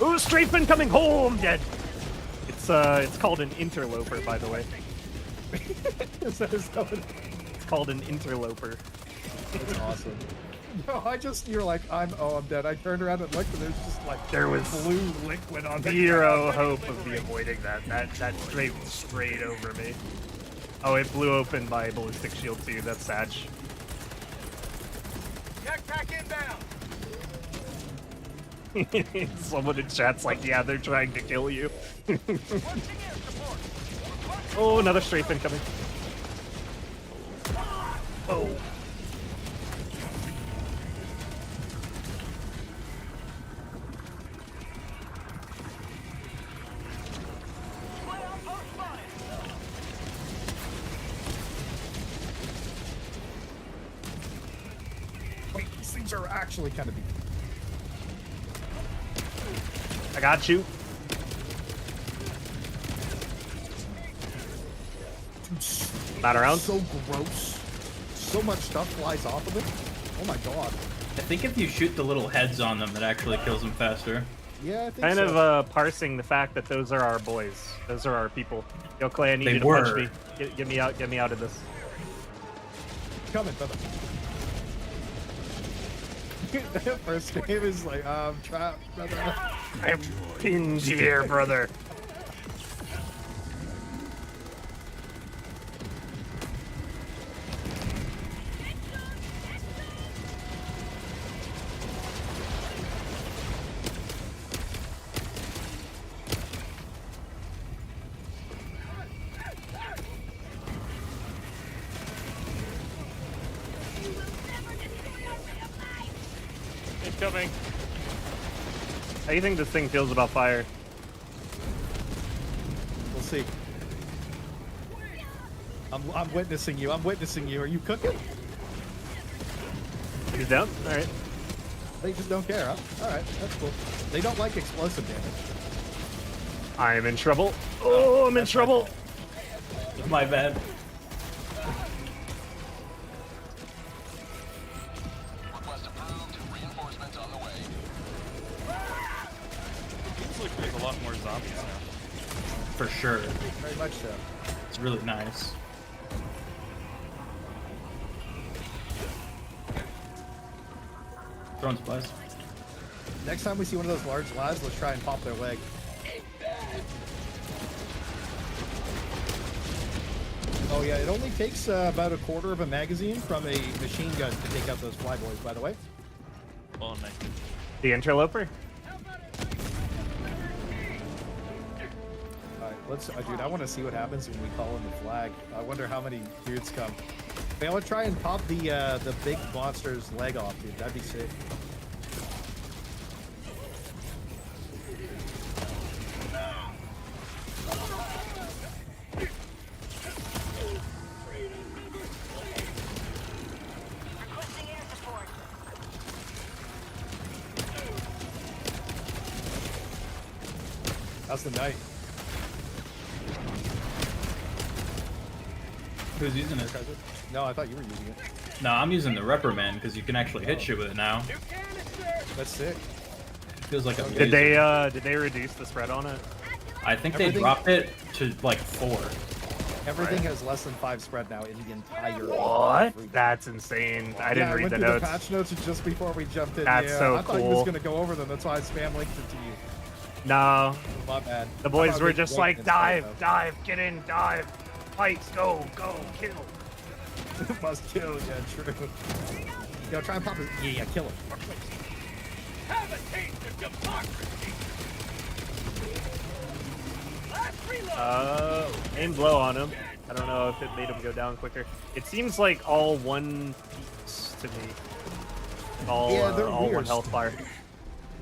Ooh, strafeman coming home, dead. It's called an interloper, by the way. Is that his name? It's called an interloper. That's awesome. No, you're like, I'm dead. I turned around and looked, and there's just like There was blue liquid on the Zero ground. hope of me avoiding that. That strafed straight over me. Oh, it blew open my ballistic shield too. That's Satch. Backpack inbound. Someone in chat's like, yeah, they're trying to kill you. Oh, another strafe incoming. Oh. Wait, these things are actually kind of. I got you. Not around. So gross. So much stuff flies off of it. Oh my god. I think if you shoot the little heads on them, it actually kills them faster. Yeah, I think Kind so. of parsing the fact that those are our boys. Those are our people. Yo, Clay, I need They you to were. punch me. Get me out. Get me out of this. Coming, brother. First game is like, I'm trapped, brother. I'm pinned here, brother. Incoming. How do you think this thing feels about fire? We'll see. I'm witnessing you. I'm witnessing you. Are you cooking? He's down? Alright. They just don't care, huh? Alright, that's cool. They don't like explosive damage. I am in trouble. Oh, I'm in trouble. My bad. Seems like there's a lot more zombies now. For sure. Very much so. It's really nice. Throwing supplies. Next time we see one of those large lads, let's try and pop their leg. Oh yeah, it only takes about a quarter of a magazine from a machine gun to take out those flyboys, by the way. Oh, nice. The interloper? Alright, let's, dude, I want to see what happens when we call in the flag. I wonder how many dudes come. Hey, I want to try and pop the big monster's leg off, dude. That'd be sick. How's the night? Who's using it? No, I thought you were using it. No, I'm using the reprimand because you can actually hit shit with it now. That's sick. Feels like a Did they reduce the spread on it? I think they Everything- dropped it to like 4. Everything has less than 5 spread now in the entire. What? That's insane. I didn't I read went the through notes. the patch notes just before we jumped in. That's yeah, so I thought he was cool. gonna go over them. That's why I spam linked it to you. No, My bad. the boys I thought were we just went like, against dive, that, dive, get in, dive, fight, go, kill. though. Must kill. Yeah, true. Yo, try and pop it. Yeah, kill him. Have a taste of democracy. Aim blow on him. I don't know if it made him go down quicker. It seems like all one piece to me. All, Yeah, they're all one weird. health bar.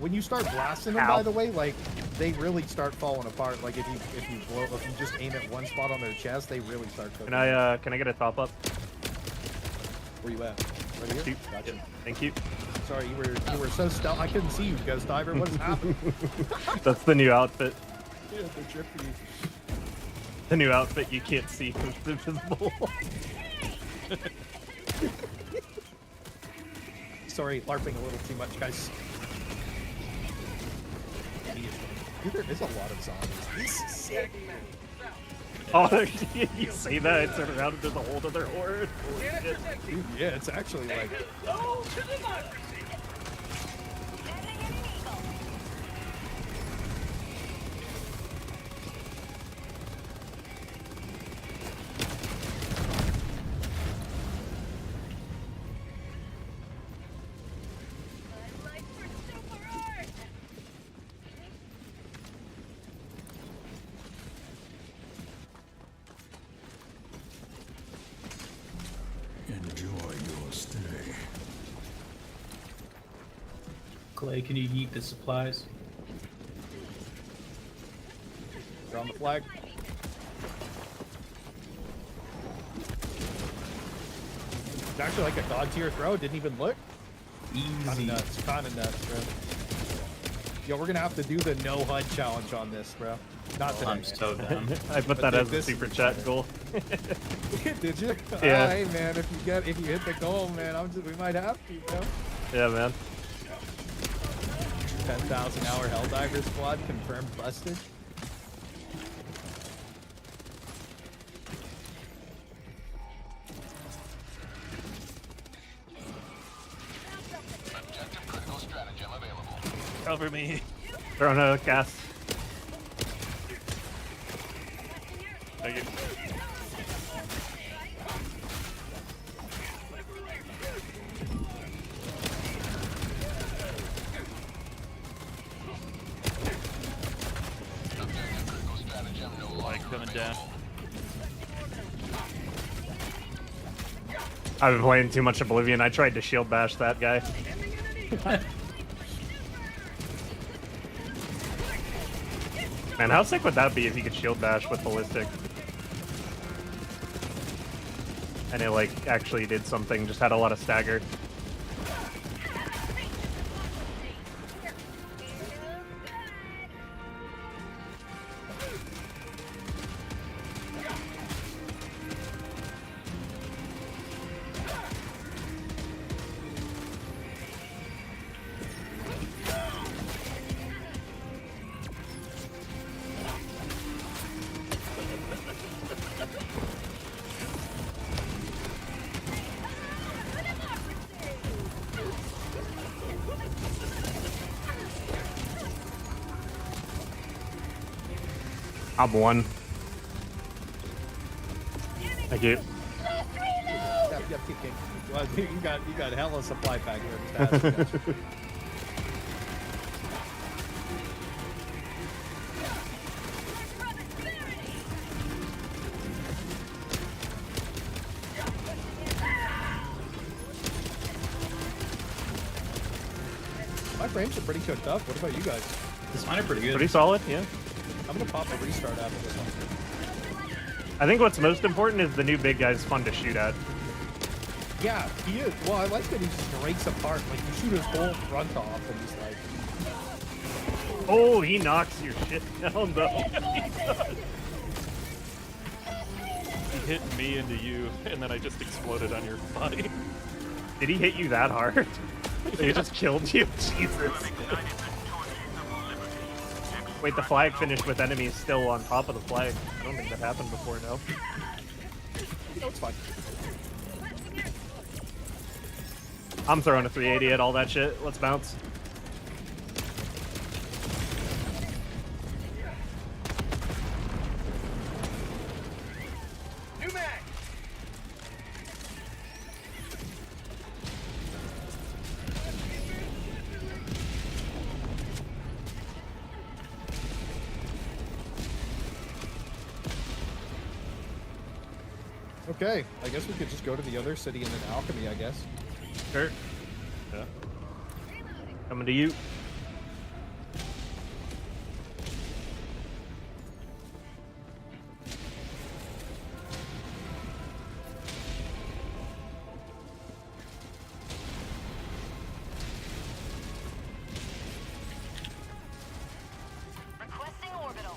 When you start blasting them, Ow. by the way, like they really start falling apart. Like if you just aim at one spot on their chest, they really start cooking. Can I get a top up? Where you at? Right here. Shoot. Gotcha. Thank you. Sorry, you were so stealth. I couldn't see you, Ghost Diver. What is happening? That's the new outfit. Yeah, the drippy. The new outfit you can't see because it's invisible. Sorry, LARPing a little too much, guys. Dude, there is a lot of zombies. This is sick. Oh, you say that, and turn around and there's a whole other horde. Holy shit. Dude, yeah, it's actually like. Go to democracy. Enjoy your stay. Clay, can you yeet the supplies? You're on the flag. It's actually like a god tier throw. Didn't even look. Kinda Easy. nuts. Kinda nuts, bro. Yo, we're gonna have to do the no HUD challenge on this, bro. Not today. I'm so down. I put But that dude, as a this super is- chat goal. Did you? Yeah. Hey man, if you hit the goal, man, we might have to, bro. Yeah, man. 10,000 hour Helldivers squad confirmed busted. Cover me. Throwing a gas. Thank you. Like coming down. I've been playing too much Oblivion. I tried to shield bash that guy. Man, how sick would that be if you could shield bash with ballistic? And it like actually did something, just had a lot of stagger. I'm one. Thank you. Yep, kicking. Well, you got hella supply pack here. My frames are pretty cooked up. What about you guys? Mine are pretty good. Pretty solid, yeah. I'm gonna pop a restart after this one. I think what's most important is the new big guy's fun to shoot at. Yeah, he is. Well, I like that he just breaks apart. Like, you shoot his whole front off, and he's like... Oh, he knocks your shit down, though. He hit me into you, and then I just exploded on your body. Did he hit you that hard? He just killed you? Jesus. Wait, the flag finished with enemies still on top of the flag. I don't think that happened before, no. No, it's fine. I'm throwing a 380 at all that shit. Let's bounce. New mag. Okay, I guess we could just go to the other city and then alchemy, I guess. Sure. Yeah. Coming to you. Requesting orbital.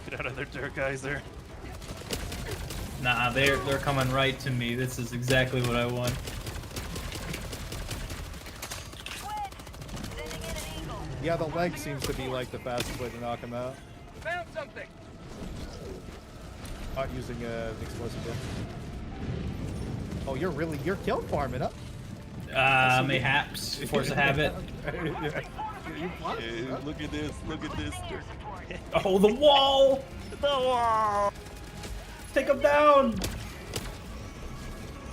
Get out of there, Dirk Geyser. Nah, they're coming right to me. This is exactly what I want. Yeah, the leg seems to be like the fastest way to knock him out. Found something. Not using an explosive gun. Oh, you're kill farming up. Mayhaps. Force of habit. You Look at this, Dirk. Oh, the wall! The wall! Take him down!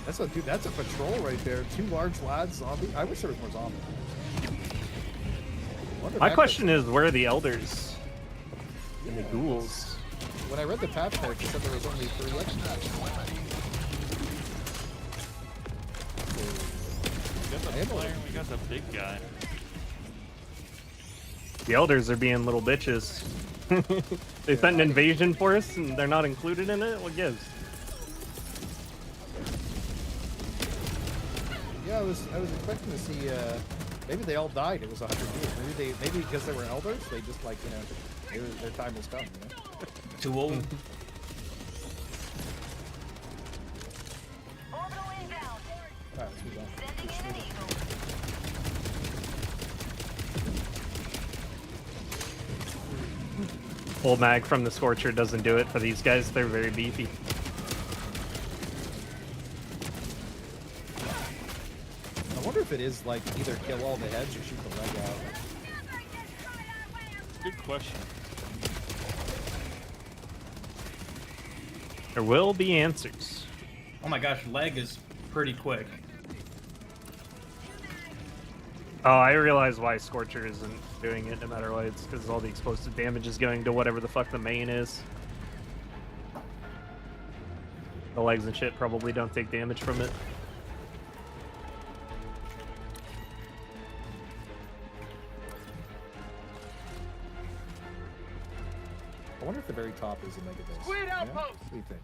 That's a patrol right there. 2 large lads, zombie. I wish there was more zombies. My question is, where are the elders? And the ghouls? When I read the patch notes, it said there was only 3 extras. We got the player, we got the big guy. The elders are being little bitches. They sent an invasion force and they're not included in it? What gives? Yeah, I was expecting to see Maybe they all died. It was 100 years. Maybe because they were elders, they just like their time was come. Too old. Alright, let's move on. Full mag from the Scorcher doesn't do it for these guys. They're very beefy. I wonder if it is like either kill all the heads or shoot the leg out. Good question. There will be answers. Oh my gosh, leg is pretty quick. Oh, I realize why Scorcher isn't doing it no matter what. It's because all the explosive damage is going to whatever the fuck the main is. The legs and shit probably don't take damage from it. I wonder if the very top is a mega base. Squid Yeah? outpost! What do you think?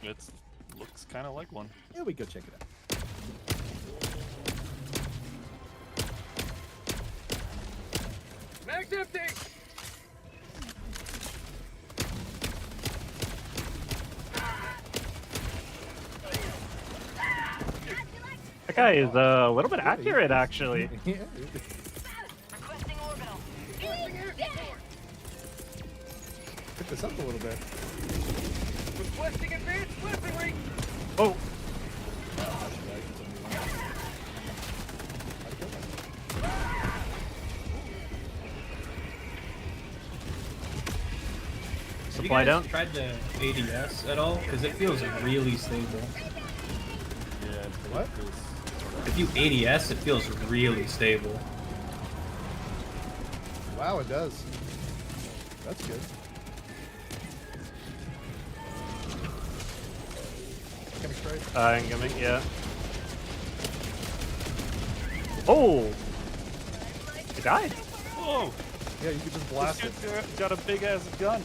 It looks kind of like one. Yeah, we go check it out. Mag's empty! That guy is a little bit accurate, actually. Yeah. Pick this up a little bit. Requesting advanced weaponry! Oh, Have you supply guys down. tried the ADS at all? Because it feels really stable. Yeah. What? If you ADS, it feels really stable. Wow, it does. That's good. Coming straight. Incoming, yeah. Oh! He died. Whoa! Yeah, you could just blast it. This dude got a big ass gun.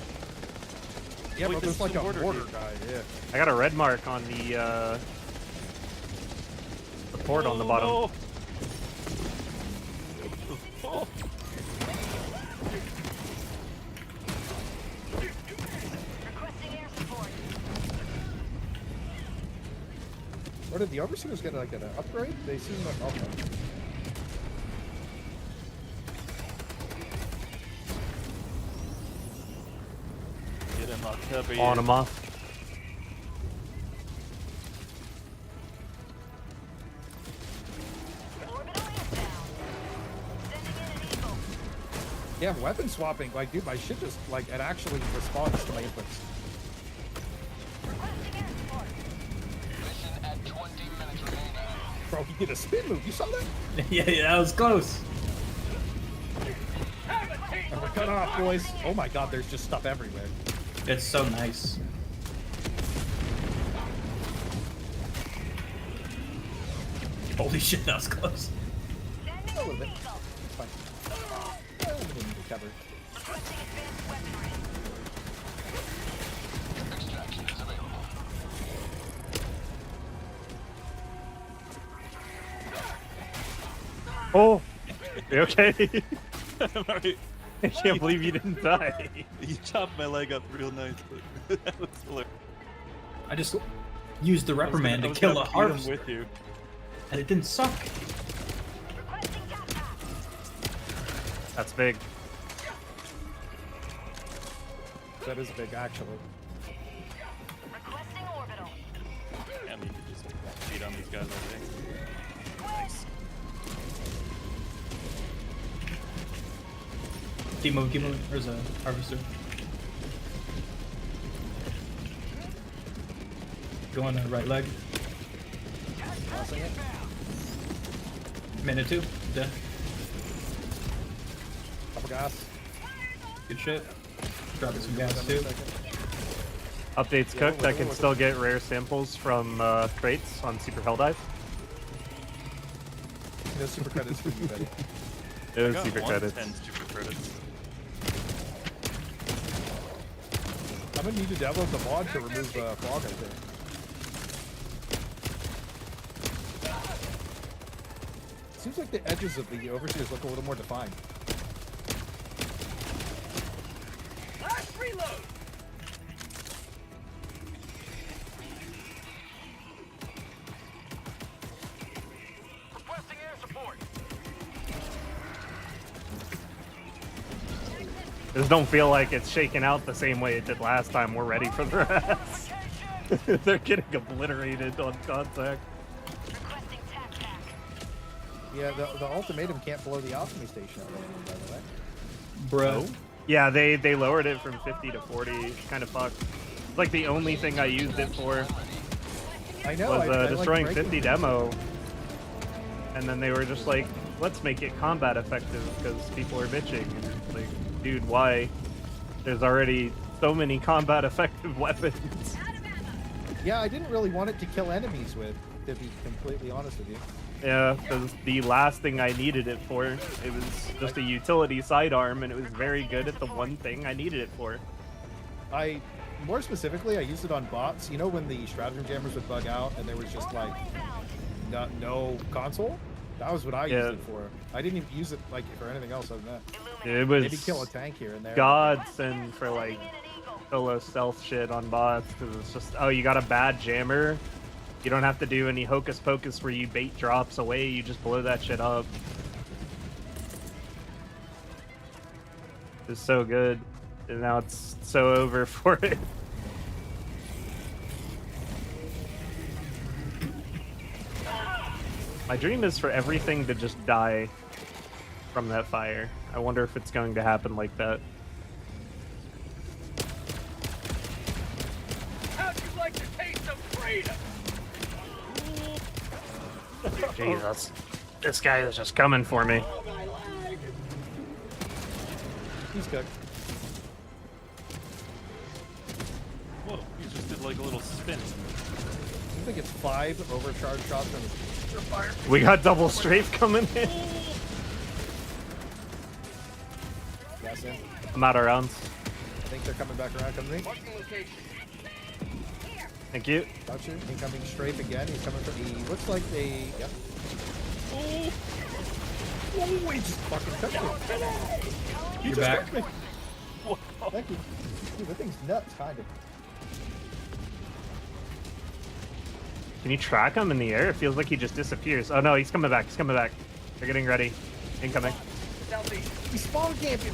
Yeah, Wait, but this there's like is a an order mortar here. guy, yeah. I got a red mark on the port on the bottom. No. Oh. Or did the Overseers get like an upgrade? They seem like okay. Get him up, cover On you. him off. Yeah, weapon swapping, like dude, my shit just like it actually responds to my inputs. Bro, he did a spin move. You saw that? Yeah, that was close. And we're cut off, boys. Oh my god, there's just stuff everywhere. It's so nice. Holy shit, that was close. A little bit. It's fine. We didn't need to cover. Oh! You okay? I'm already- I can't believe you didn't die. You chopped my leg up real nicely. That was hilarious. I just used the I was reprimand gonna- to kill I a was gonna beat him harvester, with you. and it didn't suck. That's big. That is big, actually. Yeah, I mean, you could just beat on these guys all day. Nice. Keep moving, keep moving. There's a harvester. Go on the right leg. Tossing it. Minute 2. Dead. Couple gas. Good shit. Dropping some gas too. Updates cooked. I can still get rare samples from crates on Super Helldive. No super credits for you, buddy. It was I got super credits. 110 super credits. I'm gonna need to download the mod to remove fog, I think. Seems like the edges of the overseers look a little more defined. Last reload. Requesting air support. Just don't feel like it's shaking out the same way it did last time. We're ready for the rest. They're getting obliterated on contact. Yeah, the ultimatum can't blow the alchemy station out, by the way. Bro. Yeah, they lowered it from 50 to 40. It's kind of fucked. It's like the only thing I used it for I know. was I destroying like 50 demo. And then they were just like, let's make it combat effective because people are bitching. And it's like, dude, why? There's already so many combat effective weapons. Yeah, I didn't really want it to kill enemies with, to be completely honest with you. Yeah, because the last thing I needed it for, it was just a utility sidearm, and it was very good at the one thing I needed it for. More specifically, I used it on bots. You know when the stratagem jammers would bug out and there was just like no console? That was what I used it for. I didn't even use it like for anything else other than that. It was maybe kill a tank here and there. godsend for like solo stealth shit on bots, because it's just, oh, you got a bad jammer. You don't have to do any hocus pocus where you bait drops away, you just blow that shit up. It's so good. And now it's so over for it. My dream is for everything to just die from that fire. I wonder if it's going to happen like that. How'd you like to taste of freedom? Jesus. This guy is just coming for me. He's cooked. Whoa, he just did like a little spin. I think it's 5 overcharged shots from the fire. We got double strafe coming in. Yes, in. I'm out of rounds. I think they're coming back around. Coming. Marking location. Thank you. Gotcha. Incoming strafe again. He's coming for the. Looks like they. Yep. Oh, he just fucking took me. You're back. Took me. Thank you. Dude, that thing's nuts, kind of. Can you track him in the air? It feels like he just disappears. Oh no, he's coming back. He's coming back. They're getting ready. Incoming. Southeast. He's spawn camping.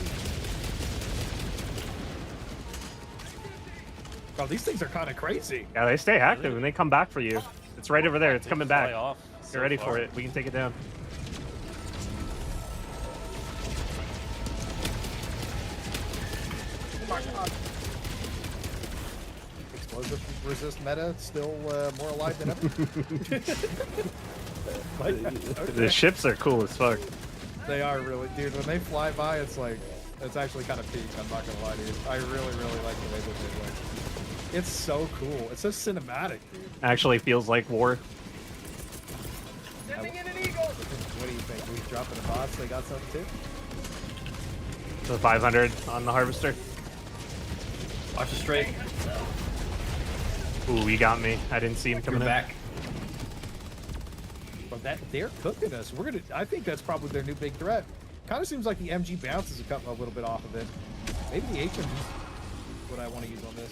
Oh, these things are kind of crazy. Yeah, they stay active and they come back for you. It's right over there. It's coming back. Off Get ready for it. We can take it down. Oh my god. Explosive resist meta still more alive than ever. Okay. The ships are cool as fuck. They are really, dude. When they fly by, it's like, it's actually kind of peak. I'm not gonna lie to you. I really like the way that they look. It's so cool. It's so cinematic, dude. Actually feels like war. Sending in an eagle. What do you think? We dropping the bots? They got something too? The 500 on the harvester. Watch the straight. Ooh, he got me. I didn't see him You're coming in. back. But they're cooking us. We're gonna. I think that's probably their new big threat. Kind of seems like the MG bounces have gotten a little bit off of it. Maybe the HMG's what I want to use on this.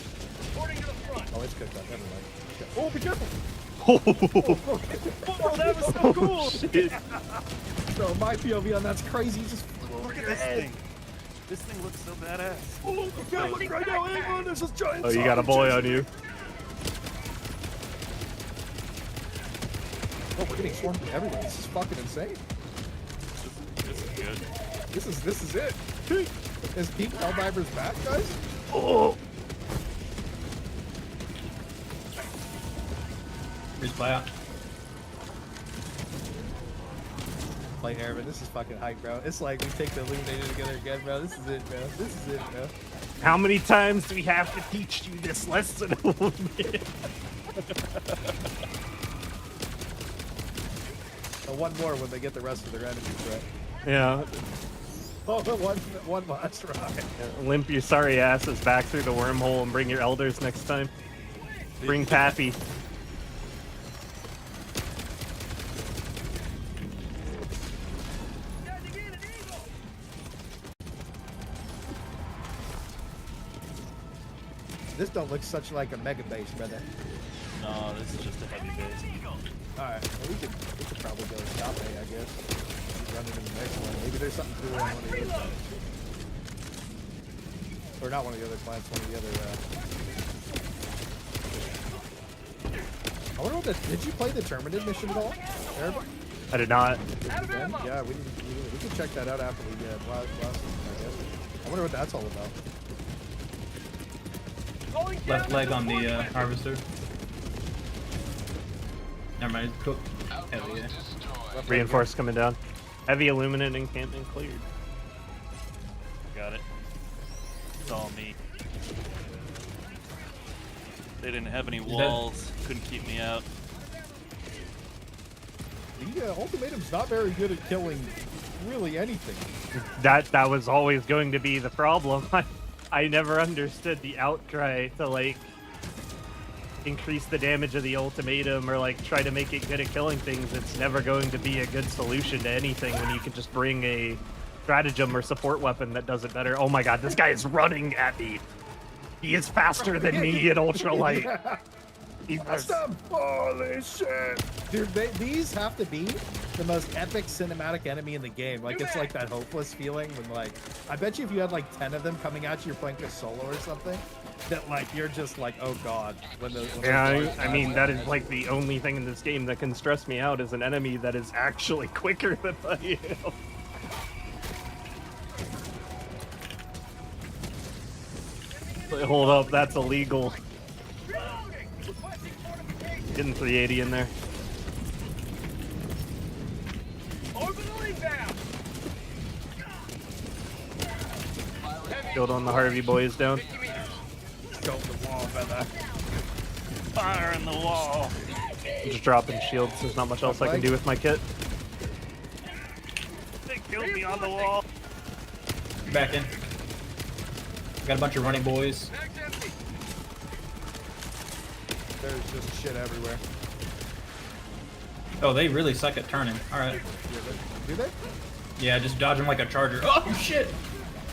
Reporting to the front. Oh, it's cooked up. Never mind. Oh, be careful! Oh, that was so cool! Shit. So my POV on that's crazy. Just Look at this thing. This thing looks so badass. oh, God, look right now. Hang on, there's this giant. Oh, you got a boy on you. Oh, we're getting swarmed from everywhere. This is fucking insane. This is good. This is it. Is peak Helldivers back, guys? Oh, Resupply out. Play air, but this is fucking hype, bro. It's like we take the Illuminated together again, bro. This is it, bro. This is it, bro. how many times do we have to teach you this lesson? One more when they get the rest of their enemies, right? Yeah. Oh, one last ride. Limp your sorry asses back through the wormhole and bring your elders next time. Bring Pappy. This don't look such like a mega base, brother. No, this is just a heavy base. Alright, well, we could probably go stop it, I guess. Run into the next one. Maybe there's something cool on one of the other planets. Or not one of the other planets, one of the other, I wonder what the... Did you play the Terminated mission at all, Eric? I did not. Yeah, we can check that out after we blast I guess. I wonder what that's all about. Left leg on the harvester. Never mind, it's cooked. Hell yeah. Reinforced coming down. Heavy Illuminate encampment cleared. Got it. It's all me. They didn't have any walls. Couldn't keep me out. The ultimatum's not very good at killing really anything. That was always going to be the problem. I never understood the outcry to like increase the damage of the ultimatum or like try to make it good at killing things. It's never going to be a good solution to anything when you can just bring a stratagem or support weapon that does it better. Oh my god, this guy is running at me. He is faster than me at ultralight. Yeah. He's Holy shit! Dude, these have to be the most epic cinematic enemy in the game. Like, it's like that hopeless feeling when, like, I bet you if you had, like, 10 of them coming at you, you're playing a solo or something, that, like, you're just like, oh god. Yeah, I mean, that is, like, the only thing in this game that can stress me out is an enemy that is actually quicker than I am. Wait, hold up, that's illegal. Getting 380 in there. Killed on the Harvey boys down. Go the wall, brother. Fire in the wall. I'm just dropping shields. There's not much else I can do with my kit. They killed me on the wall. Back in. Got a bunch of running boys. There's just shit everywhere. Oh, they really suck at turning. Alright. Do they? Yeah, just dodge them like a charger. Oh, shit!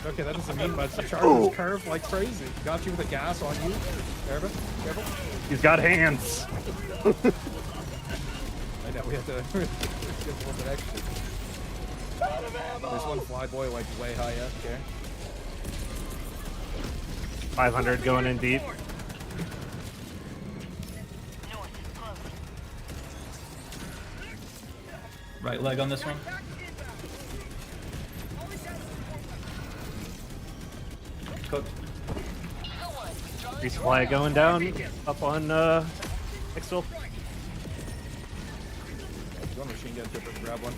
Okay, that doesn't mean much. The charger's curved like crazy. Got you with the gas on you. Careful. He's got hands. I know, we have to give a little bit extra. There's one flyboy like way high up, okay? 500 going in deep. Right leg on this one. Cooked. Resupply going down. Up on Exfil. Go on machine gun tripper, grab one.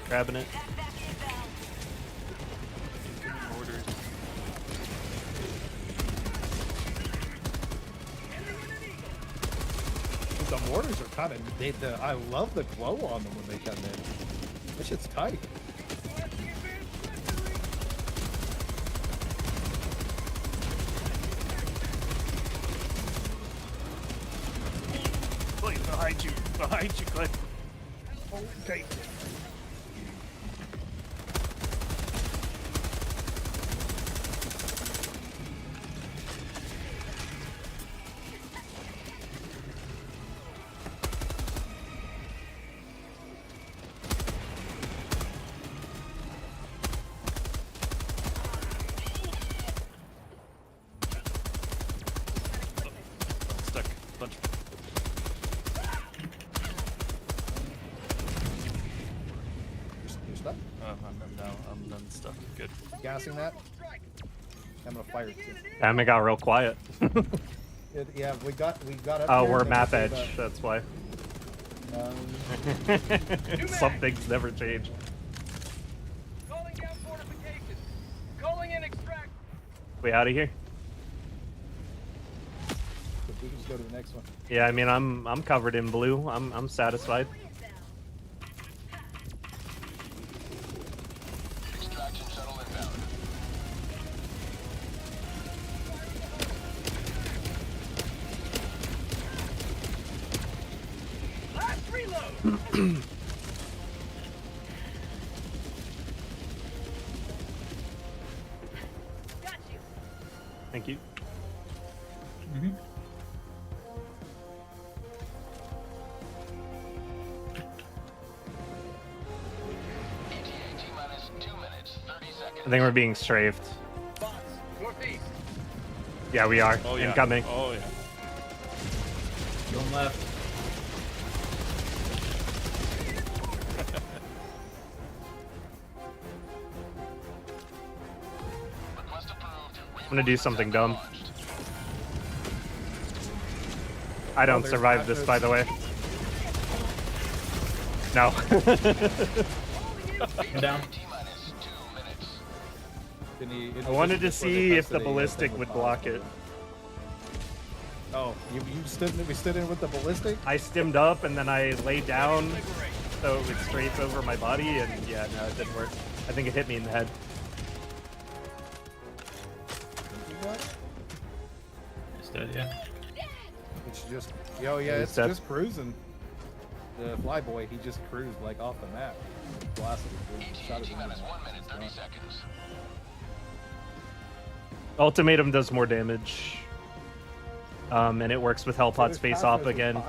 Grabbing it. Orders. The mortars are kind of, I love the glow on them when they come in. This shit's tight. Clay, behind you, Clay. Okay. Stuck. Bunch. You're stuck? I'm done stuck. Good. Gassing that? I'm gonna fire it too. Damn, it got real quiet. Yeah, we got up Oh, here we're and map then edge. we That's why. gave up. Some things never change. Calling down fortifications. Calling in extract. We out of here? We can just go to the next one. Yeah, I mean, I'm covered in blue. I'm satisfied. Extraction shuttle inbound. Last reload. Thank you. Mm-hmm. I think we're being strafed. Bots, northeast. Yeah, we are. Oh yeah. Incoming. Oh yeah. Going left. I'm gonna do something dumb. I don't survive this, by the way. No. I'm down. I wanted to see if the ballistic would block it. Oh, we stood in with the ballistic? I stimmed up and then I laid down so it would strafe over my body, and yeah, no, it didn't work. I think it hit me in the head. Just dead, yeah. It's just, yo, yeah, He's it's dead. just cruising. The flyboy, he just cruised like off the map. Blasted it. Shot it in the map. It's gone. Ultimatum does more damage. And it works with Hellpot's face off again.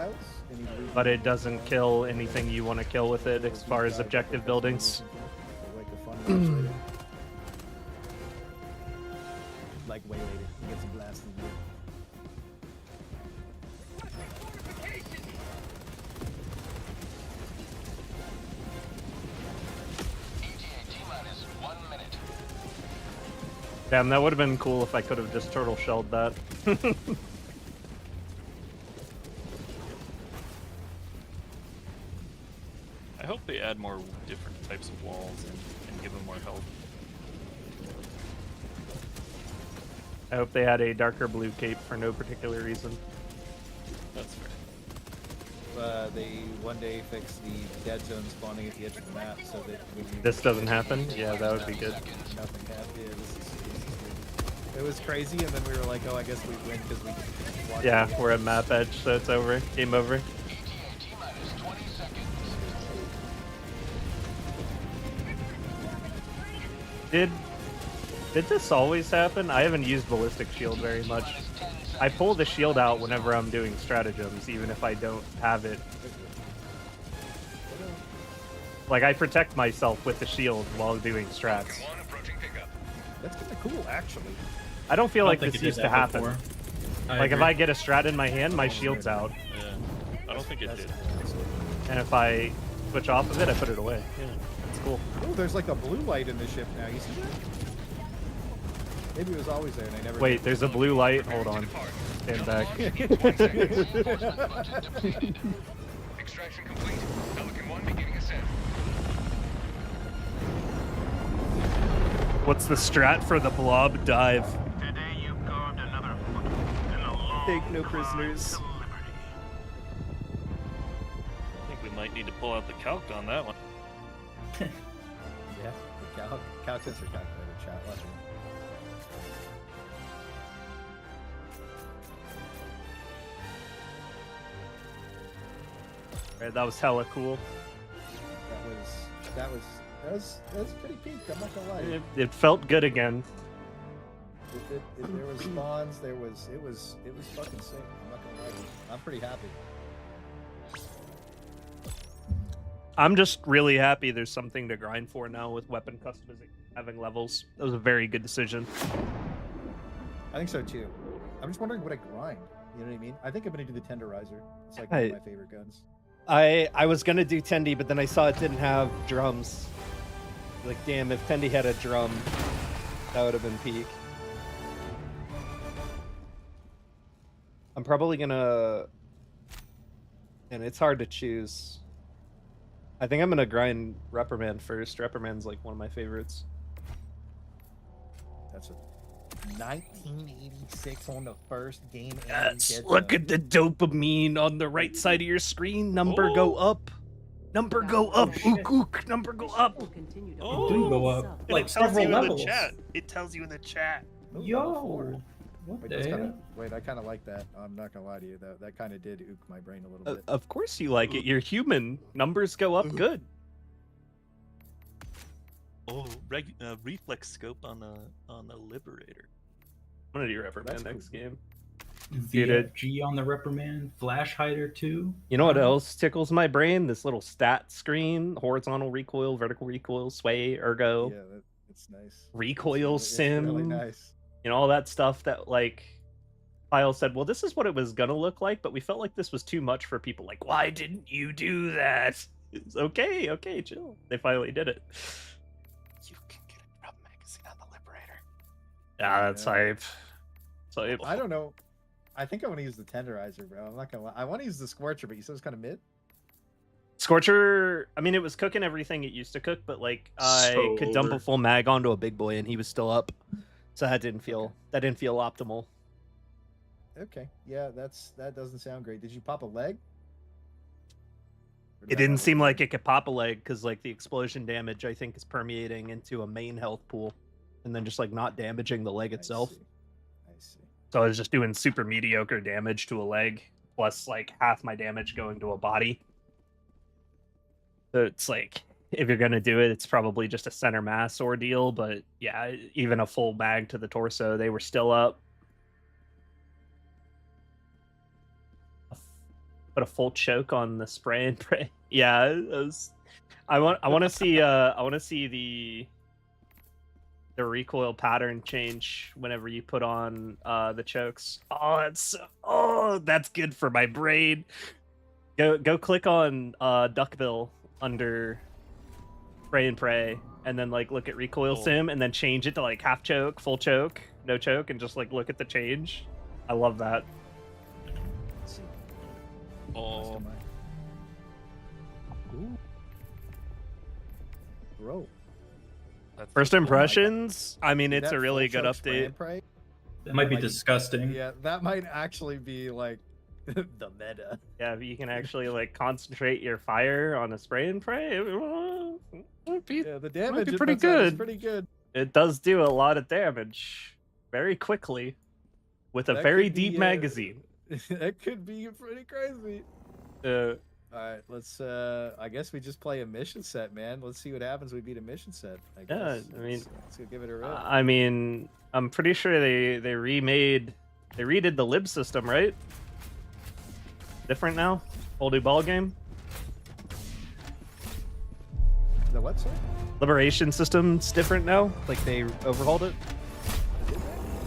But it doesn't kill anything you want to kill with it as far as objective buildings. Like way later, he gets blasted. Damn, that would have been cool if I could have just turtle shelled that. I hope they add more different types of walls and give them more health. I hope they had a darker blue cape for no particular reason. That's fair. They one day fix the dead zone spawning at the edge of the map so that when you This doesn't happen? Yeah, that would be good. nothing happened. Yeah, this is it was crazy, and then we were like, oh, I guess we win because we can watch Yeah, it. we're at map edge, so it's over. Game over. Did this always happen? I haven't used ballistic shield very much. I pull the shield out whenever I'm doing stratagems, even if I don't have it. Like, I protect myself with the shield while doing strats. That's kind of cool, actually. I don't feel I like don't think this it did used to that happen. before. Like, if agree. I get a strat in my hand, my shield's out. Yeah. I don't think it did. And if I switch off of it, I put it away. Yeah, it's cool. Oh, there's like a blue light in the ship now. You see that? Maybe it was always there and I never. Wait, there's a blue light. Hold on. Stand back. Extraction complete. Pelican 1 beginning ascent. What's the strat for the blob dive? Today you carved another foot in the long Take no prisoners. I think we might need to pull out the calc on that one. Yeah, the calculus or calculator chat. Watch me. Right, that was hella cool. That was pretty peak. I'm not gonna lie. It felt good again. There was spawns. It was fucking sick. I'm not gonna lie to you. I'm pretty happy. I'm just really happy there's something to grind for now with weapon customization, having levels. That was a very good decision. I think so too. I'm just wondering what I grind. You know what I mean? I think I'm gonna do the tenderizer. It's like one of my favorite guns. I was gonna do Tendy, but then I saw it didn't have drums. Like, damn, if Tendy had a drum, that would have been peak. I'm probably gonna, and it's hard to choose. I think I'm gonna grind Reprimand first. Reprimand's like one of my favorites. That's a 1986 on the first game. Look at the dopamine on the right side of your screen. Number go up. Number go up. Ook ook. Number go up. Oh, do go up. Like it tells several you levels. in the chat. It tells you in the chat. Yo. What Wait, the that's hell? kinda, wait, I kind of like that. I'm not gonna lie to you. That kind of did ook my brain a little bit. Of course you like it. You're human. Numbers go up good. Oh, reflex scope on the Liberator. I'm gonna do reprimand That's next cool. game. Dude, VFG on the reprimand. Flash hider too. you know what else tickles my brain? This little stat screen: horizontal recoil, vertical recoil, sway, ergo, Yeah, it's nice. recoil sim. It's really nice. You know, all that stuff that like Kyle said, well, this is what it was gonna look like, but we felt like this was too much for people. Like, why didn't you do that? It's okay, chill. They finally did it. You can get a drop magazine on the Liberator. Yeah, that's hype. So I don't know. I think I want to use the tenderizer, bro. I'm not gonna lie. I want to use the scorcher, but you said it's kind of mid. Scorcher, I mean, it was cooking everything it used to cook, but like I could dump a full mag onto a big boy and he was still up, so that didn't feel optimal. Okay, yeah, that doesn't sound great. Did you pop a leg? It didn't seem like it could pop a leg because like the explosion damage I think is permeating into a main health pool, and then just like not damaging the leg itself. I see. So I was just doing super mediocre damage to a leg, plus like half my damage going to a body. So it's like, if you're gonna do it, it's probably just a center mass ordeal. But yeah, even a full bag to the torso, they were still up. Put a full choke on the spray and pray. Yeah, it was, I want to see the recoil pattern change whenever you put on the chokes. Oh, that's good for my brain. Go click on duckbill under spray and pray, and then like look at recoil sim, and then change it to like half choke, full choke, no choke, and just like look at the change. I love that. Let's see. Oh, Ooh. Bro. First impressions. I mean, it's That a really full good choke spray update. and pray? That might be disgusting. Yeah, that might actually be like the meta. Yeah, if you can actually like concentrate your fire on a spray and pray, Yeah, the damage be it pretty puts out is good. pretty good. It does do a lot of damage very quickly with a That very could be, deep magazine. That could be pretty crazy. All right, let's. I guess we just play a mission set, man. Let's see what happens. We beat a mission set. I guess. Yeah, I mean, let's go give it a rip. I mean, I'm pretty sure they redid the lib system, right? Different now, whole new ball game. The what, sir? Liberation system's different now. Like they overhauled it.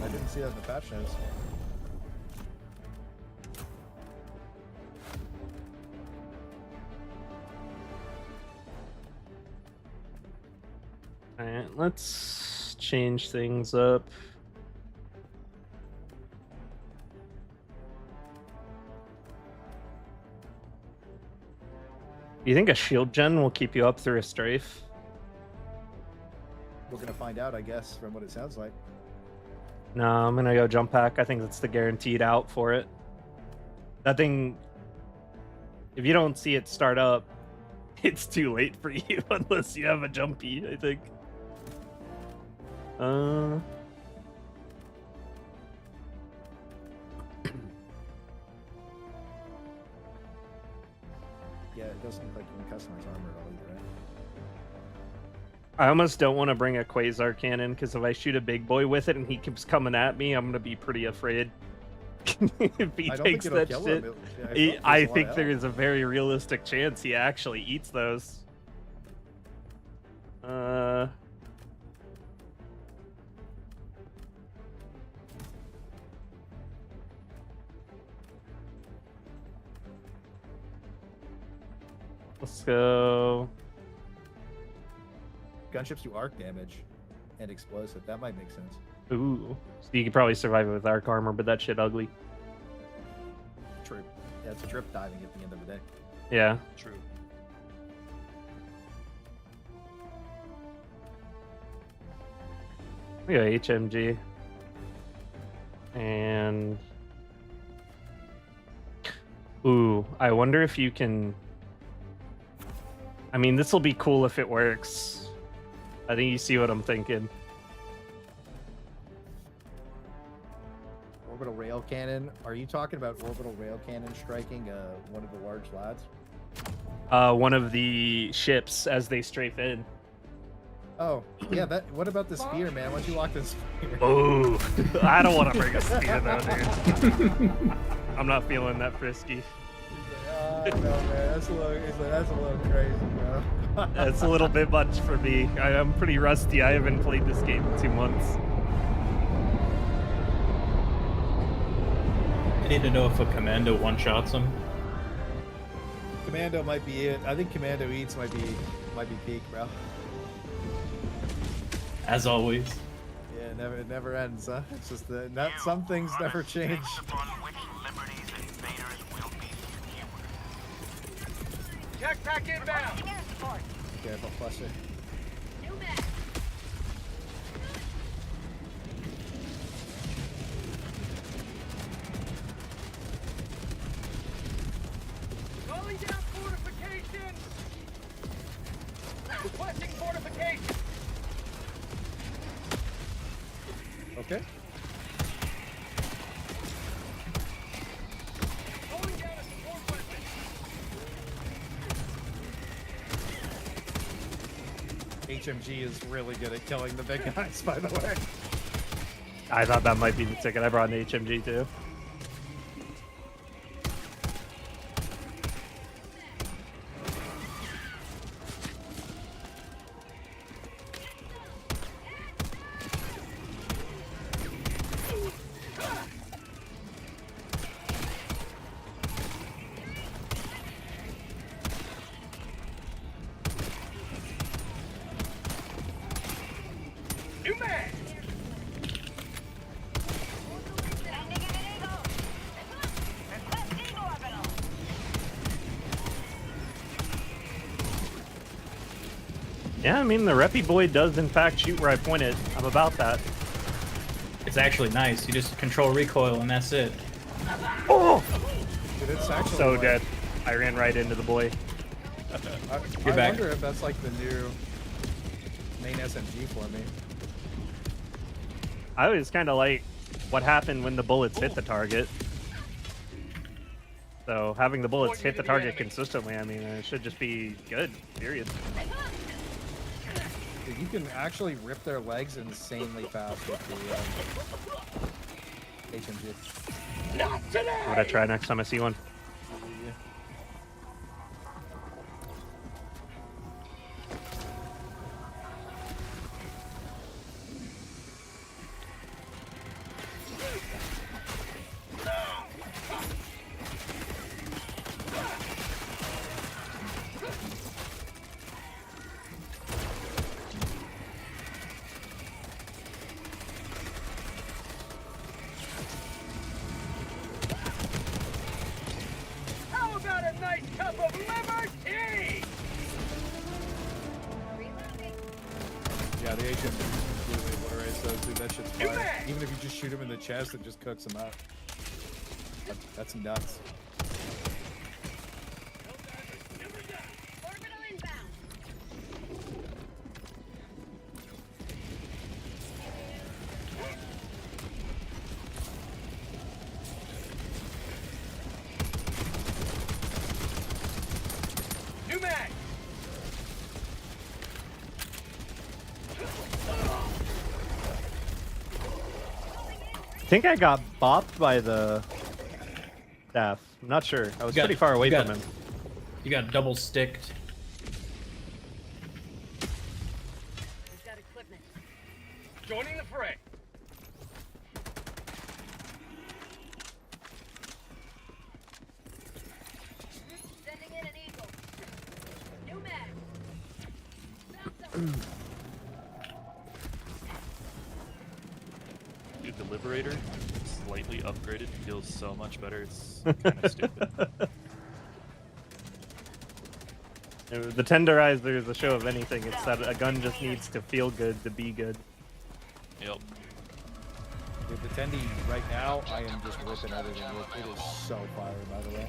I didn't see that in the patch notes. Alright, let's change things up. Do you think a shield gen will keep you up through a strafe? We're gonna find out, I guess, from what it sounds like. No, I'm gonna go jump pack. I think that's the guaranteed out for it. That thing, if you don't see it start up, it's too late for you unless you have a jumpy, I think. Yeah, it doesn't look like you can customize armor at all either, right? I almost don't want to bring a Quasar cannon because if I shoot a big boy with it and he keeps coming at me, I'm gonna be pretty afraid. If he takes that shit, I think there is a very realistic chance he actually eats those. Let's go. Gunships do arc damage and explosive. That might make sense. Ooh. So you could probably survive it with arc armor, but that shit ugly. True. Yeah, it's a drip diving at the end of the day. Yeah. true. We got HMG. And... Ooh, I wonder if you can... I mean, this will be cool if it works. I think you see what I'm thinking. Orbital rail cannon. Are you talking about orbital rail cannon striking one of the large lads? One of the ships as they strafe in. Oh, yeah. That. What about the spear, man? Why'd you lock this spear? Oh, I don't want to bring a spear though, dude. I'm not feeling that frisky. Oh, no, man. That's a little crazy, bro. That's a little bit much for me. I'm pretty rusty. I haven't played this game in 2 months. I need to know if a commando one-shots him. Commando might be it. I think Commando Eats might be peak, bro. As always. Yeah, it never ends, huh? It's just some things never change. Jetpack inbound. Careful, Flusher. Calling down fortification. Requesting fortification. Okay. Calling down a support weapon. HMG is really good at killing the big guys, by the way. I thought that might be the ticket. I brought an HMG too. New man. Yeah, I mean, the Reppy boy does in fact shoot where I point it. I'm about that. It's actually nice. You just control recoil and that's it. Oh! Dude, it's actually So like, dead. I ran right into the boy. I back. wonder if that's like the new main SMG for me. I was kind of like what happened when the bullets hit the target. So having the bullets hit the target consistently, I mean, it should just be good, period. Dude, you can actually rip their legs insanely fast with the HMG. I'm gonna try next time I see one. How about a nice cup of liver tea? Yeah, the HMG completely obliterates those, dude. That shit's fire. Even if you just shoot him in the chest, it just cooks him up. That's nuts. New mag. I think I got bopped by the staff. I'm not sure. I was You got- pretty far away you got- from him. You got double sticked. We've got equipment. Joining the fray. Sending in an eagle. New mag. Dude, the Liberator, slightly upgraded, feels so much better. It's kind of stupid. The tenderizer is a show of anything. It's that a gun just needs to feel good to be good. Yep. Dude, the Tendy right now, I am just ripping everything with. It is so fire, by the way.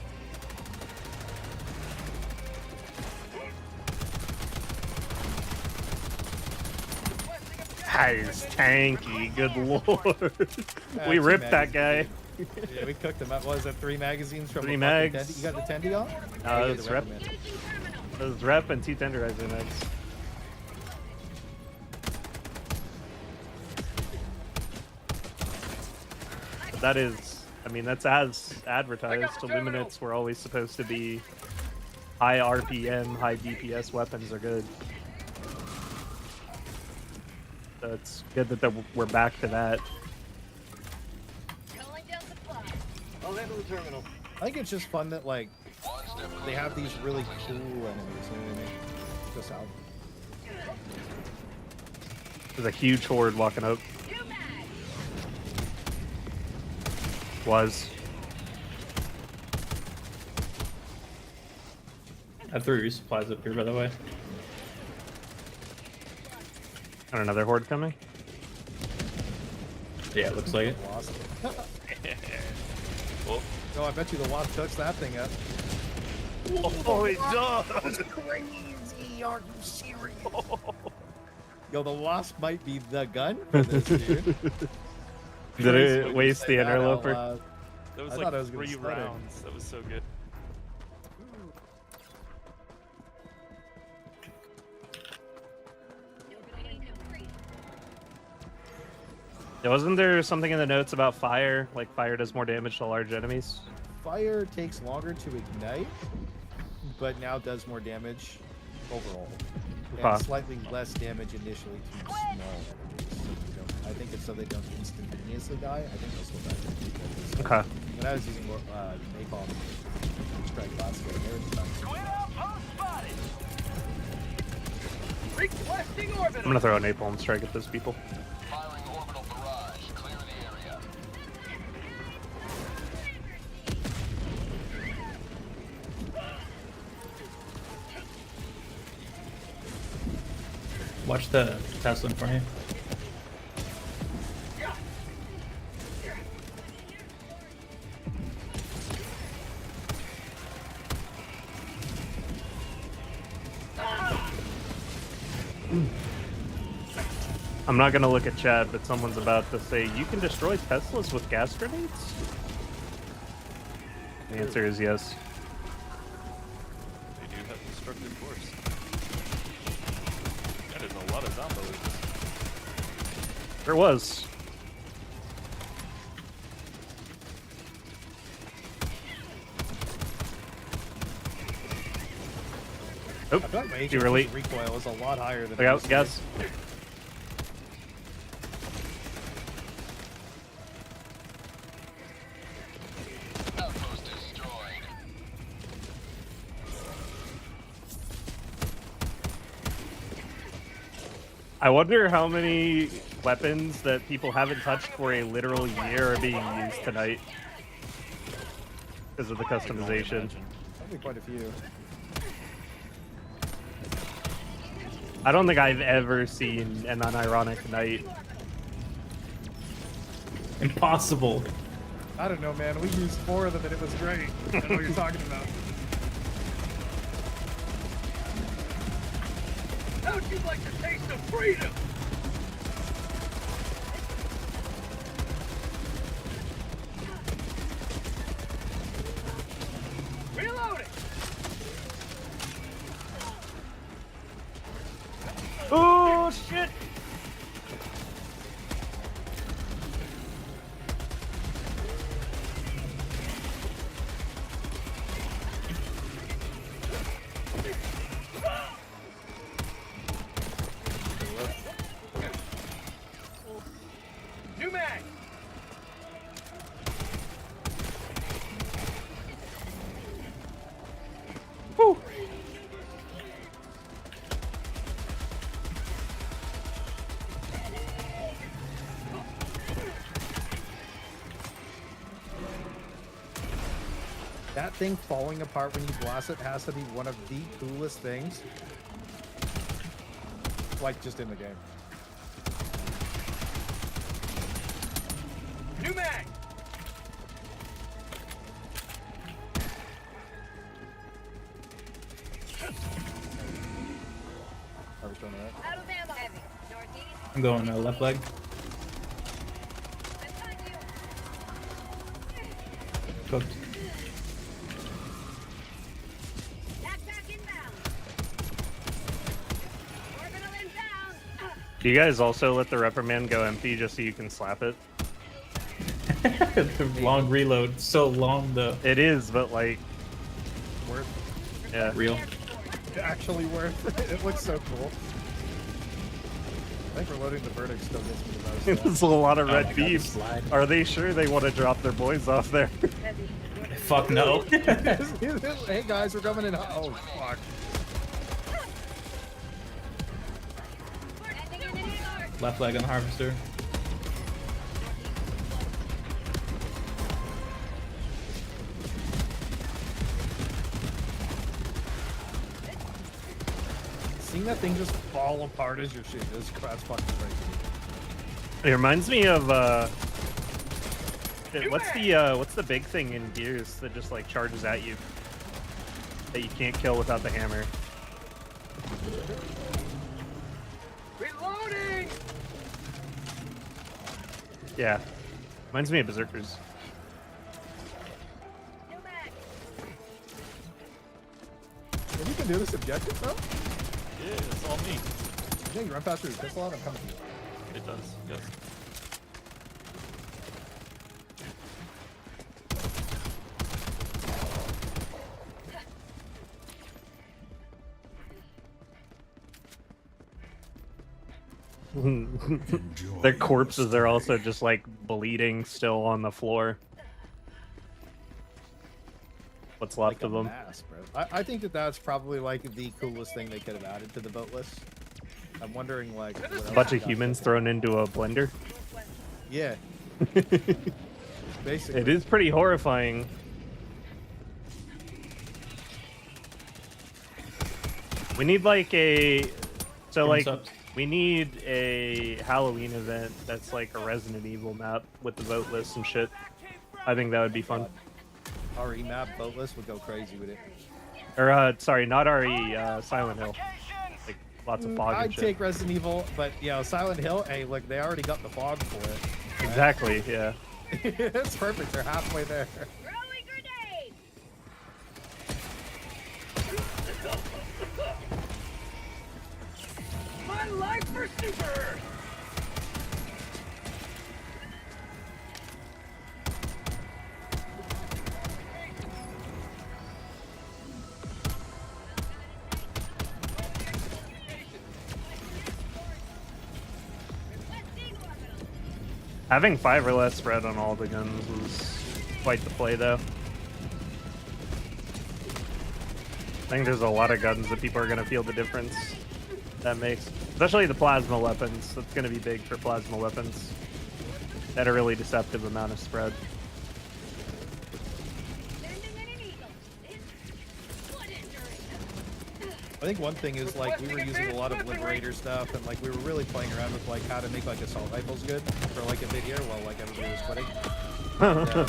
That is tanky, good lord. Yeah, We 2 ripped that guy. magazines. Yeah, we cooked him up. What was that, 3 magazines from 3 a fucking mags. Tendy? You got the Tendy on? No, Yeah, it's the rep. Weapon Man. It was rep and 2 tenderizer mags. That is, I mean, that's as advertised. Illuminates were always supposed to be high RPM, high DPS weapons are good. So it's good that we're back to that. I'll handle the terminal. I think it's just fun that like they have these really cool enemies. You know what I mean? Just out. There's a huge horde walking up. Was. I threw resupplies up here, by the way. And another horde coming? Yeah, it looks like it. Wasp. Oh, No, I bet you the wasp touched that thing up. oh it does! That's crazy! Are you serious? Yo, the wasp might be the gun for this, dude. Did it waste the That out interloper? loud. That was I like thought I was gonna 3 stutter. rounds. That was so good. Yeah, wasn't there something in the notes about fire? Like fire does more damage to large enemies? Fire takes longer to ignite, but now does more damage overall. And Okay. slightly less damage initially to small enemies. So you don't, I think it's so they don't instantaneously die. I think they'll still die. Because, Okay. when I was using napalm strike last game, they were just dying. Requesting I'm orbital. gonna throw a napalm strike at those people. Firing orbital barrage. Clear the area. Watch the Tesla in front of you. I'm not gonna look at chat, but someone's about to say, you can destroy Teslas with gas grenades? The answer is yes. They do have destructive force. That is a lot of zombos. There was. Oh, I feel like my too early. recoil is a lot higher than Look it out, used to be. guys. Outpost destroyed. I wonder how many weapons that people haven't touched for a literal year are being used tonight because of the customization. Probably quite a few. I don't think I've ever seen an unironic knight. Impossible. I don't know, man. We used 4 of them and it was great. I know what you're talking about. How'd you like the taste of freedom? Reloading. Oh shit! New mag. Whew. That thing falling apart when you blast it has to be one of the coolest things. Like, just in the game. New mag. I was trying that. Out of ammo. Heavy. Northeast. I'm going left leg. I'm on you. Cooked. Backpack inbound. Orbital inbound. Do you guys also let the reprimand go empty just so you can slap it? The long reload, so long though. It is, but like, Worth yeah. Real. actually worth it. It looks so cool. I think reloading the verdict still gets me the most. There's a lot of Oh red my God, the beefs. slide. Are they sure they want to drop their boys off there? Fuck no. Hey guys, we're coming in. Oh fuck. Left leg on the harvester. Seeing that thing just fall apart as you're shooting is that's fucking crazy. It reminds me of what's the big thing in Gears that just like charges at you that you can't kill without the hammer? Reloading! Yeah, reminds me of Berserkers. And you can do this objective though? Yeah, it's all me. Yeah, you run faster with pistol out, I'm coming to you. It does, yes. Their corpses are also just like bleeding still on the floor. What's left of them? Mass, bro. I think that that's probably like the coolest thing they could have added to the boat list. I'm wondering like what A else bunch they of got humans there. thrown into a blender. Yeah. Basically. It is pretty horrifying. We need like a we need a Halloween event that's like a Resident Evil map with the vote list and shit. I think that would be fun. RE map boat list would go crazy with it. Or sorry, not RE, Silent Hill. Like lots of fog and I'd shit. take Resident Evil, but you know, Silent Hill, hey, look, they already got the fog for it. Exactly, yeah. It's perfect. They're halfway there. Throwing grenade! My life for Super! Having 5 or less spread on all the guns was quite the play, though. I think there's a lot of guns that people are going to feel the difference that makes. Especially the plasma weapons. That's going to be big for plasma weapons. That a really deceptive amount of spread. I think one thing is like we were using a lot of Liberator stuff, and like we were really playing around with like how to make like assault rifles good for like a video while like everybody was quitting. And,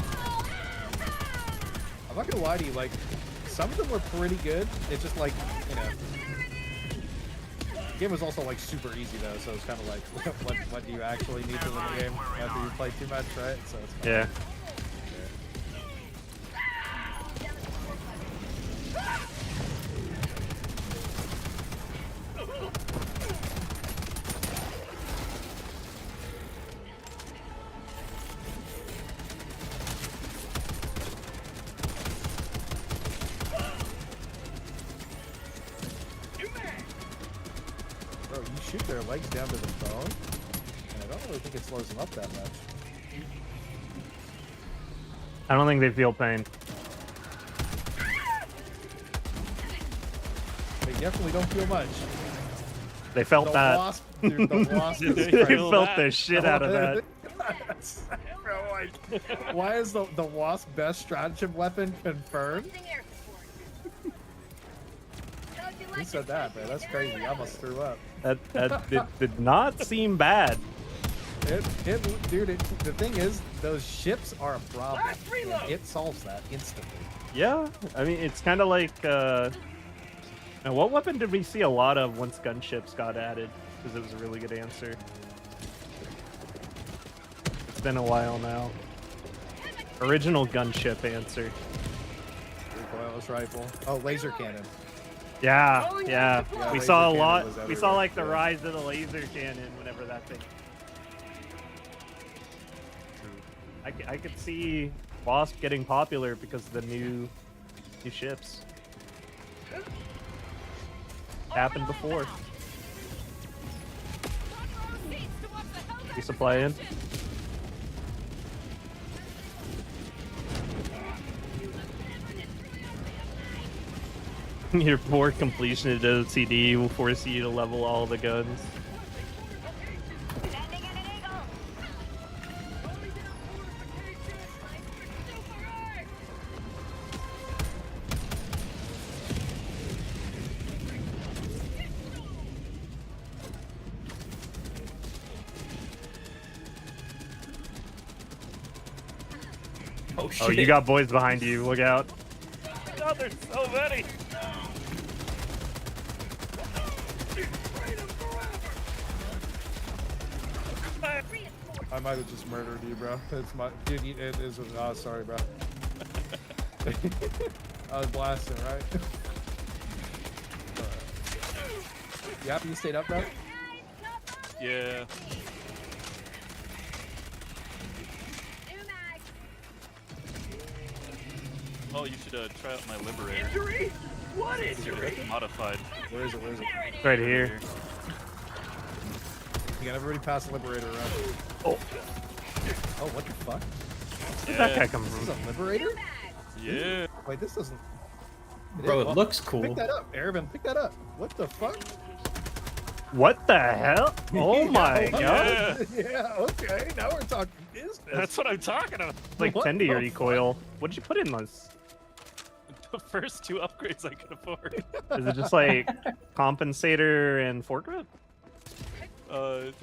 I'm not gonna lie to you, like some of them were pretty good. It's just like, you know, the game was also like super easy though, so it's kind of like what do you actually need to win the game after you play too much, right? So it's Yeah. Bro, you shoot their legs down to the bone, and I don't really think it slows them up that much. I don't think they feel pain. They definitely don't feel much. They felt The that. Wasp, dude, the Wasp is They crazy. felt the shit out of that. Bro, like, why is the Wasp best stratagem weapon confirmed? Who said that, bro? That's crazy. I almost threw up. That did not seem bad. Dude, the thing is, those ships are a problem. And it solves that instantly. Yeah, I mean, it's kind of like, now what weapon did we see a lot of once gunships got added? Because it was a really good answer. It's been a while now. Original gunship answer. Recoilless rifle. Oh, laser cannon. Yeah, yeah. Yeah, We laser saw a cannon lot. was We saw everywhere, like the yeah. rise of the laser cannon whenever that thing. I could see Wasp getting popular because of the new ships. Happened before. Resupply in. Your poor completion of OCD will force you to level all the guns. Oh shit. Oh, you got boys behind you. Look out. God, there's so many. I might have just murdered you, bro. It's my dude. It is. Oh, sorry, bro. I was blasting, right? You happy you stayed up, bro? Yeah. Oh, you should try out my Liberator. Injury? What It's modified. Where is it? Where is it? It's right here. You got everybody pass the Liberator around. Oh. Oh, what the fuck? Where'd that guy come This is from? a Liberator? Yeah. Wait, this doesn't. Bro, is. it looks cool. Pick that up, Arabin. Pick that up. What the fuck? What the hell? Oh my Yeah, god. Yeah, okay. Now we're talking business. That's what I'm talking about. Like What 10 to the your recoil. What did you put in this? The first two upgrades I could afford. Is it just like compensator and foregrip? The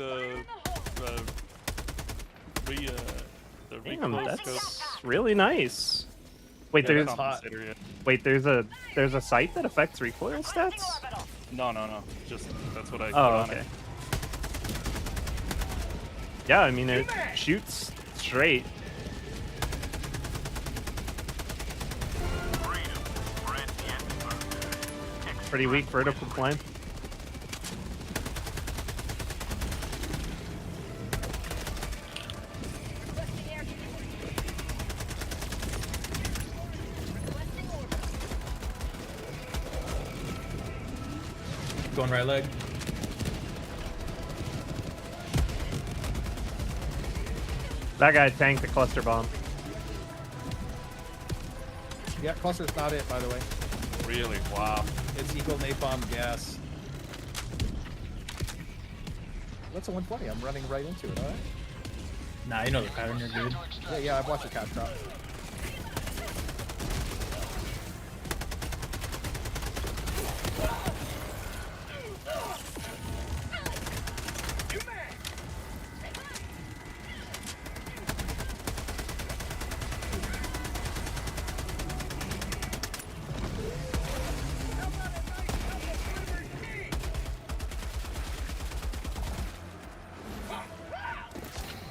Damn, recoil that's scope. really nice. Wait, Yeah, there's compensator, yeah. wait, there's a sight that affects recoil stats? No. Just that's what I put Oh, on okay. it. Yeah, I mean it shoots straight. Pretty weak vertical climb. Going right leg. That guy tanked the cluster bomb. Yeah, cluster's not it, by the way. Really? Wow. It's equal napalm gas. What's a 120? I'm running right into it, alright? Nah, you know the pattern, you're good. Yeah, I've watched the cap drop.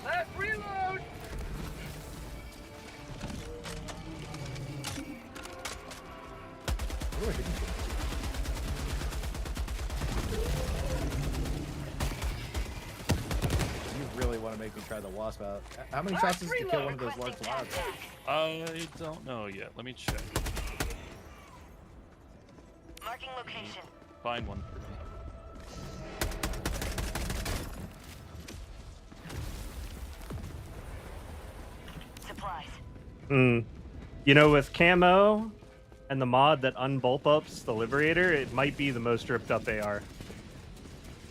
Last reload! What do I hit you for? You really want to make me try the wasp out. How many shots does it to kill one of those large labs? I don't know yet. Let me check. Marking location. Find one for me. Supplies. You know, with camo and the mod that unbulp ups the Liberator, it might be the most ripped up AR.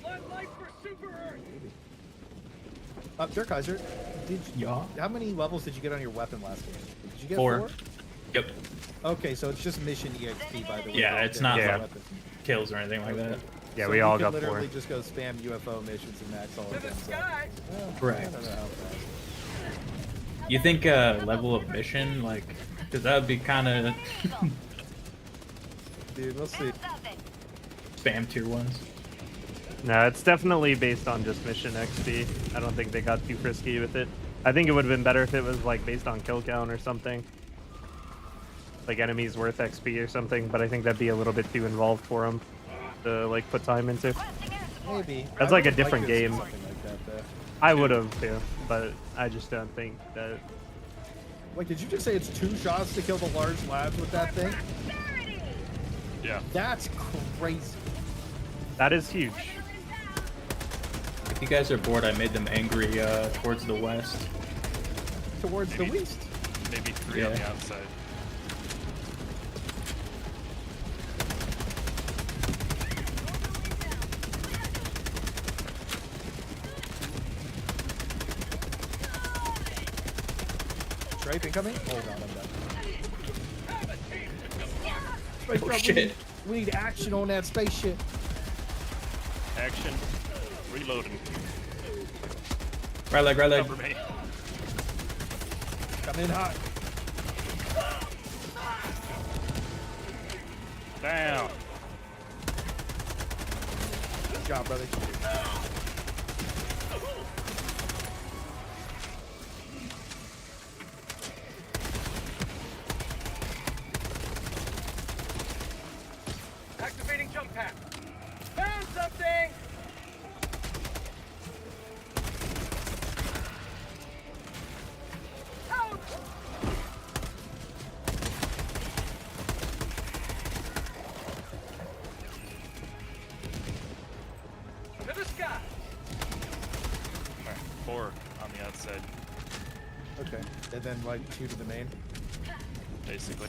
Blood light for Super Earth! Dirk Kaiser, Yeah. how many levels did you get on your weapon last game? Did you get 4. 4? Yep. Okay, so it's just mission EXP, by the way. Yeah, Don't it's get not any like weapons. kills or anything like that. Yeah, So we you all could got 4. literally just go spam UFO missions and max all To of the them. So. sky! Correct. I don't know how fast. You think level of mission, like, because that would be kind of Dude, we'll see. spam tier ones. No, it's definitely based on just mission XP. I don't think they got too frisky with it. I think it would have been better if it was like based on kill count or something. Like enemies worth XP or something, but I think that'd be a little bit too involved for them to like put time into. Maybe. That's I like a would've different liked it game. something like that, though. I would have too, but I just don't think that Wait, did you just say it's 2 shots to kill the large labs with that thing? Yeah. That's crazy. That is huge. If you guys are bored, I made them angry towards the west. Towards the west? Maybe 3 on the outside. Strafe incoming? Oh god, I'm dead. Oh, bro, shit. We need action on that spaceship. Action. Reloading. Right leg, right leg. Cover me. Come in hot. Down. Good job, brother. Activating jump pad. Found something! Out! To the sky! Alright, 4 on the outside, Okay. And then like 2 to the main. basically.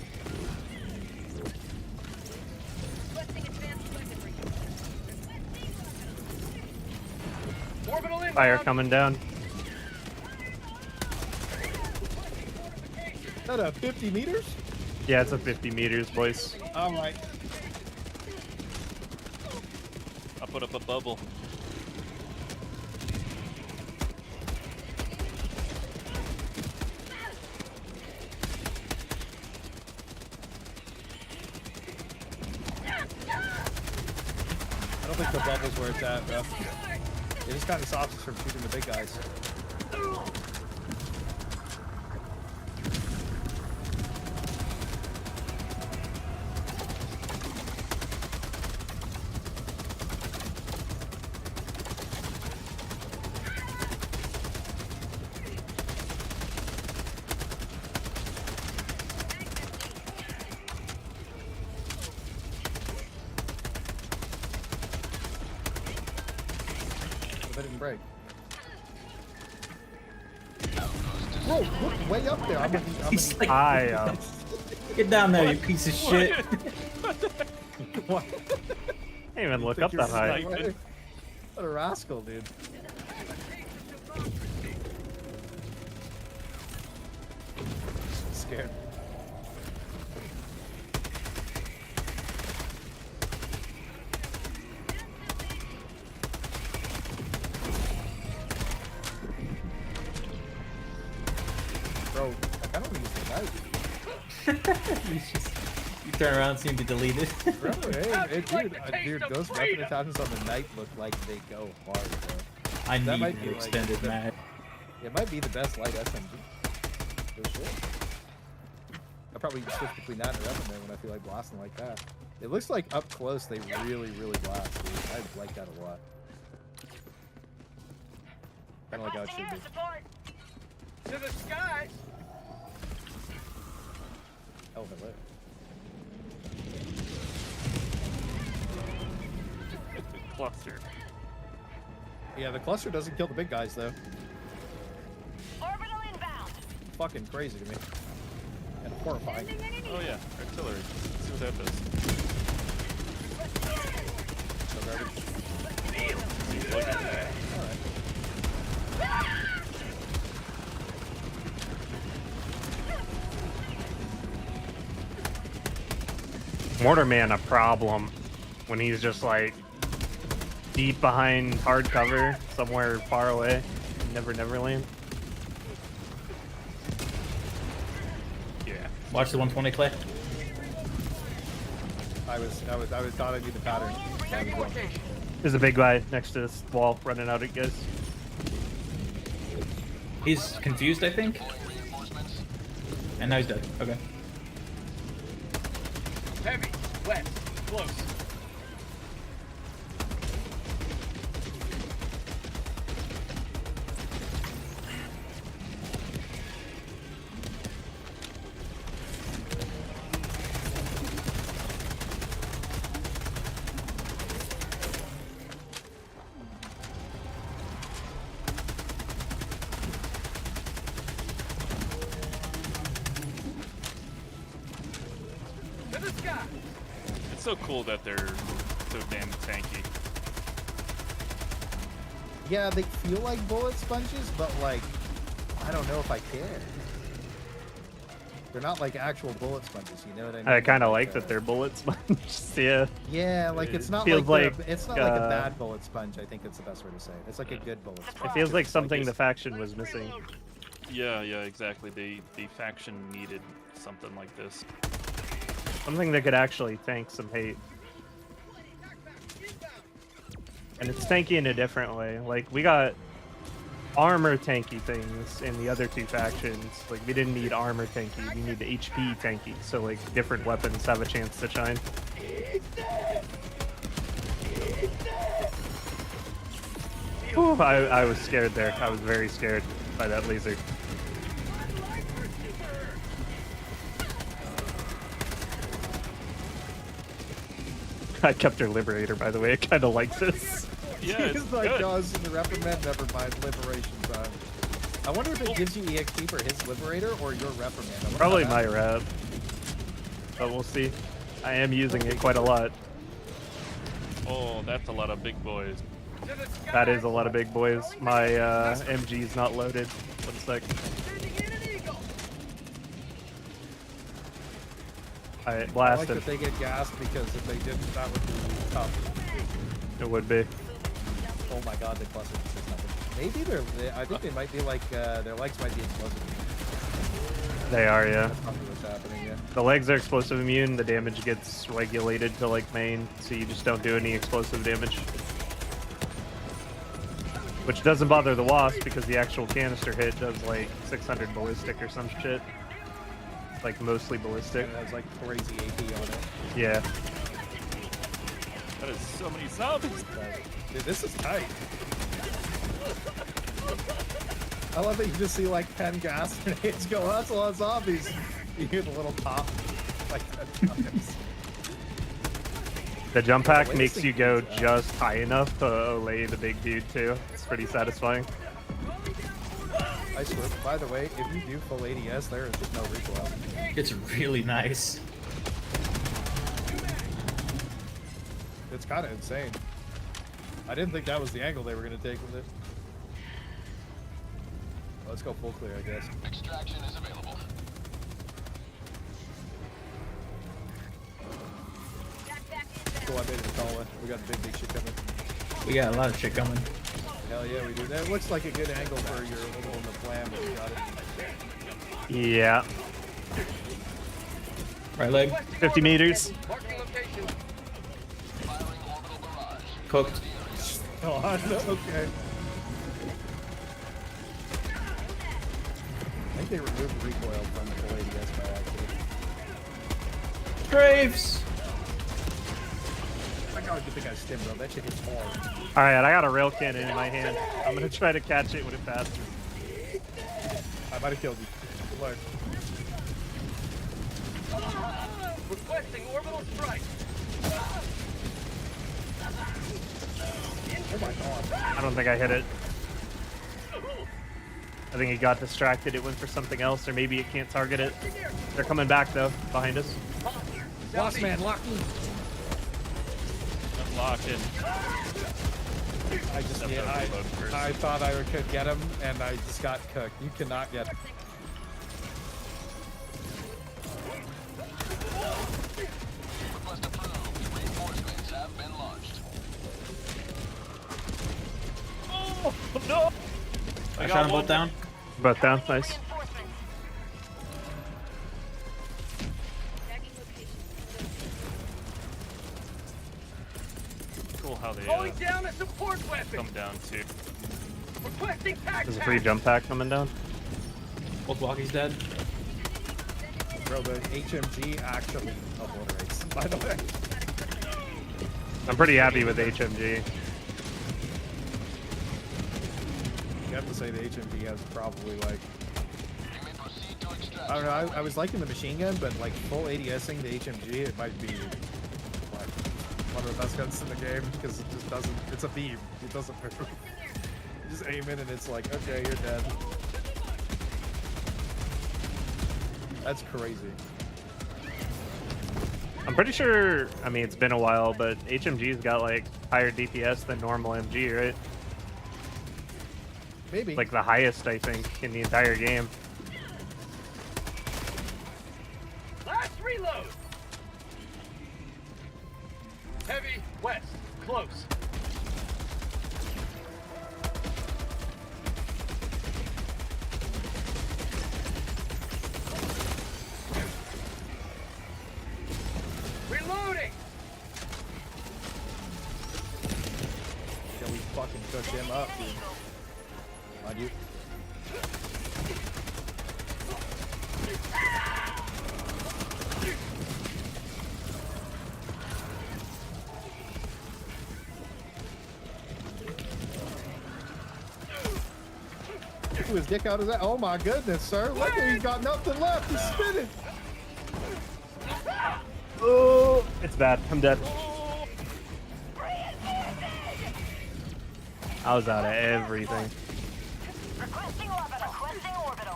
Orbital inbound! Fire coming down. Is that a 50 meters? Yeah, it's a 50 meters, boys. Alright. I'll put up a bubble. I don't think the bubble's where it's at, bro. It just kind of stops us from shooting the big guys. They didn't break. Bro, look way up there. He's like, I get down there, you piece of shit. What? can't even look up that high. What a rascal, dude. Scared. Bro, like, I don't use the knife. You turn around, seem to delete it. Bro, hey, dude, those weapon attachments on the knife look like they go hard, bro. I That need might be an like extended the- mag. It might be the best light SMG. For sure. I probably switch between that and Revenant when I feel like blasting like that. It looks like up close they really, really blast, dude. I like that a lot. Kind of like how it should be. Support! To the skies! Oh, hello. Cluster. Yeah, the cluster doesn't kill the big guys, though. Orbital inbound. Fucking crazy to me. And horrifying. Oh yeah, artillery. Let's see what that does. So garbage. Seems like it. Alright. Mortar Man a problem when he's just like deep behind hard cover somewhere far away. Neverland. Yeah. Watch the 120, Clay. I thought I knew the pattern. There's a big guy next to this wall running out at you guys. He's confused, I think. And now he's dead. Okay. Heavy, wet, close. so cool that they're so damn tanky. Yeah, they feel like bullet sponges, but like, I don't know if I care. They're not like actual bullet sponges, you know what I mean? I kind of like that they're bullet sponges. Yeah. Yeah, like it's not feels like, like, it's not like a bad bullet sponge. I think that's the best way to say it. It's like a good bullet sponge. It feels like something the faction was missing. Yeah, exactly. The faction needed something like this. Something that could actually tank some hate. And it's tanky in a different way. Like, we got armor tanky things in the other two factions. Like, we didn't need armor tanky, we need the HP tanky. So, like, different weapons have a chance to shine. Whew, I was scared there. I was very scared by that laser. I kept her Liberator, by the way. I kind of like this. Yeah, it's He's like, good. does in the reprimand, never mind, liberation time. I wonder if it gives you EXP for his Liberator or your reprimand. I wonder Probably how my that- rep. But we'll see. I am using it quite a lot. Oh, that's a lot of big boys. That is a lot of big boys. My MG is not loaded. 1 sec. I I like blasted. that they get gassed because if they didn't, that would be tough. It would be. Oh my god, they clustered. This is nothing. Maybe I think they might be like, their legs might be explosive. They are, yeah. That's probably what's happening, yeah. The legs are explosive immune. The damage gets regulated to like main, so you just don't do any explosive damage. Which doesn't bother the wasp because the actual canister hit does like 600 ballistic or some shit. Like mostly ballistic. And it has like crazy AP on it. Yeah. That is so many zombies. Dude, this is tight. I love that you just see like 10 gas grenades go, oh, that's a lot of zombies. You hear the little pop like 10 times. The jump pack makes you go just high enough to lay the big dude too. It's pretty satisfying. I swear, by the way, if you do full ADS, there is just no recoil. It's really nice. It's kind of insane. I didn't think that was the angle they were going to take with it. Well, let's go full clear, I guess. Extraction is available. Cool, I made it a call. We got big shit coming. We got a lot of shit coming. Hell yeah, we do. That looks like a good angle for your little in the plan, but we got it. Yeah. Right leg. 50 meters. Cooked. Oh, okay. I think they removed recoil from the full ADS by accident. Graves! I gotta get the guy's stim, bro. That shit hits hard. Alright, I got a rail cannon in my hand. I'm gonna try to catch it when it passes. I might have killed you. Good luck. Requesting orbital strike. Oh my god. I don't think I hit it. I think he got distracted. It went for something else, or maybe it can't target it. They're coming back though, behind us. Boss man, lock me. I'm locked in. I just, I thought I could get him, and I just got cooked. You cannot get him. Request approved. Reinforcements have been launched. Oh no! I shot them both down. Both down, nice. Cool how they Calling down a support weapon. come down too. Requesting pack. There's a free jump pack coming down. Both walkies dead. Bro, the HMG actually obliterates, by the way. I'm pretty happy with HMG. You have to say the HMG has probably like, I don't know, I was liking the machine gun, but like full ADSing the HMG, it might be like one of the best guns in the game because it just doesn't, it's a beam, it doesn't move. You just aim it and it's like, okay, you're dead. That's crazy. I'm pretty sure, I mean, it's been a while, but HMG's got like higher DPS than normal MG, right? Maybe. Like the highest, I think, in the entire game. Last reload. Heavy west, close. Reloading. Yeah, we fucking cooked him up, dude. On you. Ooh, his dick out of that. Oh my goodness, sir. Look, he's got nothing left. He's spinning. Oh, it's bad. I'm dead. I was out of everything. Requesting orbital. Requesting orbital.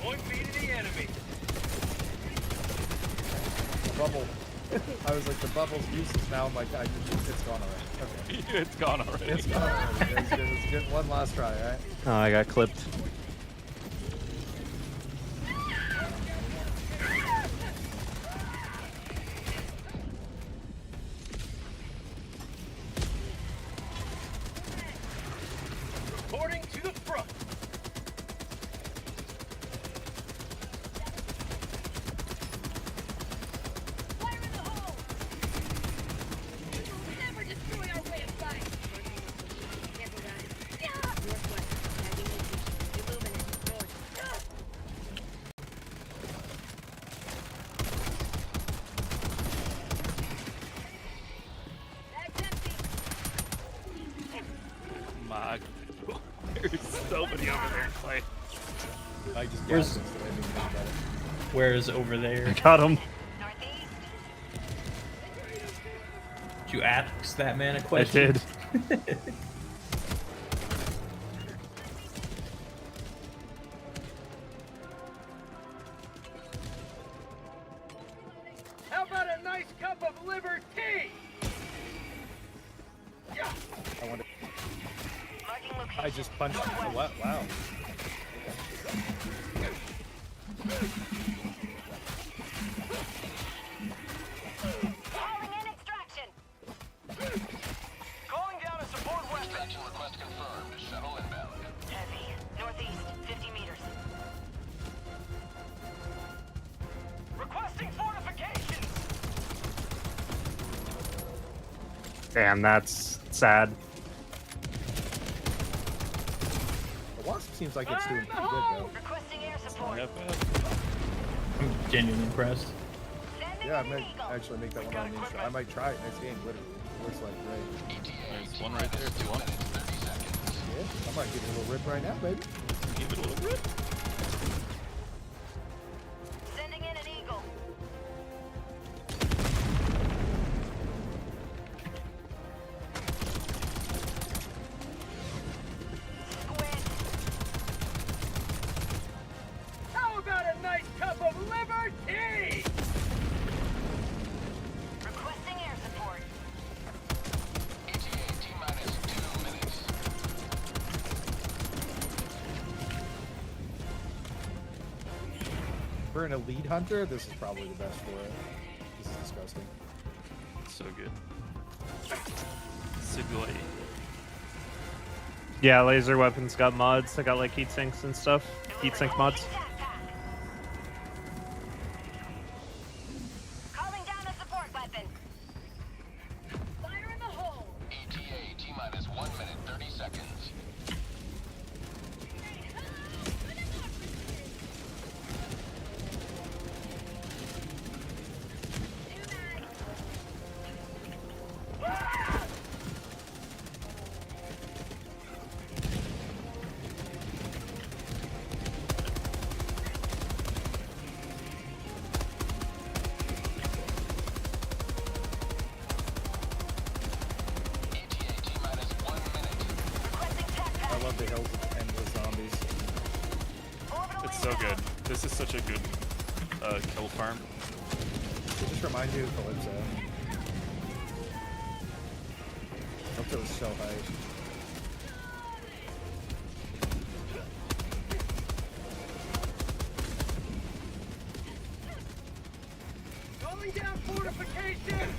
Point B to the enemy. The bubble. I was like, the bubble's useless now. I'm like, it's gone already. Okay. It's gone already. It's gone already. It's good. It's good. One last try, all right? Oh, I got clipped. Reporting to the front. Fire in the hole! Never destroy our way of life! Careful, guys. Northwest, tagging location. Illuminate, north. That's empty. My, there's so many over there, Clay. I just Where's- gassed him, so I didn't think about it. Where's over there? Got him. Northeast. Did you ask that man a I question? did. How about a nice cup of liver tea? Yeah. I wonder. Marking location. I just punched him. Oh, wow. Calling in extraction. Calling down a support weapon. Extraction request confirmed. Shuttle inbound. Heavy. Northeast, 50 meters. Requesting fortifications. Damn, that's sad. The wasp seems like it's doing pretty good, though. Requesting air support. Not bad. I'm genuinely impressed. Sending Yeah, I an might eagle. actually make that one on the intro. I might try it next game, literally. Looks like great. There's one right there if you want. Yeah, I might give it a little rip right now, baby. Give it a little rip. Sending in an eagle. Squid. How about a nice cup of liver tea? Requesting air support. ETA T-minus 2 minutes. For an elite hunter, this is probably the best for it. This is disgusting. So good. Sugoi. Yeah, laser weapons got mods. I got like heat sinks and stuff. Heat sink mods. Calling down a support weapon. Fire in the hole. ETA T-minus 1 minute 30 seconds. I love the hills of endless zombies. So good. This is such a good kill farm. It just reminds you of Calypso. Calypso was so hype. Calling down fortification!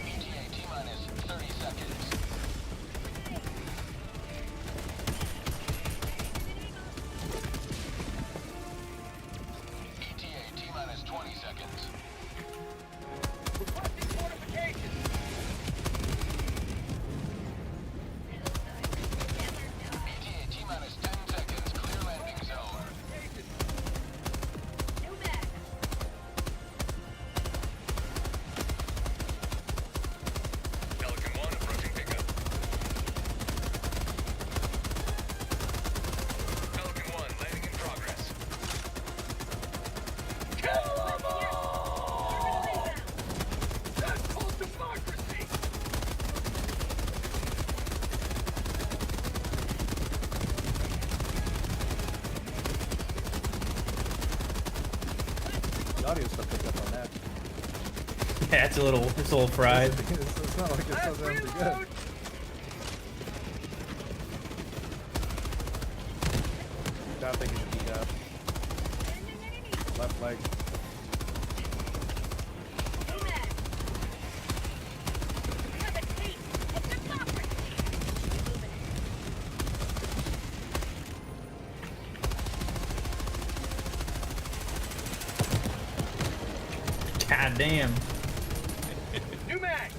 ETA T-minus 30 seconds. ETA T-minus 20 seconds. Requesting fortification! ETA T-minus 10 seconds. Clear landing zone. Pelican 1 approaching pickup. Pelican 1 landing in progress. Kill them all! That's called democracy! The audio stuff picked up on that. Yeah, it's a little fried. It's not like it sounds pretty good. Not thinking to beat up. Left leg. God damn. New mag!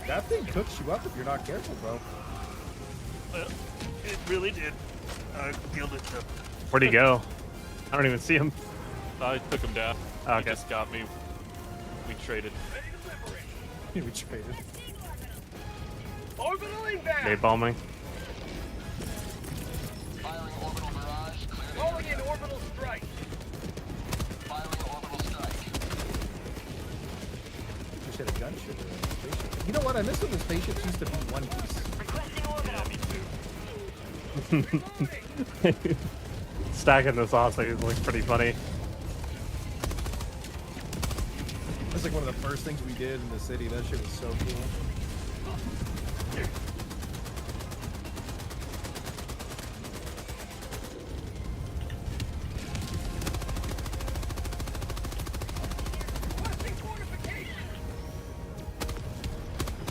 That thing cooks you up if you're not careful, bro. It really did. I killed it though. Where'd he go? I don't even see him. I took him down. Okay. He just got me. We traded. We traded. Orbital inbound! Day bombing. Firing orbital barrage. Clear the Calling in area. orbital strike! Firing orbital strike. Just hit a gunship or a spaceship. You know what? I miss when the spaceships used to be one piece. Requesting orbital! Yeah, me too. Stacking the sausage looks pretty funny. That's like one of the first things we did in the city. That shit was so cool. Requesting fortification!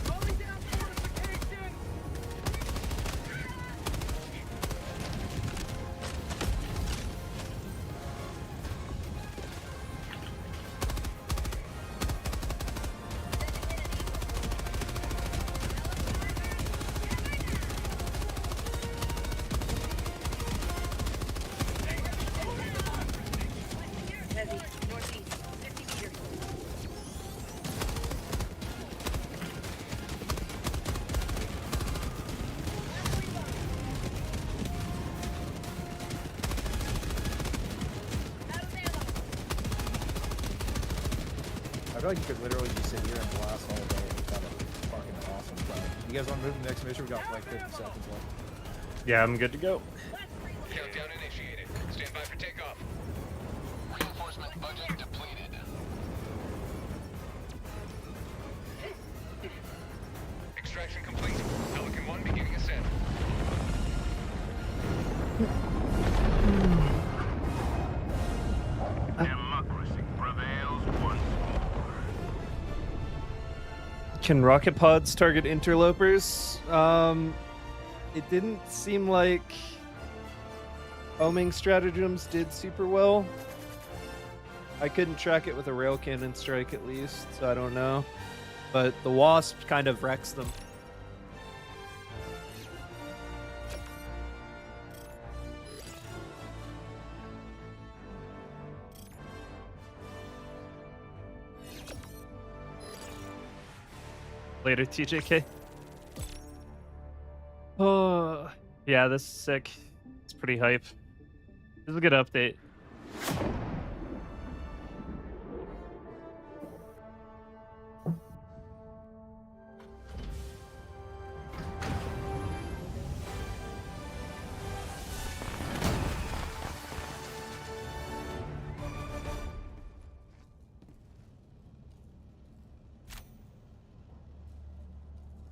Calling down fortification! Heavy, northeast, 50 meters. I feel like you could literally just sit here and blast all day. It's kind of fucking awesome. But you guys want to move to the next mission? We got like 50 seconds left. Yeah, I'm good to go. Countdown initiated. Stand by for takeoff. Reinforcement budget depleted. Extraction complete. Pelican 1 beginning ascent. Democracy prevails once more. Can rocket pods target interlopers? It didn't seem like homing stratagems did super well. I couldn't track it with a rail cannon strike at least, so I don't know. But the wasp kind of wrecks them. Later, TJK. Oh, yeah, this is sick. It's pretty hype. This is a good update.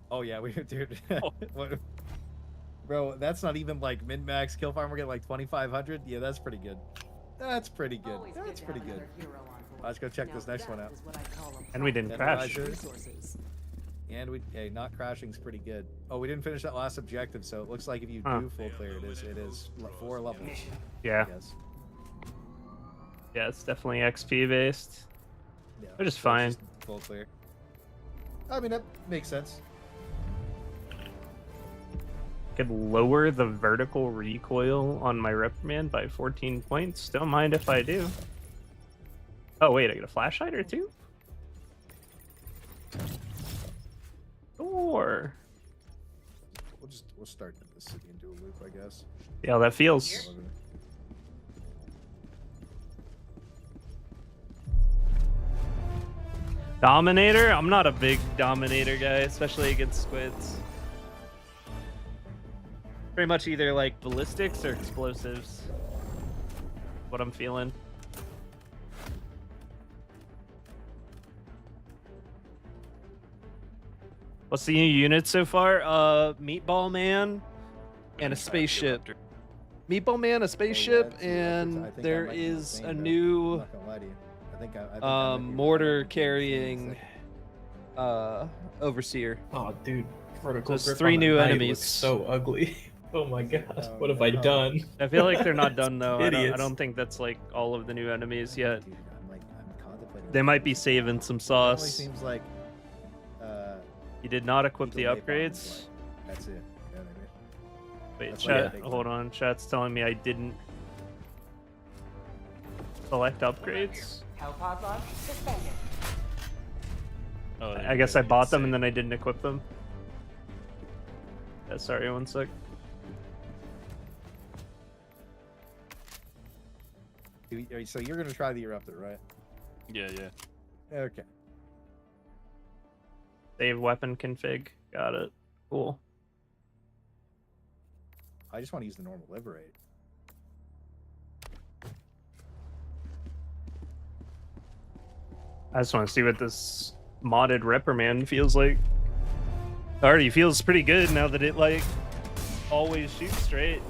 Oh yeah, we dude. What, bro, that's not even like min max kill farm. We're getting like 2,500. Yeah, that's pretty good. That's pretty good. That's pretty good. Let's go check this next one out. And we didn't crash. And hey, not crashing is pretty good. Oh, we didn't finish that last objective, so it looks like if you do full clear, it is 4 levels. Yeah. Yes. Yeah, it's definitely XP based. Yeah. Which is so it's fine. just full clear. I mean, that makes sense. Could lower the vertical recoil on my reprimand by 14 points. Don't mind if I do. Oh wait, I get a flash hider too? Sure. We'll start in the city and do a loop, I guess. Yeah, how that feels. Dominator? I'm not a big Dominator guy, especially against squids. Pretty much either like ballistics or explosives. What I'm feeling. What's the new unit so far? Meatball Man and a spaceship. Meatball Man, a spaceship, and there is a new I'm not gonna lie to you. I think I mortar carrying overseer. Oh, dude, vertical. So it's 3 new enemies. Looks so ugly. Oh my god, what have I done? I feel like they're not done though. I Idiots. don't think that's like all of the new enemies yet. Dude, I'm contemplating. They might be saving some It only sauce. seems like You did not equip the Eagle Napalm upgrades. is like, that's it. You know what I mean? Wait, That's chat. like a big Hold one. on. Chat's telling me I didn't select upgrades. Hellpod launch suspended. Oh, I guess I bought them and then I didn't equip them. Yeah, sorry, one sec. So you're gonna try the eruptor, right? Yeah, yeah. Okay. Save weapon config. Got it. Cool. I just want to use the normal liberate. I just want to see what this modded reprimand feels like. It already feels pretty good now that it like always shoots straight.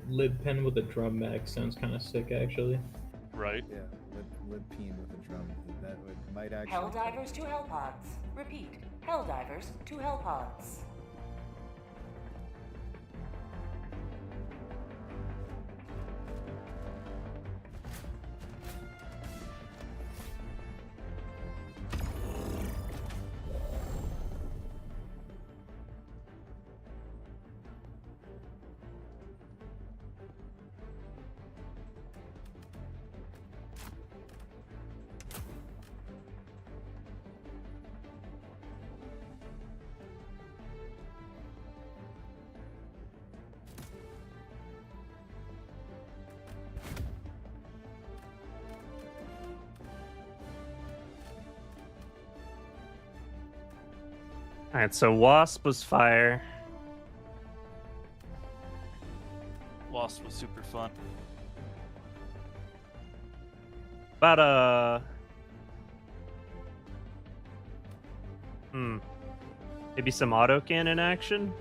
Lid pen with a drum mag sounds kind of sick, actually. Right. Yeah, lid peen with a drum. That might actually. Helldivers to Hellpods. Repeat. Helldivers to Hellpods. Alright, so Wasp was fire. Wasp was super fun. About maybe some autocannon action.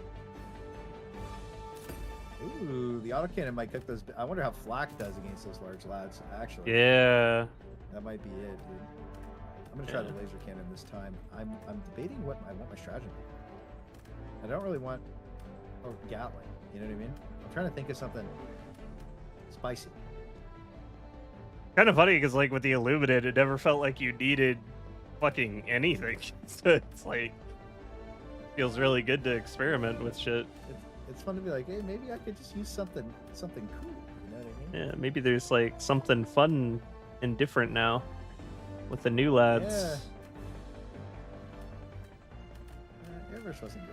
Ooh, the autocannon might cook those. I wonder how flak does against those large lads. Actually, Yeah. that might be it, dude. I'm gonna try the laser cannon this time. I'm debating what I want my strategy. I don't really want a Gatling. You know what I mean? I'm trying to think of something spicy. Kind of funny because like with the Illuminate, it never felt like you needed fucking anything. So it's like Feels really good to experiment with shit. It's fun to be like, hey, maybe I could just use something cool. You know what I mean? Yeah, maybe there's like something fun and different now with the new lads. Yeah. Airverse wasn't good.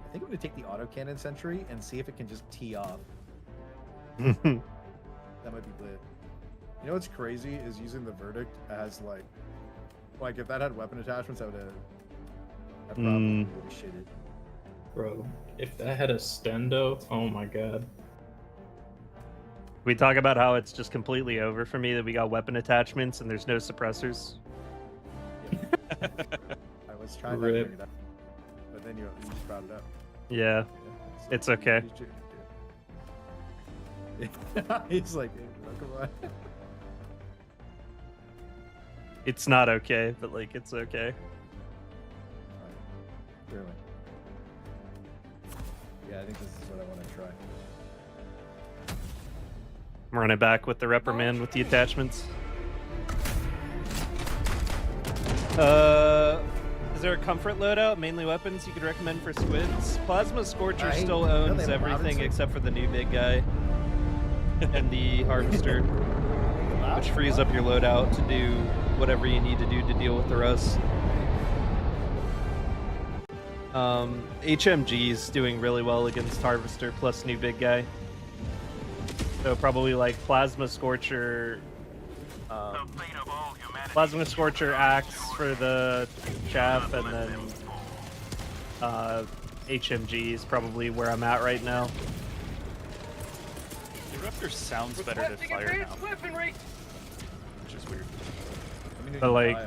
I think I'm gonna take the autocannon sentry and see if it can just tee off. That might be lit. You know what's crazy is using the verdict as like if that had weapon attachments, I would have probably really shitted. Bro, if that had a stendo, oh my god. We talk about how it's just completely over for me that we got weapon attachments and there's no suppressors. I was trying to bring it up, but then you just brought it up. Yeah, so it's okay. He's like, hey, come on. It's not okay, but like it's okay. Really? Yeah, I think this is what I want to try. I'm running back with the reprimand with the attachments. Is there a comfort loadout, mainly weapons, you could recommend for squids? Plasma Scorcher still owns everything except for the new big guy and the Harvester, which frees up your loadout to do whatever you need to do to deal with the rest. HMG's doing really well against Harvester plus new big guy. So probably like Plasma Scorcher, Plasma Scorcher Axe for the chaff, and then HMG is probably where I'm at right now. The Raptor sounds better to fire now, which is weird. But like,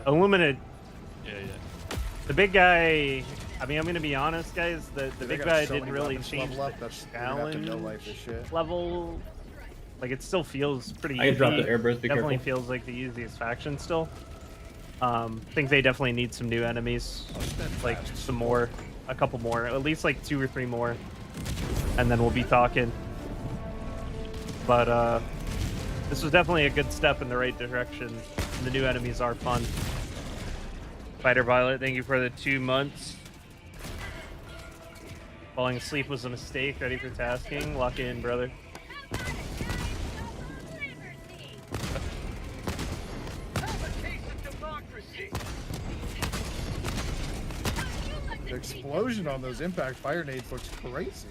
Illuminate, yeah. the big guy. I mean, I'm gonna be honest, guys. The big guy didn't really change the challenge level. Like, it still feels pretty easy. I can drop the airburst, be definitely careful. feels like the easiest faction still. Think they definitely need some new enemies, like some more, a couple more, at least like 2 or 3 more, and then we'll be talking. But this was definitely a good step in the right direction. The new enemies are fun. Fighter Violet, thank you for the 2 months. Falling asleep was a mistake. Ready for tasking? Lock in, brother. The explosion on those impact fire nades looks crazy.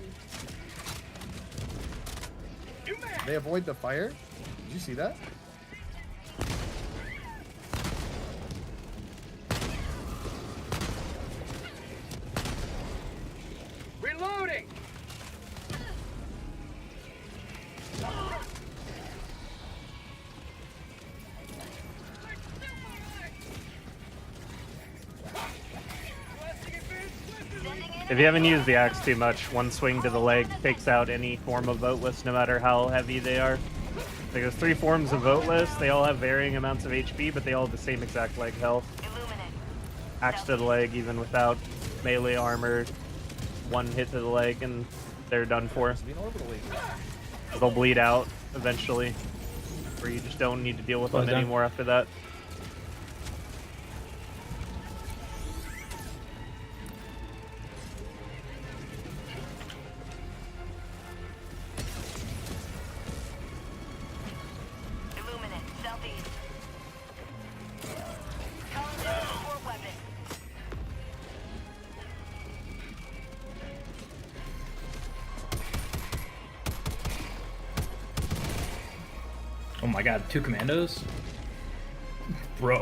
They avoid the fire? Did you see that? Reloading! If you haven't used the axe too much, one swing to the leg takes out any form of voteless, no matter how heavy they are. Like, there's 3 forms of voteless. They all have varying amounts of HP, but they all have the same exact leg health. Axe to the leg, even without melee armor. 1 hit to the leg, and they're done for. They'll bleed out eventually, where you just don't need to deal with them anymore after that. Illuminate, southeast. Calendar for weapon. Oh my god, 2 commandos? Bro.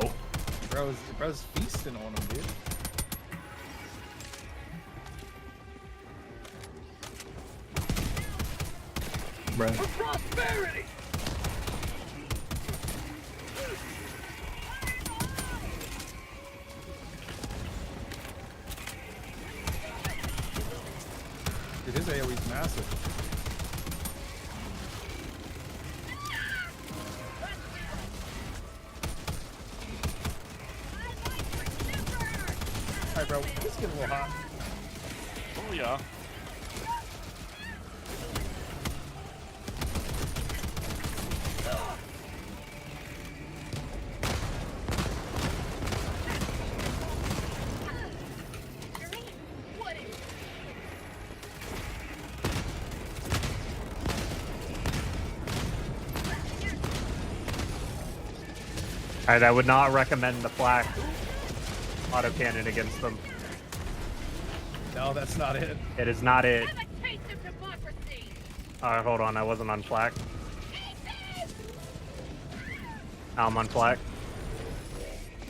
Bro's feasting on them, dude. Bro. For prosperity! Dude, his AoE's massive. Alright, bro. It's getting a little hot. Oh yeah. Alright, I would not recommend the flak autocannon against them. No, that's not it. It is not it. Have a taste of democracy. Alright, hold on, I wasn't on flak. Now I'm on flak.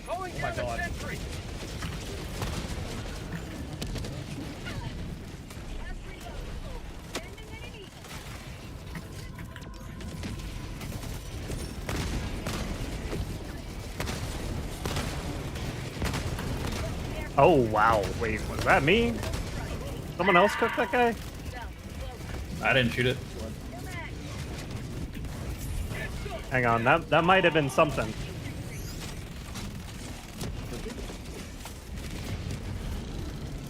Calling Oh my German God. sentry. Oh wow, wait, was that me? Someone else cooked that guy? I didn't shoot it. Hang on, that might have been something.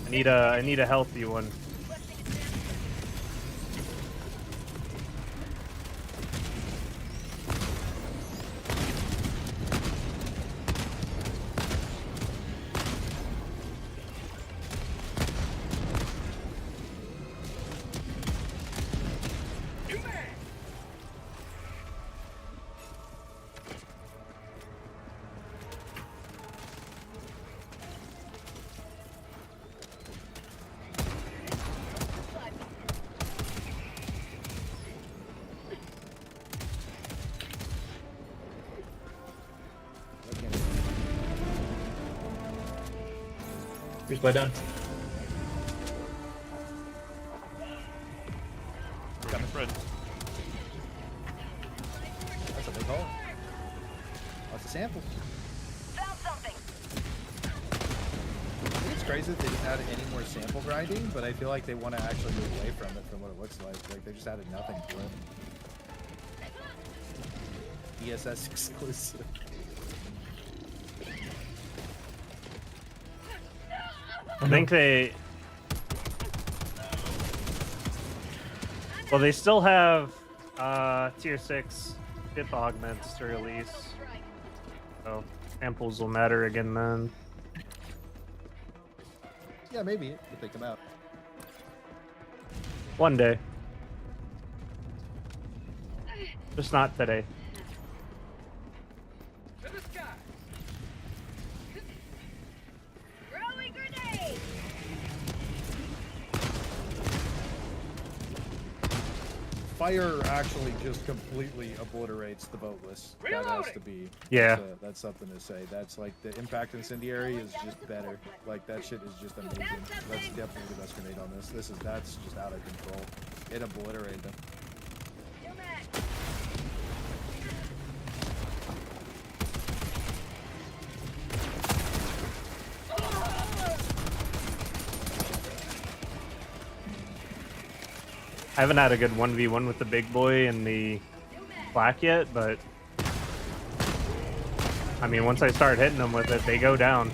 I need a healthy one. Resupply down. Coming Fred. That's what they call it. Lots of samples. Found something. I think it's crazy that they didn't add any more sample grinding, but I feel like they want to actually move away from it from what it looks like. Like they just added nothing to it. ESS exclusive. I think they... Well, they still have tier 6 ship augments to release. So, samples will matter again then. Yeah, maybe if they come out. One day. Just not today. To the sky. Throwing grenade. Fire actually just completely obliterates the boatless. That has to be. Yeah. That's something to say. That's like the impact incendiary is just better. Like that shit is just amazing. That's definitely the best grenade on this. That's just out of control. It obliterated them. I haven't had a good 1v1 with the big boy and the flak yet, but I mean, once I start hitting them with it, they go down.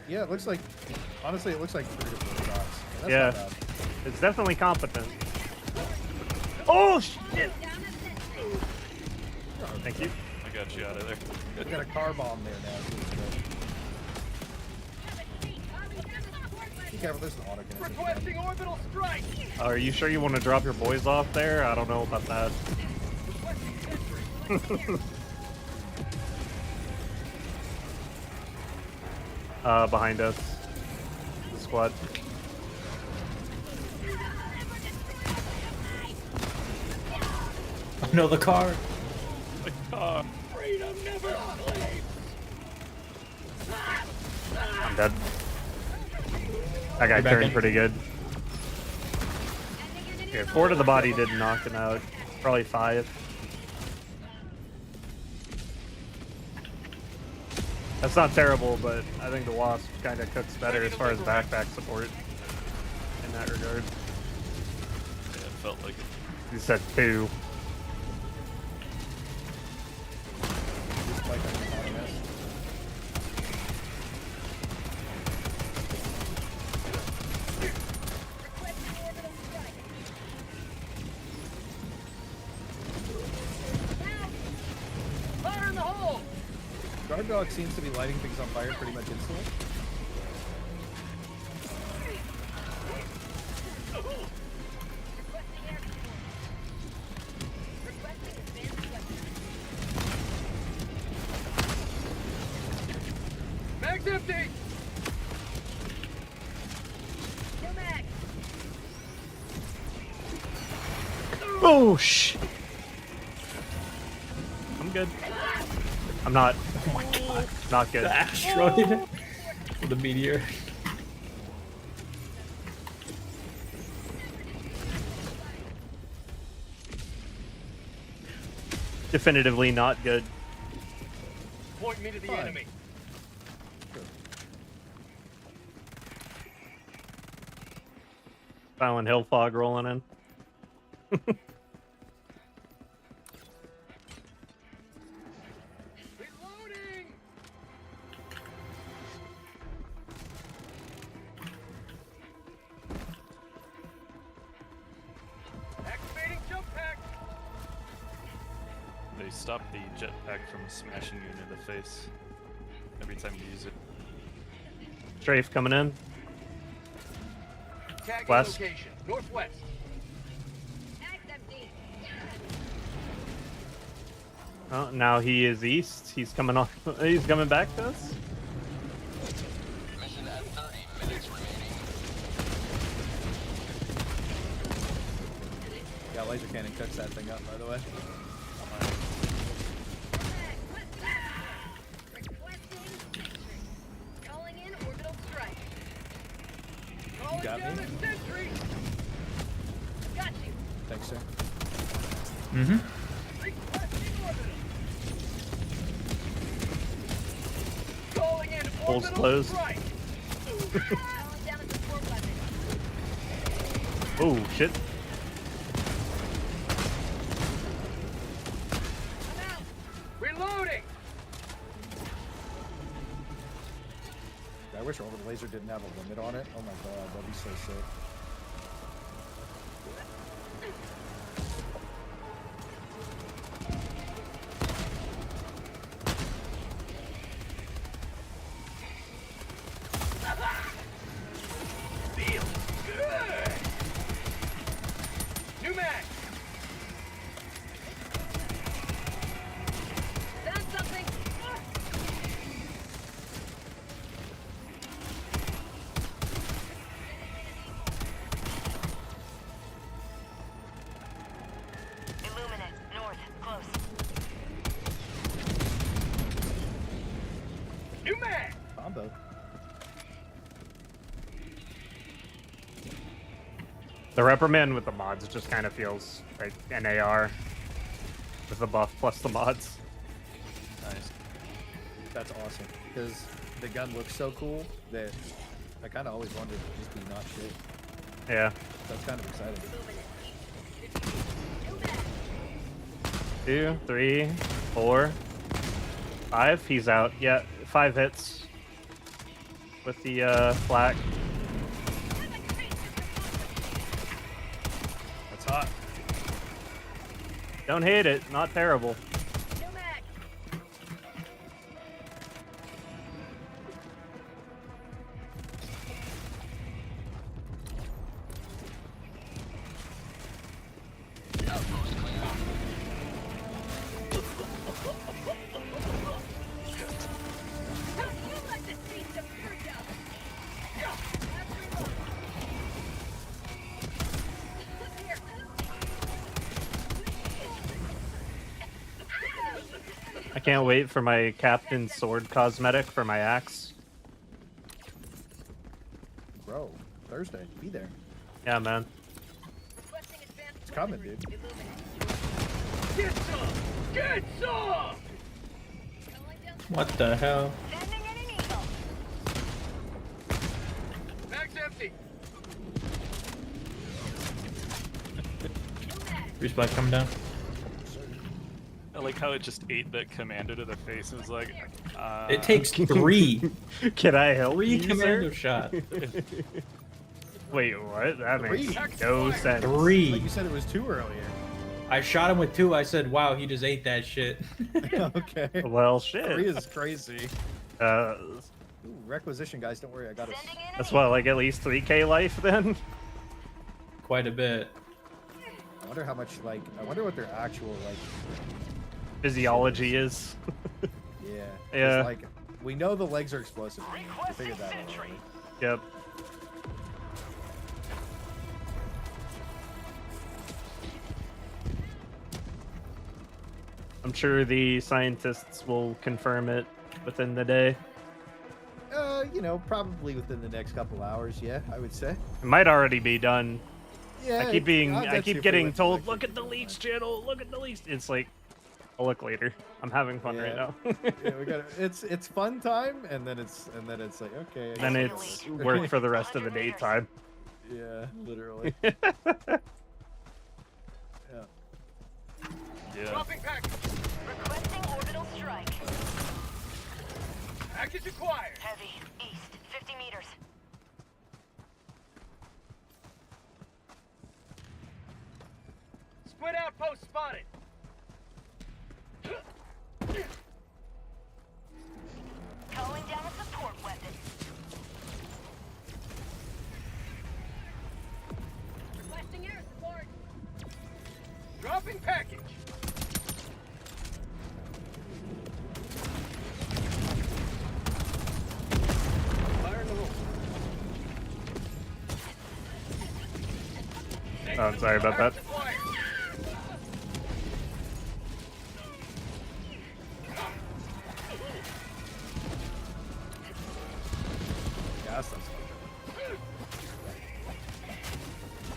Yeah, it looks like, honestly, it looks like 3 to 4 shots. That's Yeah, not bad. it's definitely competent. Oh shit! Thank you. I got you out of there. We got a car bomb there now. So it's good. Be careful, there's an auto connection. Requesting orbital strike. Are you sure you want to drop your boys off there? I don't know about that. Behind us. The squad. Oh no, the car. The car. Freedom never sleeps. I'm dead. That guy You're back turned in. pretty good. Okay, 4 to the body didn't knock him out. Probably 5. That's not terrible, but I think the Wasp kind of cooks better as far as backpack support in that regard. Yeah, it felt like it. You said 2. Just like an auto nest. dog seems to be lighting things on fire pretty much instantly. Mag's empty! No mag! Oh, shit. I'm good. I'm not. Oh my god. Not good. The asteroid with the meteor. Definitively not good. Point me to the enemy. Silent Hill fog rolling in. Reloading! Activating jump pack! They stop the jetpack from smashing you in the face every time you use it. Strafe coming in. Tagging West. location, northwest. Mag's empty. Oh, now he is east. He's coming on. He's coming back to us. Mission at 30 minutes remaining. Yeah, laser cannon cooks that thing up, by the way. Requesting entry. Calling in orbital strike. Calling got down me. a sentry. Got you. Thanks, sir. Mm-hmm. Requesting orbital. Calling in Holes orbital closed. strike. Calling down a support weapon. Oh shit. I'm out. Reloading. I wish orbital laser didn't have a limit on it. Oh my god, that'd be so sick. Feels good. New mag. Found something. Illuminate. North. Close. New mag. Combo. The reprimand with the mods just kind of feels like an AR with the buff plus the mods. Nice. That's awesome. Because the gun looks so cool that I kind of always wanted it to just be not shit. Yeah. That's kind of exciting. 2, 3, 4, 5. He's out. Yeah, 5 hits with the flak. That's hot. Don't hate it. Not terrible. New mag. Outpost clear. You like to see some freedom. Here. I can't wait for my Captain Sword cosmetic for my axe. Bro, Thursday. Be there. Yeah, man. Requesting advanced It's coming, weaponry. dude. Illuminate. Get some. Get some. Calling down What the hell? Sending in an eagle. Mag's empty. Resupply coming down. I like how it just ate that commander to the face and was like, It takes 3. Can I help 3 you, commando sir? shot. Wait, what? That makes 3? no sense. 3. Like you said, it was 2 earlier. I shot him with 2. I said, "Wow, he just ate that shit." Okay. Well, shit. 3 is crazy. Ooh, Ooh, requisition, guys. Don't worry. I got it. that's what, like at least 3K life then? Quite a bit. I wonder how much, like, I wonder what their actual, like, Physiology is. yeah. 'Cause, Yeah. Like, we know the legs are explosive. We figured that out already. Yep. I'm sure the scientists will confirm it within the day. You know, probably within the next couple hours, yeah, I would say. It might already be done. Yeah, I that's keep super getting with told, the look at the leaks channel, look at the leaks. It's like, I'll look later. I'm having fun right now. Yeah, we got it's fun time, and then it's like, okay. I Then guess it's work for the rest of the daytime. Yeah, literally. Yeah. Yeah. Dropping package. Requesting orbital strike. Package acquired. Heavy. East. 50 meters. Squid outpost spotted. Calling down a support weapon. Requesting air support. Dropping package. Fire in the hole. Oh, I'm sorry about that. Acquired. Gas that's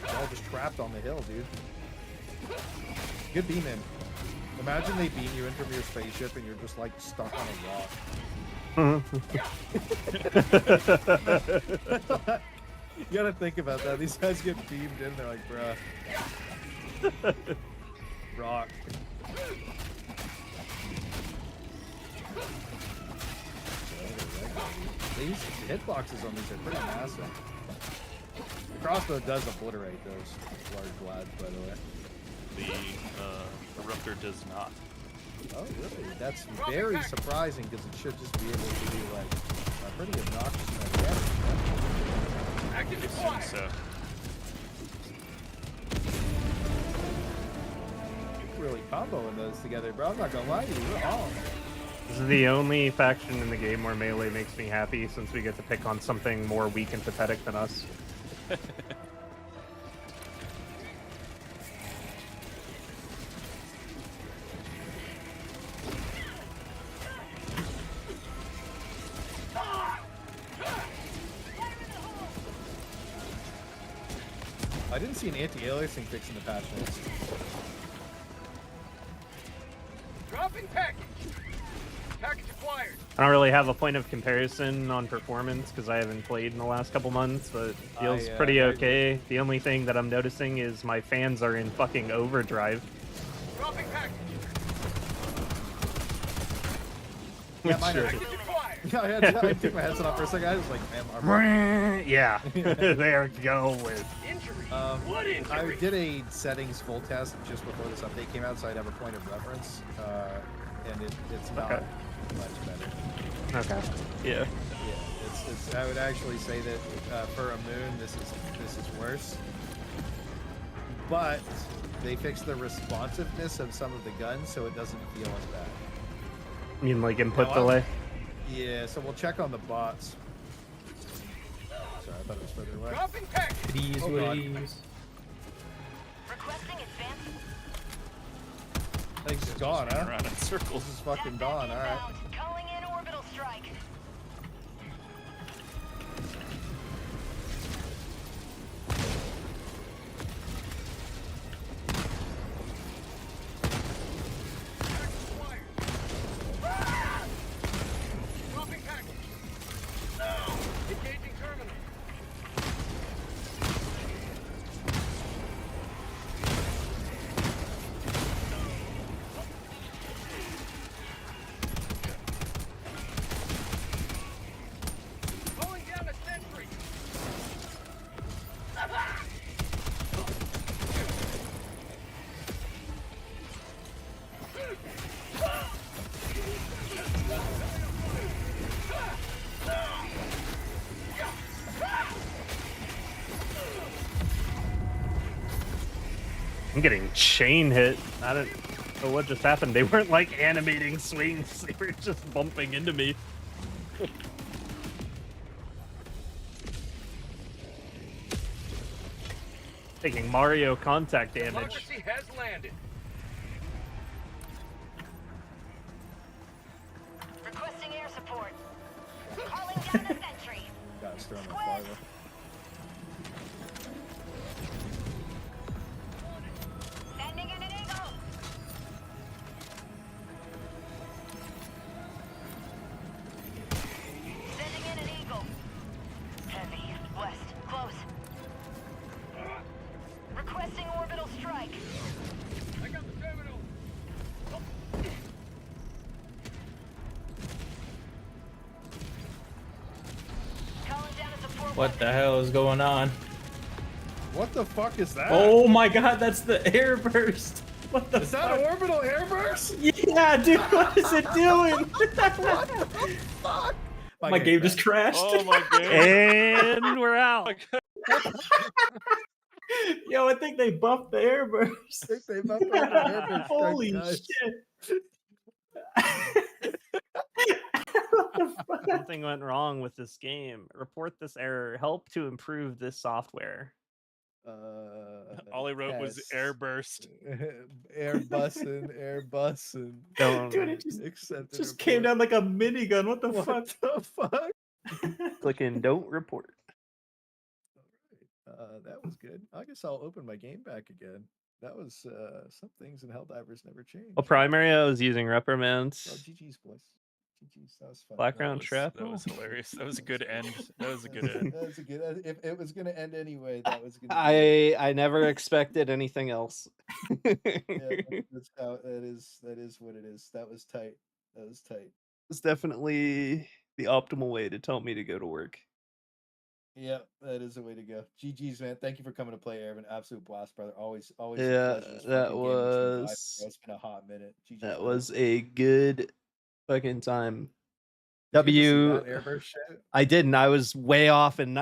They're all just trapped on the hill, dude. Good beam in. Imagine they beam you in from your spaceship and you're just like stuck on a rock. You gotta think about that. These guys get beamed in, they're like, bruh. Rock. These hitboxes on these are pretty massive. The crossbow does obliterate those large lads, by the way. The Eruptor does not. Oh, really? That's very surprising because it should just be able to be like a pretty obnoxious amount of damage. Package It acquired. seems so. You're really comboing those together, bro. I'm not gonna lie to you. We're all. This is the only faction in the game where melee makes me happy since we get to pick on something more weak and pathetic than us. I didn't see an anti-aliasing fix in the patch notes. Dropping package. Package acquired. I don't really have a point of comparison on performance because I haven't played in the last couple months, but it feels pretty okay. The only thing that I'm noticing is my fans are in fucking overdrive. Dropping package. Yeah, mine are. Package acquired. I took my headset off for a second. I was like, man, Yeah, there go with. Injury. I injury? did a settings full test just before this update came out, so I'd have a point of reference, and it's not much better. Okay. Yeah. Yeah, it's. I would actually say that for a moon, this is worse. But they fixed the responsiveness of some of the guns, so it doesn't feel as bad. You mean like input No, delay? Yeah, so we'll check on the bots. Sorry, I thought it was further away. Dropping package. Please, Oh, God. please. Requesting advance. Things is gone, huh? Around in circles. This is fucking gone, alright. Calling in orbital strike. Dropping package. Engaging terminal. I'm getting chain hit. I don't know what just happened. They weren't like animating swings. They were just bumping into me. Taking Mario contact damage. Democracy has landed. Requesting air support. Calling down the sentry. Got us thrown on fire. Sending in an eagle. Sending in an eagle. Heavy. West. Close. Requesting orbital strike. I got the terminal. Calling down a support. What the hell is going on? What the fuck is that? Oh my god, that's the air burst. What the Is fuck? that orbital airburst? Yeah, dude, what is it doing? What the fuck? My game just crashed. Oh my god. And we're out. Yo, I think they buffed the air burst. I think they buffed the airburst. Holy guys. shit. What the fuck? Something went wrong with this game. Report this error. Help to improve this software. All he wrote was Test. air burst. Air bussin'. Don't Dude, it just Accepted just came down like a minigun. What the What fuck? the fuck? clicking don't report. That was good. I guess I'll open my game back again. That was some things in Helldivers never change. Well, primary, I was using reprimands. Oh, GG's, boys. GG's. That was fun. Background trap. That was hilarious. That was a good end. That was a good end. That was a good. If it was gonna end anyway, that was gonna. I never expected anything else. Yeah, that's how that is. That is what it is. That was tight. That was tight. It's definitely the optimal way to tell me to go to work. Yeah, that is the way to go. GG's, man. Thank you for coming to play, Ervin. Absolute blast, brother. Always Yeah, a pleasure. This that fucking game with you guys, was- bro. It's been a hot minute. GG's, That brother. was a good fucking time. Did you get to see W. that airburst shit? I didn't. I was way off in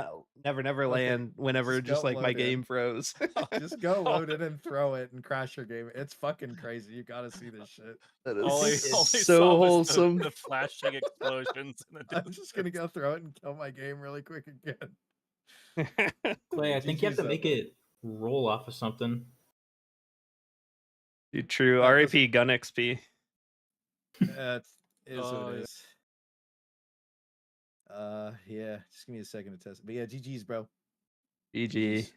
Never Land whenever Just just go like my load in. game froze. Just go load it and throw it and crash your game. It's fucking crazy. You gotta see this shit. That All is I so saw was wholesome. The flashing explosions. In the I'm just gonna go throw it and kill my game really quick again. Clay, I think you have to GG's, make it roll off of something. Dude, true. That RAP gun XP. That is what Oh, it yeah. is. Yeah. Just give me a second to test it. But yeah, GG's, bro. GG.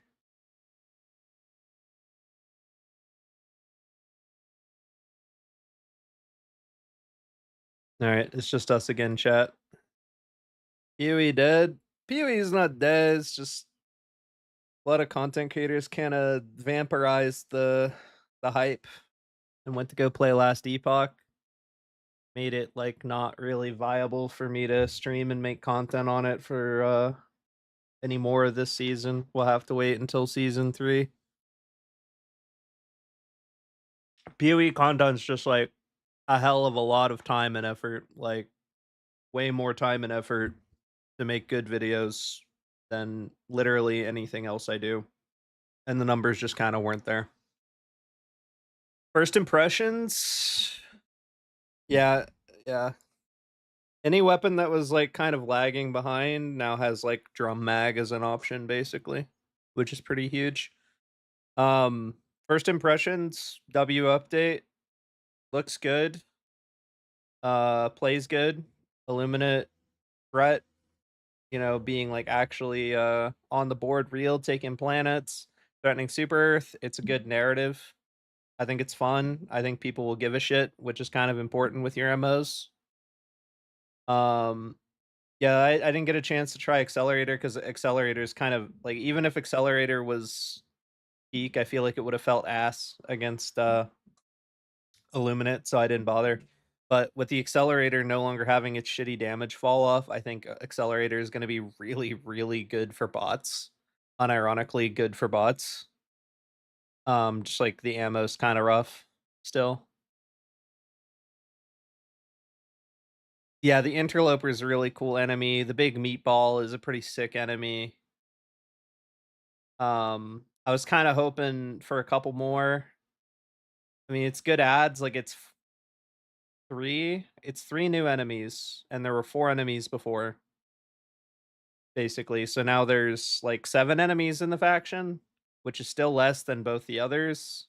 All right, it's just us again, chat. Pee-wee dead. Pee-wee's not dead. It's just a lot of content creators kind of vampirized the hype and went to go play Last Epoch. Made it like not really viable for me to stream and make content on it for any more this season. We'll have to wait until season 3. PoE content's just like a hell of a lot of time and effort, like way more time and effort to make good videos than literally anything else I do. And the numbers just kind of weren't there. First impressions, yeah. Any weapon that was like kind of lagging behind now has like drum mag as an option basically, which is pretty huge. First impressions, W update looks good. Plays good. Illuminate threat, you know, being like actually on the board real, taking planets, threatening Super Earth. It's a good narrative. I think it's fun. I think people will give a shit, which is kind of important with your MOs. Yeah, I didn't get a chance to try Accelerator because Accelerator is kind of like, even if Accelerator was peak, I feel like it would have felt ass against Illuminate, so I didn't bother. But with the Accelerator no longer having its shitty damage fall off, I think Accelerator is going to be really, really good for bots. Unironically good for bots. Just like the ammo's kind of rough still. Yeah, the Interloper is a really cool enemy. The big meatball is a pretty sick enemy. I was kind of hoping for a couple more. I mean, it's good ads. Like it's three new enemies, and there were four enemies before, basically. So now there's like 7 enemies in the faction, which is still less than both the others.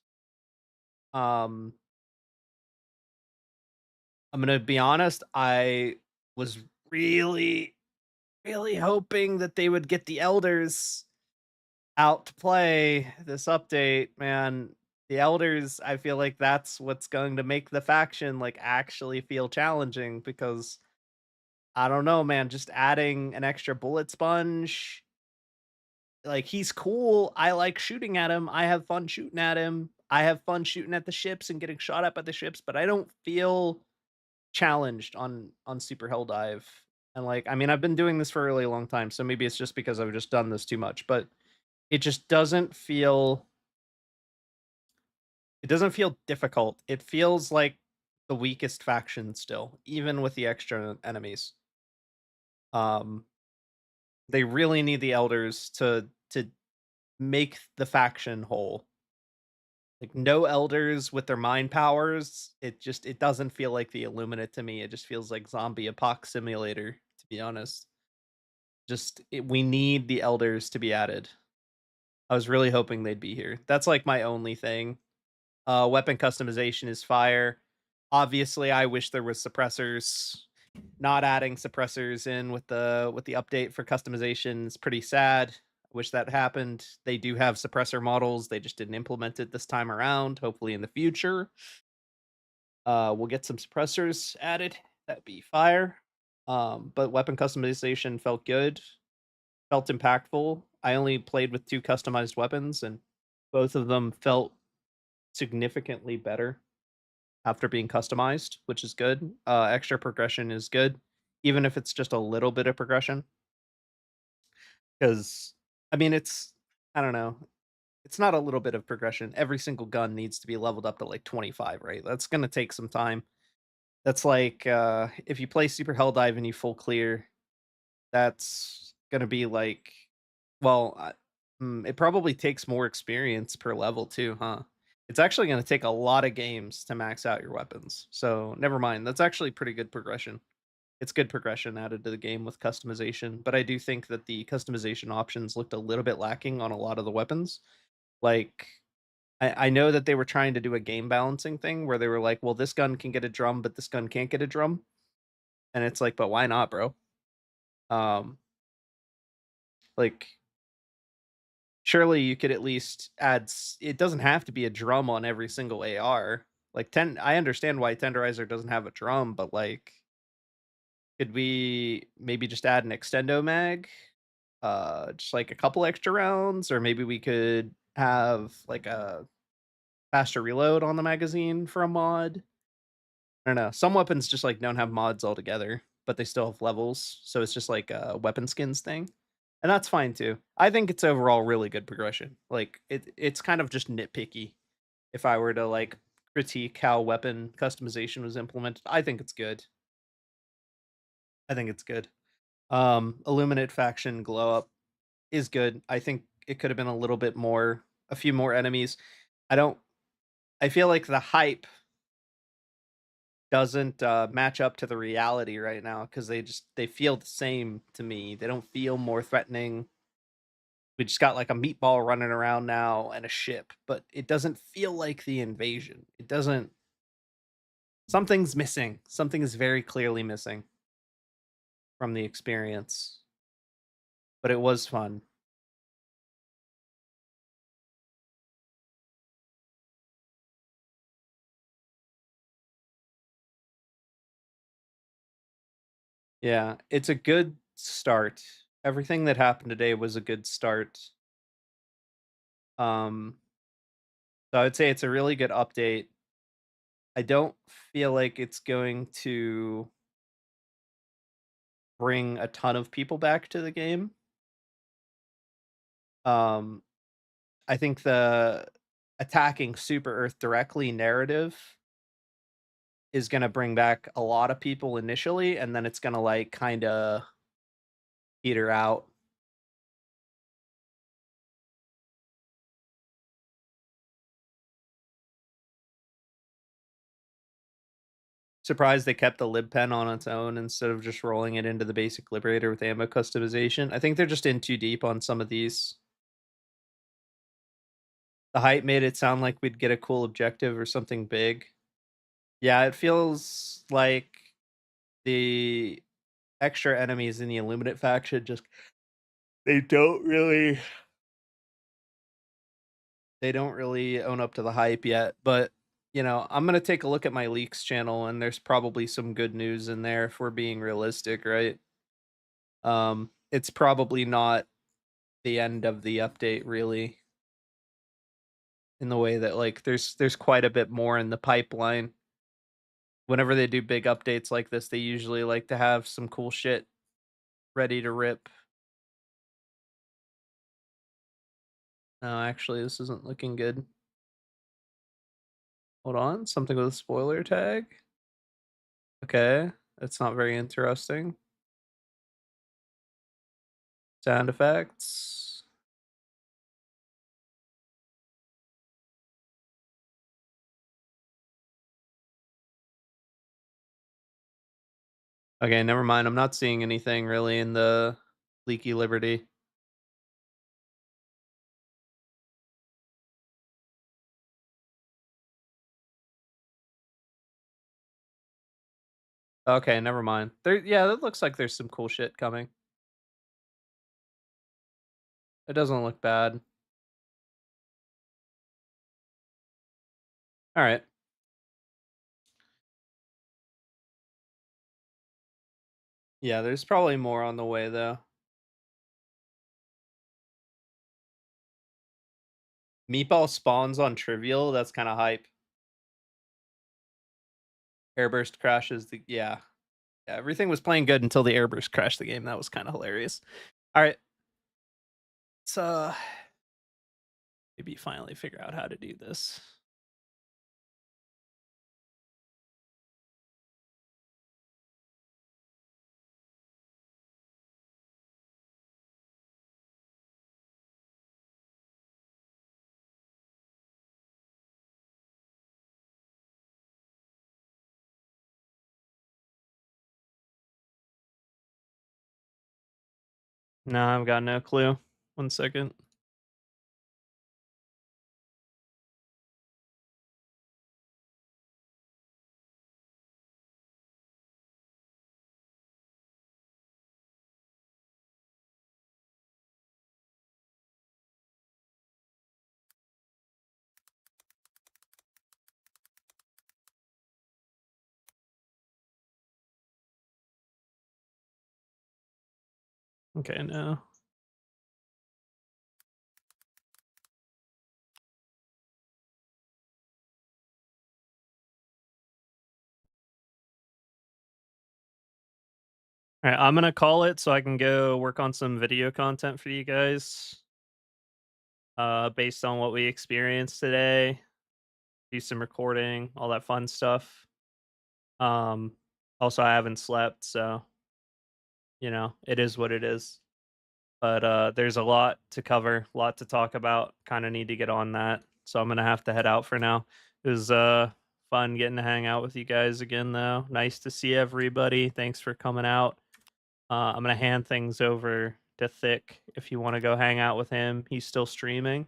Um, I'm gonna be honest. I was really, really hoping that they would get the elders out to play this update, man. The elders, I feel like that's what's going to make the faction like actually feel challenging because I don't know, man, just adding an extra bullet sponge, like he's cool. I like shooting at him. I have fun shooting at him. I have fun shooting at the ships and getting shot at by the ships, but I don't feel challenged on Super Helldive. And like, I mean, I've been doing this for a really long time, so maybe it's just because I've just done this too much, but it just doesn't feel difficult. It feels like the weakest faction still, even with the extra enemies. Um they really need the elders to make the faction whole. Like no elders with their mind powers, it doesn't feel like the Illuminate to me. It just feels like zombie apoc simulator, to be honest. We need the elders to be added. I was really hoping they'd be here. That's like my only thing. Weapon customization is fire. Obviously, I wish there was suppressors. Not adding suppressors in with the update for customization is pretty sad. I wish that happened. They do have suppressor models. They just didn't implement it this time around. Hopefully in the future, we'll get some suppressors added. That'd be fire. But weapon customization felt good. Felt impactful. I only played with 2 customized weapons, and both of them felt significantly better after being customized, which is good. Extra progression is good, even if it's just a little bit of progression. Because, I mean, I don't know, it's not a little bit of progression. Every single gun needs to be leveled up to like 25, right? That's going to take some time. That's like if you play Super Helldive and you full clear, that's going to be like, well, it probably takes more experience per level too, huh? It's actually going to take a lot of games to max out your weapons. So never mind. That's actually pretty good progression. It's good progression added to the game with customization, but I do think that the customization options looked a little bit lacking on a lot of the weapons. Like, I know that they were trying to do a game balancing thing where they were like, well, this gun can get a drum, but this gun can't get a drum. And it's like, but why not, bro? Like, surely you could at least add, it doesn't have to be a drum on every single AR. Like, I understand why Tenderizer doesn't have a drum, but like, could we maybe just add an extendo mag? Just like a couple extra rounds, or maybe we could have like a faster reload on the magazine for a mod. I don't know. Some weapons just like don't have mods altogether, but they still have levels, so it's just like a weapon skins thing. And that's fine too. I think it's overall really good progression. Like it's kind of just nitpicky. If I were to like critique how weapon customization was implemented, I think it's good. I think it's good. Illuminate faction glow up is good. I think it could have been a little bit more, a few more enemies. I feel like the hype doesn't match up to the reality right now because they feel the same to me. They don't feel more threatening. We just got like a meatball running around now and a ship, but it doesn't feel like the invasion. It doesn't. Something's missing. Something is very clearly missing from the experience. But it was fun. Yeah, it's a good start. Everything that happened today was a good start. So I would say it's a really good update. I don't feel like it's going to bring a ton of people back to the game. I think the attacking Super Earth directly narrative is going to bring back a lot of people initially, and then it's going to like kind of peter out. Surprised they kept the lib pen on its own instead of just rolling it into the basic liberator with ammo customization. I think they're just in too deep on some of these. The hype made it sound like we'd get a cool objective or something big. Yeah, it feels like the extra enemies in the Illuminate faction just they don't really own up to the hype yet, but you know, I'm gonna take a look at my leaks channel and there's probably some good news in there if we're being realistic, right? It's probably not the end of the update really. In the way that like there's quite a bit more in the pipeline. Whenever they do big updates like this, they usually like to have some cool shit ready to rip. No, actually, this isn't looking good. Hold on, something with a spoiler tag. Okay, that's not very interesting. Sound effects. Okay, never mind. I'm not seeing anything really in the Leaky Liberty. Okay, never mind. Yeah, that looks like there's some cool shit coming. It doesn't look bad. All right. Yeah, there's probably more on the way though. Meatball spawns on Trivial. That's kind of hype. Airburst crashes the yeah. Everything was playing good until the airburst crashed the game. That was kind of hilarious. All right. So maybe finally figure out how to do this. No, I've got no clue. 1 second. Okay, no. All right, I'm gonna call it so I can go work on some video content for you guys. Based on what we experienced today, do some recording, all that fun stuff. Um, also I haven't slept, so you know it is what it is. But there's a lot to cover, a lot to talk about. Kind of need to get on that, so I'm gonna have to head out for now. It was fun getting to hang out with you guys again, though. Nice to see everybody. Thanks for coming out. I'm gonna hand things over to Thick if you want to go hang out with him. He's still streaming.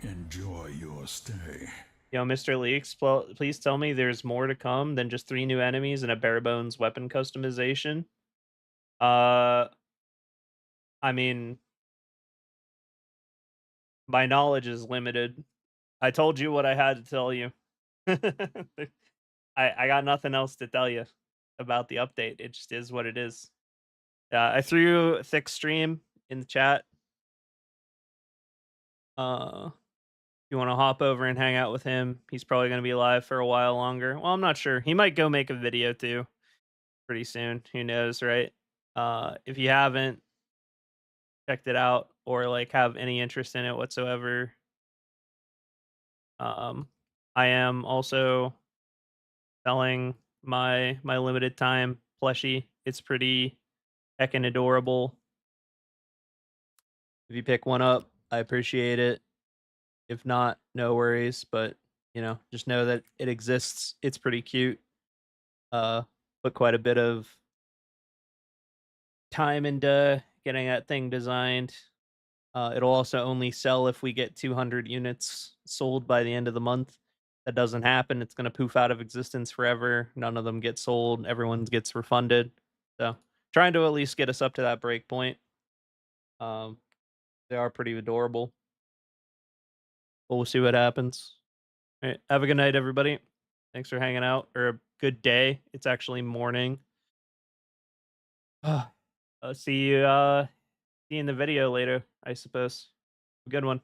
Enjoy your stay. Yo, Mr. Leaks, please tell me there's more to come than just 3 new enemies and a bare bones weapon customization. I mean, my knowledge is limited. I told you what I had to tell you. I got nothing else to tell you about the update. It just is what it is. I threw a Thick stream in the chat. You want to hop over and hang out with him? He's probably going to be live for a while longer. Well, I'm not sure. He might go make a video too pretty soon. Who knows, right? If you haven't checked it out or like have any interest in it whatsoever, I am also selling my limited time plushie. It's pretty heckin' adorable. If you pick one up, I appreciate it. If not, no worries, but you know, just know that it exists. It's pretty cute. Put quite a bit of time into getting that thing designed. It'll also only sell if we get 200 units sold by the end of the month. That doesn't happen, it's going to poof out of existence forever. None of them get sold. Everyone gets refunded. So trying to at least get us up to that break point. They are pretty adorable. But we'll see what happens. All right, have a good night, everybody. Thanks for hanging out, or a good day. It's actually morning. I'll see you in the video later, I suppose. Good one.